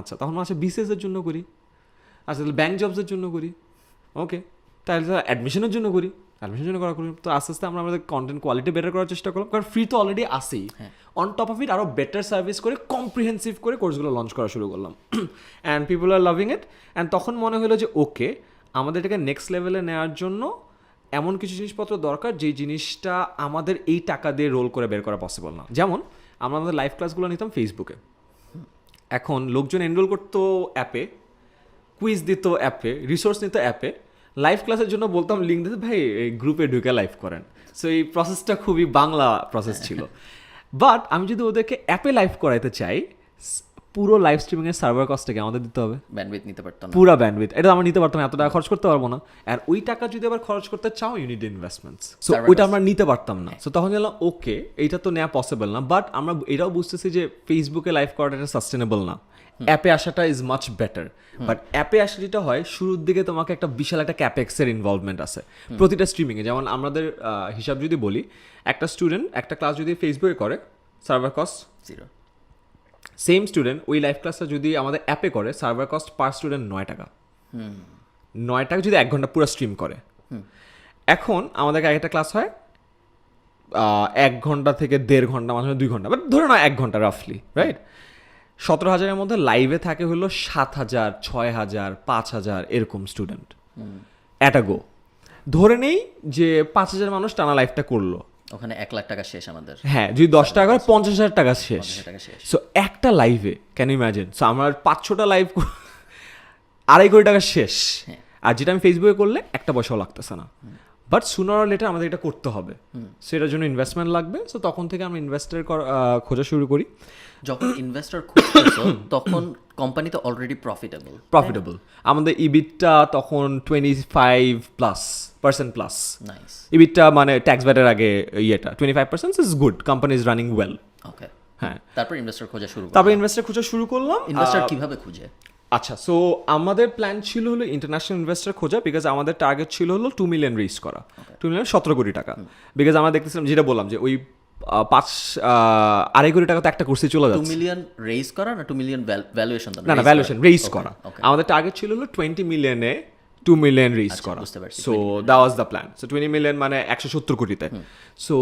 আচ্ছা তখন আচ্ছা বিসিএস এর জন্য করি, আচ্ছা তাহলে ব্যাংক জবসের জন্য করি, ওকে তাহলে অ্যাডমিশনের জন্য করি, অ্যাডমিশনের জন্য করি। তো আস্তে আস্তে আমরা আমাদের কন্টেন্ট কোয়ালিটি বেটার করার চেষ্টা করলাম, কারণ ফ্রি তো অলরেডি আসেই, অন টপ অফ ইট আরও বেটার সার্ভিস করে কম্প্রিহেন্সিভ করে কোর্সগুলো লঞ্চ করা শুরু করলাম। And people are loving it. And তখন মনে হলো যে ওকে আমাদের এটাকে নেক্সট লেভেলে নেওয়ার জন্য এমন কিছু জিনিসপত্র দরকার যেই জিনিসটা আমাদের এই টাকা দিয়ে রোল করে বের করা পসিবল না। যেমন আমরা আমাদের লাইভ ক্লাসগুলো নিতাম ফেসবুকে, এখন লোকজন এনরোল করতো অ্যাপে, কুইজ দিত অ্যাপে, রিসোর্স নিত অ্যাপে, লাইভ ক্লাসের জন্য বলতাম লিঙ্ক দিতে ভাই এই গ্রুপে ঢুকে লাইভ করেন। সো এই প্রসেসটা খুবই বাংলা প্রসেস ছিল। বাট আমি যদি ওদেরকে অ্যাপে লাইভ করাইতে চাই, পুরো লাইভ স্ট্রিমিংয়ের সার্ভার কস্টটাকে আমাদের দিতে হবে, ব্যান্ডউইথ নিতে পারতাম না, পুরো ব্যান্ডউইথ এটা আমরা নিতে পারতাম, এত টাকা খরচ করতে পারবো না। আর ওই টাকা যদি আবার খরচ করতে চাও ইউ নিড ইনভেস্টমেন্টস, সো ওইটা আমরা নিতে পারতাম না। সো তখন বললাম ওকে এইটা তো নেওয়া পসিবল না, বাট আমরা এটাও বুঝতেছি যে ফেসবুকে লাইভ করাটা সাস্টেনেবল না, অ্যাপে আসাটা ইজ মাচ বেটার। বাট অ্যাপে আসা যেটা হয় শুরুর দিকে তোমাকে একটা বিশাল একটা ক্যাপেক্সের ইনভলভমেন্ট আছে প্রতিটা স্ট্রিমিংয়ে। যেমন আমাদের হিসাব যদি বলি, একটা স্টুডেন্ট একটা ক্লাস যদি ফেসবুকে করে সার্ভার কস্ট 0, সেম স্টুডেন্ট ওই লাইভ ক্লাসটা যদি আমাদের অ্যাপে করে সার্ভার কস্ট পার স্টুডেন্ট 9 টাকা। 9 টাকা যদি 1 ঘন্টা পুরো স্ট্রিম করে। এখন আমাদের একটা ক্লাস হয় 1 ঘন্টা থেকে 1.5 ঘন্টা, মাঝে 2 ঘন্টা, বাট ধরে না 1 ঘন্টা রাফলি, রাইট? 17,000-এর মধ্যে লাইভে থাকে হলো 7,000, 6,000, 5,000 এরকম স্টুডেন্ট অ্যাট আ গো। ধরে নেই যে 5,000 মানুষ টানা লাইভটা করলো, ওখানে 1 লাখ টাকা শেষ আমাদের। হ্যাঁ, যদি 10 টাকা করে 50,000 টাকা শেষ। সো একটা একটা লাইভে, ক্যান ইউ ইম্যাজিন? সো আমার 5-6টা লাইভ 2.5 কোটি টাকা শেষ, আর যেটা আমি ফেসবুকে করলে একটা পয়সাও লাগতেছে না। বাট সুনার অর লেটার আমাদের এটা করতে হবে, সেটার জন্য ইনভেস্টমেন্ট লাগবে। সো তখন থেকে আমরা ইনভেস্টার খোঁজা শুরু করি। যখন ইনভেস্টর খুঁজতেছো তখন কোম্পানি তো অলরেডি প্রফিটেবল, আমাদের ইবিটটা তখন 25% প্লাস। নাইস, ইবিটটা মানে ট্যাক্স ব্যাটের আগে ইয়েটা 25% is good, company is running well. Okay, হ্যাঁ, তারপর ইনভেস্টর খোঁজা শুরু তারপর ইনভেস্টার খোঁজা শুরু করলাম। ইনভেস্টর কিভাবে খুঁজে? আচ্ছা, সো আমাদের প্ল্যান ছিল হলো ইন্টারন্যাশনাল ইনভেস্টর খোঁজা, বিকজ আমাদের টার্গেট ছিল হলো 2 মিলিয়ন রেজ করা, 2 মিলিয়ন 17 কোটি টাকা। বিকজ আমরা দেখতেছিলাম, যেটা বললাম যে ওই 2.5 কোটি টাকা তো একটা কোর্সে চলে 2 যাচ্ছে। মিলিয়ন রেজ করা না 2 মিলিয়ন ভ্যালুয়েশন? না, ভ্যালুয়েশন রেজ করা। আমাদের টার্গেট ছিল হলো 20 মিলিয়নে 2 মিলিয়ন রেজ করা। বুঝতে পারছি। So that was the plan. So 20 million মানে 170 কোটিতে। সো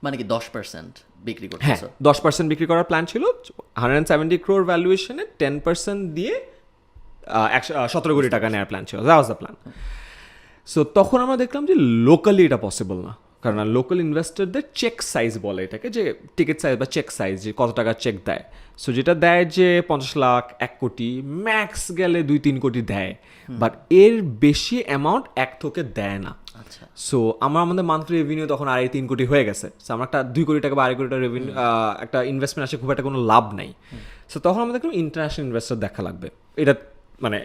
মানে কি 10% বিক্রি হ্যাঁ, করতেছো? 10% বিক্রি করার প্ল্যান ছিল। 170 crore ভ্যালুয়েশনে 10% দিয়ে 17 কোটি টাকা নেওয়ার প্ল্যান ছিল। That was the plan. So তখন আমরা দেখলাম যে লোকালি এটা পসিবল না, কারণ লোকাল ইনভেস্টরদের চেক সাইজ বলে এটাকে, যে টিকিট সাইজ বা চেক সাইজ, যে কত টাকা চেক দেয়। সো যেটা দেয় যে 50 লাখ, 1 কোটি, ম্যাক্স গেলে 2-3 কোটি দেয়, বাট এর বেশি অ্যামাউন্ট এক থোকে দেয় না। আচ্ছা, সো আমাদের মান্থলি রেভিনিউ তখন 2.5-3 কোটি হয়ে গেছে। সো আমরা একটা 2 কোটি টাকা বা 2.5 কোটি টাকা রেভিনিউ একটা ইনভেস্টমেন্ট আসে, খুব একটা কোনো লাভ নাই। সো তখন আমরা দেখলাম ইন্টারন্যাশনাল ইনভেস্টর দেখা লাগবে, এটা মানে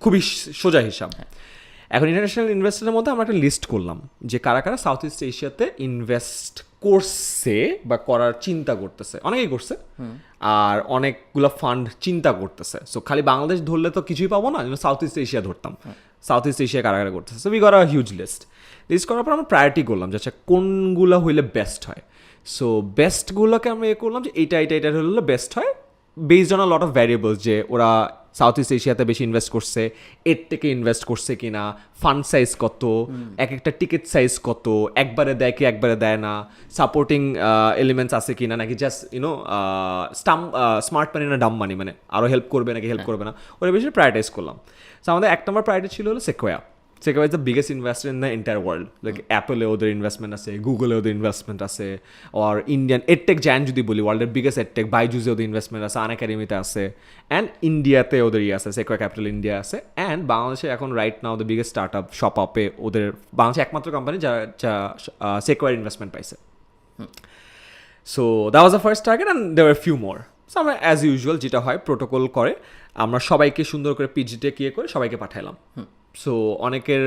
খুবই সোজা হিসাব। এখন ইন্টারন্যাশনাল ইনভেস্টরের মধ্যে আমরা একটা লিস্ট করলাম যে কারা কারা সাউথ ইস্ট এশিয়াতে ইনভেস্ট করছে বা করার চিন্তা করতেছে। অনেকেই করছে, আর অনেকগুলো ফান্ড চিন্তা করতেছে। সো খালি বাংলাদেশ ধরলে তো কিছুই পাবো না, সাউথ ইস্ট এশিয়া ধরতাম। সাউথ ইস্ট এশিয়া কারা কারা করতেছে, so we got a huge list করার পর আমরা প্রায়োরিটি করলাম যে আচ্ছা কোনগুলো হইলে বেস্ট হয়। সো বেস্টগুলোকে আমরা করলাম যে এটা হলে বেস্ট হয়, based on a lot of variables, যে ওরা সাউথ ইস্ট এশিয়াতে বেশি ইনভেস্ট করছে, এর থেকে ইনভেস্ট করছে কিনা, ফান্ড সাইজ কত, এক একটা টিকিট সাইজ কত, একবারে দেয় কি একবারে দেয় না, সাপোর্টিং এলিমেন্টস আছে কিনা, নাকি জাস্ট স্মার্ট মানি না ডাম মানি, মানে আরও হেল্প করবে নাকি হেল্প করবে না, ওরা বেশি প্রায়োরিটাইজ করলাম। সো আমাদের 1 নম্বর প্রায়োরিটি ছিল হলো Sequoia is the biggest investor in the entire world. Like অ্যাপলে ওদের ইনভেস্টমেন্ট আছে, গুগলে ওদের ইনভেস্টমেন্ট আছে, আর ইন্ডিয়ান এডটেক জায়ান্ট যদি বলি, ওয়ার্ল্ডের বিগেস্ট এডটেক বাইজুসে ওদের ইনভেস্টমেন্ট আছে, আনএকাডেমিতে আছে, অ্যান্ড ইন্ডিয়াতে ওদের আছে, সেকোয়া ক্যাপিটাল ইন্ডিয়া আছে, অ্যান্ড বাংলাদেশে এখন right now the biggest startup shop আপে ওদের বাংলাদেশে একমাত্র কোম্পানি যা সেকোয়ার ইনভেস্টমেন্ট পাইছে। So that was the first target, and there are few more. So আমরা অ্যাজ ইউজুয়াল যেটা হয় প্রোটোকল করে আমরা সবাইকে সুন্দর করে পিচডেক করে সবাইকে পাঠাইলাম। সো অনেকের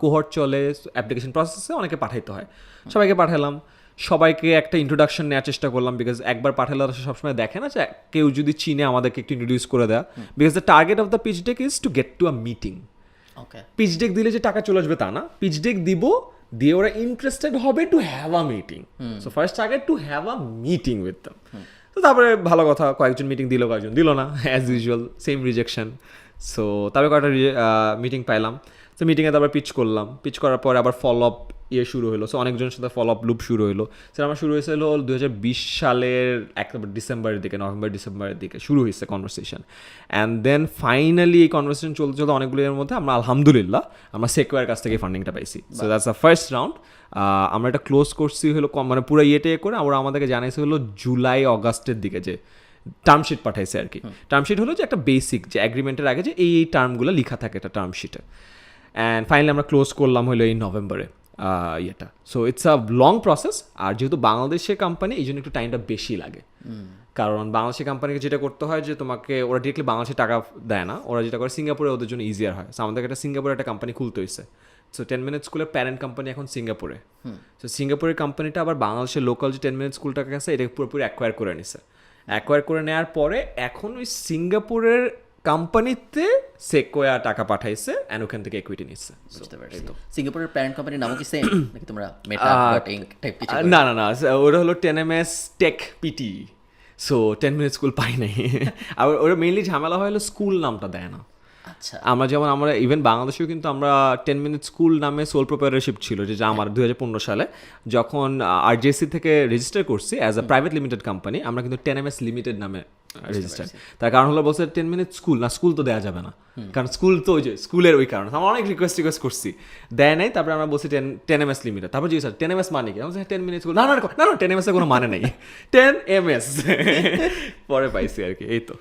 কোহর্ট চলে, অ্যাপ্লিকেশন প্রসেসে অনেকে পাঠাইতে হয়, সবাইকে পাঠালাম। সবাইকে একটা ইন্ট্রোডাকশন নেওয়ার চেষ্টা করলাম, বিকজ একবার পাঠালে সবসময় দেখে না যে কেউ যদি চিনে আমাদেরকে একটু ইন্ট্রোডিউস করে দেয়, because the target of the pitch deck is to get to a meeting. Pitch deck দিলে যে টাকা চলে আসবে তা না, পিচ ডেক দিব, দিয়ে ওরা ইন্টারেস্টেড হবে to have a meeting. So first target to have a meeting with them. তো তারপরে ভালো কথা, কয়েকজন মিটিং দিল, কয়েকজন দিল না, as usual same rejection. So তারপরে কয়েকটা মিটিং পাইলাম। তো মিটিংয়ে তারপর পিচ করলাম, পিচ করার পরে আবার ফলো আপ শুরু হলো। সো অনেকজনের সাথে ফলো আপ লুপ শুরু হলো। সেটা আমার শুরু হয়েছিল 2020 সালের ডিসেম্বরের দিকে, নভেম্বর-ডিসেম্বরের দিকে শুরু হয়েছে কনভারসেশন। অ্যান্ড দেন ফাইনালি এই কনভারসেশন চলতে চলতে অনেকগুলোর মধ্যে আমরা আলহামদুলিল্লাহ আমরা সেকোয়ার কাছ থেকে ফান্ডিংটা পাইছি। So that's the first round. আমরা এটা ক্লোজ করছি হলো মানে পুরো করে ওরা আমাদেরকে জানাইছে হলো জুলাই-অগাস্টের দিকে, যে টার্মশিট পাঠাইছে আর কি। টার্মশিট হলো যে একটা বেসিক, যে অ্যাগ্রিমেন্টের আগে যে এই টার্মগুলো লেখা থাকে একটা টার্মশিটে। অ্যান্ড ফাইনালি আমরা ক্লোজ করলাম হলো এই নভেম্বরে ইয়েটা। So it's a long process, আর যেহেতু বাংলাদেশের কোম্পানি এই জন্য একটু টাইমটা বেশি লাগে, কারণ বাংলাদেশের কোম্পানিকে যেটা করতে হয় যে তোমাকে ওরা ডিরেক্টলি বাংলাদেশে টাকা দেয় না, ওরা যেটা করে সিঙ্গাপুরে ওদের জন্য ইজিয়ার হয়। সো আমাদেরকে একটা সিঙ্গাপুরে একটা কোম্পানি খুলতে হয়েছে। সো 10 মিনিট স্কুলের প্যারেন্ট কোম্পানি এখন সিঙ্গাপুরে। সো সিঙ্গাপুরের কোম্পানিটা আবার বাংলাদেশের লোকাল যে 10 মিনিট স্কুলটাকে আছে এটাকে পুরোপুরি অ্যাকোয়ার করে নিছে। অ্যাকোয়ার করে নেওয়ার পরে এখন ওই সিঙ্গাপুরের কোম্পানিতে সেকোয়া টাকা পাঠাইছে, এন্ড ওখান থেকে ইকুইটি নিচ্ছে। বুঝতে পারছি। সিঙ্গাপুরের প্যারেন্ট কোম্পানির নাম কি সেম নাকি তোমরা মেটা ডট ইনক টাইপ কিছু? না, ওরা হলো 10ms টেক পিটি। সো 10 মিনিট স্কুল পাই নাই। আর ওরা মেইনলি ঝামেলা হয় হলো স্কুল নামটা দেয় না। আচ্ছা আমরা ইভেন বাংলাদেশেও কিন্তু আমরা 10 মিনিট স্কুল নামে সোল প্রোপ্রাইটরশিপ ছিল, যেটা আমার 2015 সালে যখন আরজেসি থেকে রেজিস্টার করছি as a private limited company, আমরা কিন্তু 10MS লিমিটেড নামে রেজিস্টার। তার কারণ হলো বলছে 10 মিনিট স্কুল না, স্কুল তো দেওয়া যাবে না, কারণ স্কুল তো ওই যে স্কুলের ওই কারণে আমরা অনেক রিকোয়েস্ট করছি, দেয় নাই। তারপরে আমরা বলছি 10MS লিমিটেড। তারপর জি স্যার 10MS মানে কি? 10 মিনিট স্কুল, না 10MS এর কোনো মানে নেই, 10MS পরে পাইছি আর কি। এই তো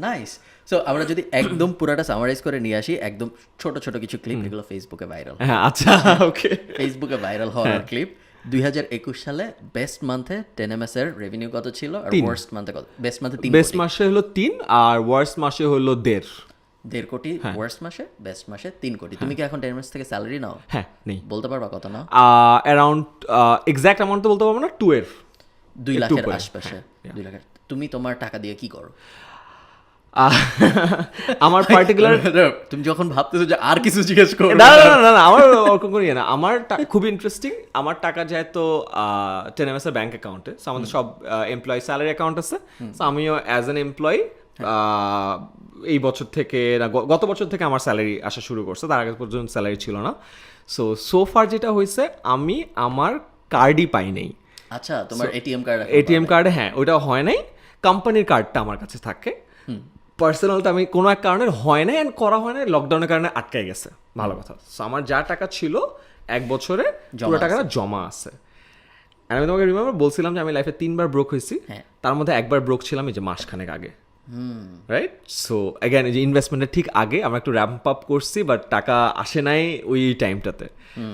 নাইস। সো আমরা যদি একদম পুরাটা সামারাইজ করে নিয়ে আসি, একদম ছোট ছোট কিছু ক্লিপ, এগুলো ফেসবুকে ভাইরাল, হ্যাঁ আচ্ছা ওকে, ফেসবুকে ভাইরাল হওয়ার ক্লিপ। 2021 সালে বেস্ট মান্থে 10MS এর রেভিনিউ কত ছিল, আর ওয়ার্স্ট মান্থে কত? বেস্ট মান্থে 3 বেস্ট মাসে হলো 3 আর ওয়ার্স্ট মাসে হলো 1.5 কোটি, ওয়ার্স্ট মাসে, বেস্ট মাসে 3 কোটি। তুমি কি এখন 10MS থেকে স্যালারি নাও? হ্যাঁ নেই। বলতে পারবা কত নাও? অ্যারাউন্ড এক্সাক্ট অ্যামাউন্ট তো বলতে পারবো না, 2 লাখের আশপাশে। 2 লাখের। তুমি তোমার টাকা দিয়ে কি করো? আমার পার্টিকুলার তুমি যখন ভাবতেছো যে আর কিছু জিজ্ঞেস করো, না আমার ওরকম করি না। আমার খুব ইন্টারেস্টিং, আমার টাকা যায় তো 10MS এর ব্যাংক অ্যাকাউন্টে। আমাদের সব এমপ্লয়ি স্যালারি অ্যাকাউন্ট আছে, সো আমিও অ্যাজ অ্যান এমপ্লয়ি এই বছর থেকে না গত বছর থেকে আমার স্যালারি আসা শুরু করছে, তার আগে পর্যন্ত স্যালারি ছিল না। সো ফার যেটা হয়েছে, আমি আমার কার্ডই পাই নাই। আচ্ছা, তোমার এটিএম কার্ডে, হ্যাঁ ওইটা হয় নাই, কোম্পানির কার্ডটা আমার কাছে থাকে। পার্সোনালটা আমি কোনো এক কারণে হয় নাই, অ্যান্ড করা হয় না, লকডাউনের কারণে আটকাই গেছে। ভালো কথা। সো আমার যা টাকা ছিল 1 বছরে পুরো টাকাটা জমা আছে। আমি তোমাকে রিমেম্বার বলছিলাম যে আমি লাইফে 3বার ব্রোক হয়েছি, তার মধ্যে একবার ব্রোক ছিলাম এই যে মাসখানেক আগে, রাইট? সো অ্যাগেন এই যে ইনভেস্টমেন্টের ঠিক আগে আমরা একটু র্যাম্প আপ করছি, বাট টাকা আসে নাই ওই টাইমটাতে।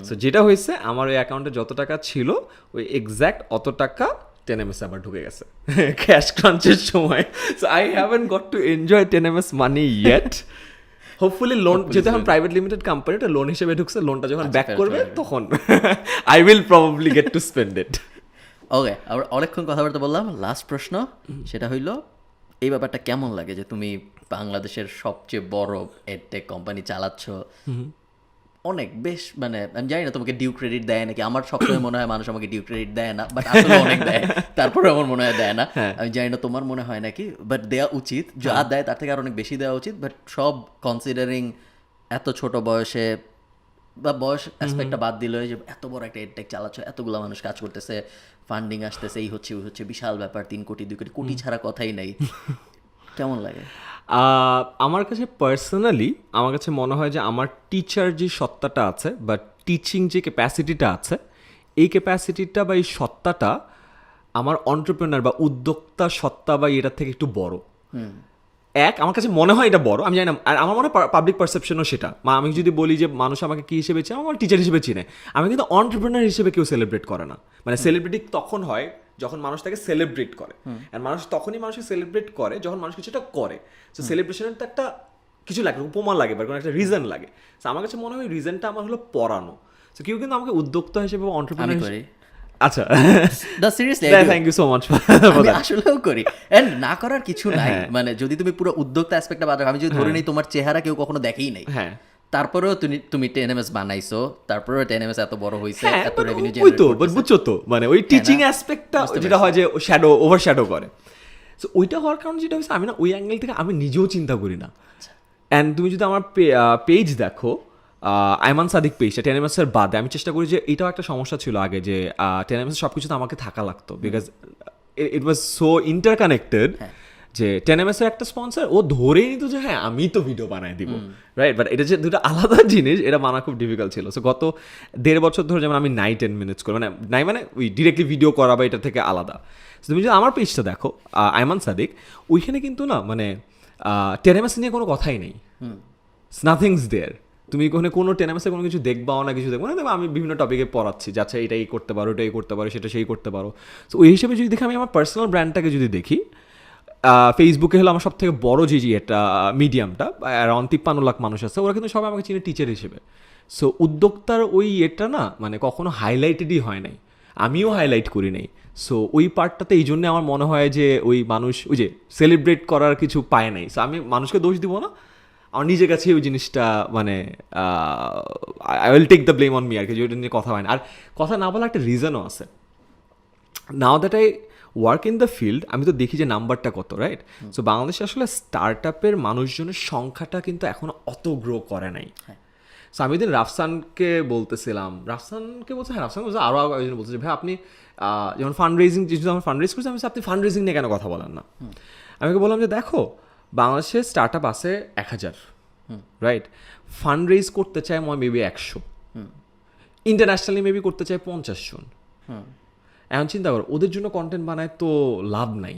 সো যেটা হয়েছে, আমার ওই অ্যাকাউন্টে যত টাকা ছিল ওই এক্স্যাক্ট অত টাকা 10MS আবার ঢুকে গেছে ক্যাশ ক্রাঞ্চের সময়। So I haven't got to enjoy 10MS money yet. Hopefully loan, যেহেতু এখন প্রাইভেট লিমিটেড কোম্পানি, এটা লোন হিসেবে ঢুকছে, লোনটা যখন ব্যাক করবে তখন I will probably get to spend it. Okay, আমরা অনেকক্ষণ কথাবার্তা বললাম। লাস্ট প্রশ্ন সেটা হইলো, এই ব্যাপারটা কেমন লাগে যে তুমি বাংলাদেশের সবচেয়ে বড় এডটেক কোম্পানি চালাচ্ছ? অনেক বেশ, মানে আমি জানি না তোমাকে ডিউ ক্রেডিট দেয় নাকি, আমার সবসময় মনে হয় মানুষ আমাকে ডিউ ক্রেডিট দেয় না, বাট আসলে অনেক দেয়, তারপরে আমার মনে হয় দেয় না। আমি জানি না তোমার মনে হয় নাকি, বাট দেওয়া উচিত, যা দেয় তার থেকে আর অনেক বেশি দেওয়া উচিত। বাট সব কনসিডারিং এত ছোট বয়সে, বা বয়স অ্যাসপেক্টটা বাদ দিলে, যে এত বড় একটা এডটেক চালাচ্ছ, এতগুলো মানুষ কাজ করতেছে, ফান্ডিং আসতেছে, এই হচ্ছে ওই হচ্ছে, বিশাল ব্যাপার, 3 কোটি 2 কোটি, কোটি ছাড়া কথাই নেই। কেমন লাগে? আমার কাছে পার্সোনালি আমার কাছে মনে হয় যে আমার টিচার যে সত্তাটা আছে বা টিচিং যে ক্যাপাসিটিটা আছে, এই ক্যাপাসিটিটা বা এই সত্তাটা আমার অন্টারপ্রেনার বা উদ্যোক্তা সত্তা বা এটার থেকে একটু বড়। আমার কাছে মনে হয় এটা বড়, আমি জানি না, আর আমার মনে হয় পাবলিক পারসেপশনও সেটা। আমি যদি বলি যে মানুষ আমাকে কী হিসেবে চেনে, আমার টিচার হিসেবে চিনে, আমি কিন্তু অন্টারপ্রেনার হিসেবে কেউ সেলিব্রেট করে না। মানে সেলিব্রিটি তখন হয় যখন মানুষ তাকে সেলিব্রেট করে, আর মানুষ তখনই মানুষকে সেলিব্রেট করে যখন মানুষ কিছুটা করে। সো সেলিব্রেশনের তো একটা কিছু লাগে, উপমা লাগে বা কোনো একটা রিজন লাগে। সো আমার কাছে মনে হয় রিজনটা আমার হলো পড়ানো। সো কেউ কিন্তু আমাকে উদ্যোক্তা হিসেবে বা অন্টারপ্রেনার, আচ্ছা seriously thank you so much, আমি আসলেও করি, এন্ড না করার কিছু নাই। মানে যদি তুমি পুরো উদ্যোক্তা অ্যাসপেক্টটা বাদ রাখো, আমি যদি ধরে নিই তোমার চেহারা কেউ কখনো দেখেই নাই, হ্যাঁ, তারপরেও তুমি 10MS বানাইছো, তারপরেও 10MS এত বড় হইছে, এত রেভিনিউ জেনারেট করতেছে, বুঝছো তো? মানে ওই টিচিং অ্যাসপেক্টটা যেটা হয় যে ওভার শ্যাডো করে, সো ওইটা হওয়ার কারণে যেটা হয়েছে, আমি না ওই অ্যাঙ্গেল থেকে আমি নিজেও চিন্তা করি না। অ্যান্ড তুমি যদি আমার পেজ দেখো, আইমান সাদিক পেজটা 10MS এর বাদে, আমি চেষ্টা করি যে এটাও একটা সমস্যা ছিল আগে, যে 10MS সব কিছুতে আমাকে থাকা লাগতো, because it was so interconnected, যে 10MS এর একটা স্পন্সর ও ধরেই নিত যে হ্যাঁ আমি তো ভিডিও বানাই দিব, রাইট? বাট এটা যে দুটো আলাদা জিনিস, এটা মানা খুব ডিফিকাল্ট ছিল। সো গত 1.5 বছর ধরে যেমন আমি 9-10 মিনিটস করি, মানে ওই ডিরেক্টলি ভিডিও করা বা এটা থেকে আলাদা। তুমি যদি আমার পেজটা দেখো, আইমান সাদিক, ওইখানে কিন্তু না মানে 10MS নিয়ে কোনো কথাই নেই, নাথিংস দেয়ার। তুমি কোনো 10MS কোনো কিছু দেখবাও না, কিছু দেখবো না, আমি বিভিন্ন টপিকে পড়াচ্ছি, যাচ্ছে এটাই করতে পারো, এটাই করতে পারো, সেটা সেই করতে পারো। সো ওই হিসেবে যদি দেখি, আমি আমার পার্সোনাল ব্র্যান্ডটাকে যদি দেখি, ফেসবুকে হলো আমার সব থেকে বড় যে একটা মিডিয়ামটা, অ্যারাউন্ড 53 লাখ মানুষ আছে, ওরা কিন্তু সবাই আমাকে চিনে টিচার হিসেবে। সো উদ্যোক্তার ওই এটা না মানে কখনো হাইলাইটেডই হয় নাই, আমিও হাইলাইট করি নাই। সো ওই পার্টটাতে এই জন্যে আমার মনে হয় যে ওই মানুষ ওই যে সেলিব্রেট করার কিছু পায় নাই। সো আমি মানুষকে দোষ দিব না, আমার নিজের কাছে ওই জিনিসটা মানে I will take the blame on me আর কি, যেটা নিয়ে কথা হয় না। আর কথা না বলার একটা রিজনও আছে। Now that I work in the field আমি তো দেখি যে নাম্বারটা কত, রাইট? সো বাংলাদেশে আসলে স্টার্ট আপের মানুষজনের সংখ্যাটা কিন্তু এখনো অত গ্রো করে নাই। সো আমি দিন রাফসানকে বলতেছিলাম, রাফসানকে বলছে, হ্যাঁ রাফসানকে বলছে, আরও একজন বলছে যে ভাই আপনি যেমন ফান্ড রেজিং, যেহেতু আমার ফান্ড রেজ করছি, আমি বলছি, আপনি ফান্ড রেজিং নিয়ে কেন কথা বলেন না? আমি ওকে বললাম যে দেখো বাংলাদেশে স্টার্ট আপ আছে 1000, রাইট? ফান্ড রেজ করতে চায় মেবি 100, ইন্টারন্যাশনালি মেবি করতে চায় 50 জন। এখন চিন্তা করো ওদের জন্য কন্টেন্ট বানায় তো লাভ নাই,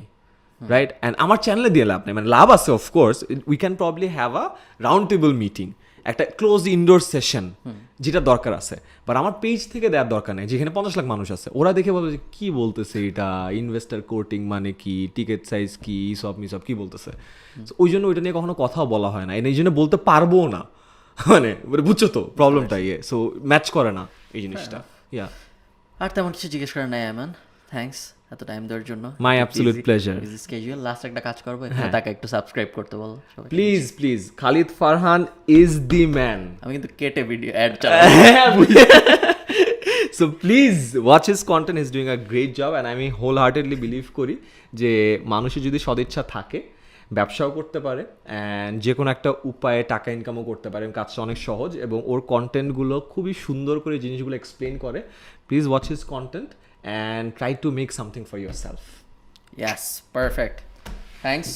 রাইট? অ্যান্ড আমার চ্যানেলে দিয়ে লাভ নেই, মানে লাভ আছে of course, we can probably have a round table meeting, একটা ক্লোজ ইনডোর সেশন যেটা দরকার আছে, বাট আমার পেজ থেকে দেওয়ার দরকার নেই, যেখানে 50 লাখ মানুষ আছে। ওরা দেখে বলবে যে কী বলতেছে এটা, ইনভেস্টার কোর্টিং মানে কি, টিকিট সাইজ কি, সব মিসব কী বলতেছে। ওই জন্য ওইটা নিয়ে কখনো কথাও বলা হয় না, এই জন্য বলতে পারবো না, মানে বুঝছো তো প্রবলেমটা, সো ম্যাচ করে না এই জিনিসটা। ইয়া, আর তেমন কিছু জিজ্ঞেস করার নাই আমান, থ্যাঙ্কস এত টাইম দেওয়ার জন্য। মাই অ্যাবসলিউট প্লেজার। স্কেজুয়াল লাস্ট একটা কাজ করবো, এখানে তাকে একটু সাবস্ক্রাইব করতে বলো সবাই। Please please, Khalid Farhan is the man. আমি কিন্তু কেটে ভিডিও অ্যাড চালাই। So please watch his content, is doing a great job, and আমি হোল হার্টেডলি বিলিভ করি যে মানুষের যদি সদিচ্ছা থাকে ব্যবসাও করতে পারে, অ্যান্ড যে কোনো একটা উপায়ে টাকা ইনকামও করতে পারে। কাজটা অনেক সহজ এবং ওর কন্টেন্টগুলো খুবই সুন্দর করে জিনিসগুলো এক্সপ্লেন করে। Please watch his content and try to make something for your self. Yes, perfect. Thanks.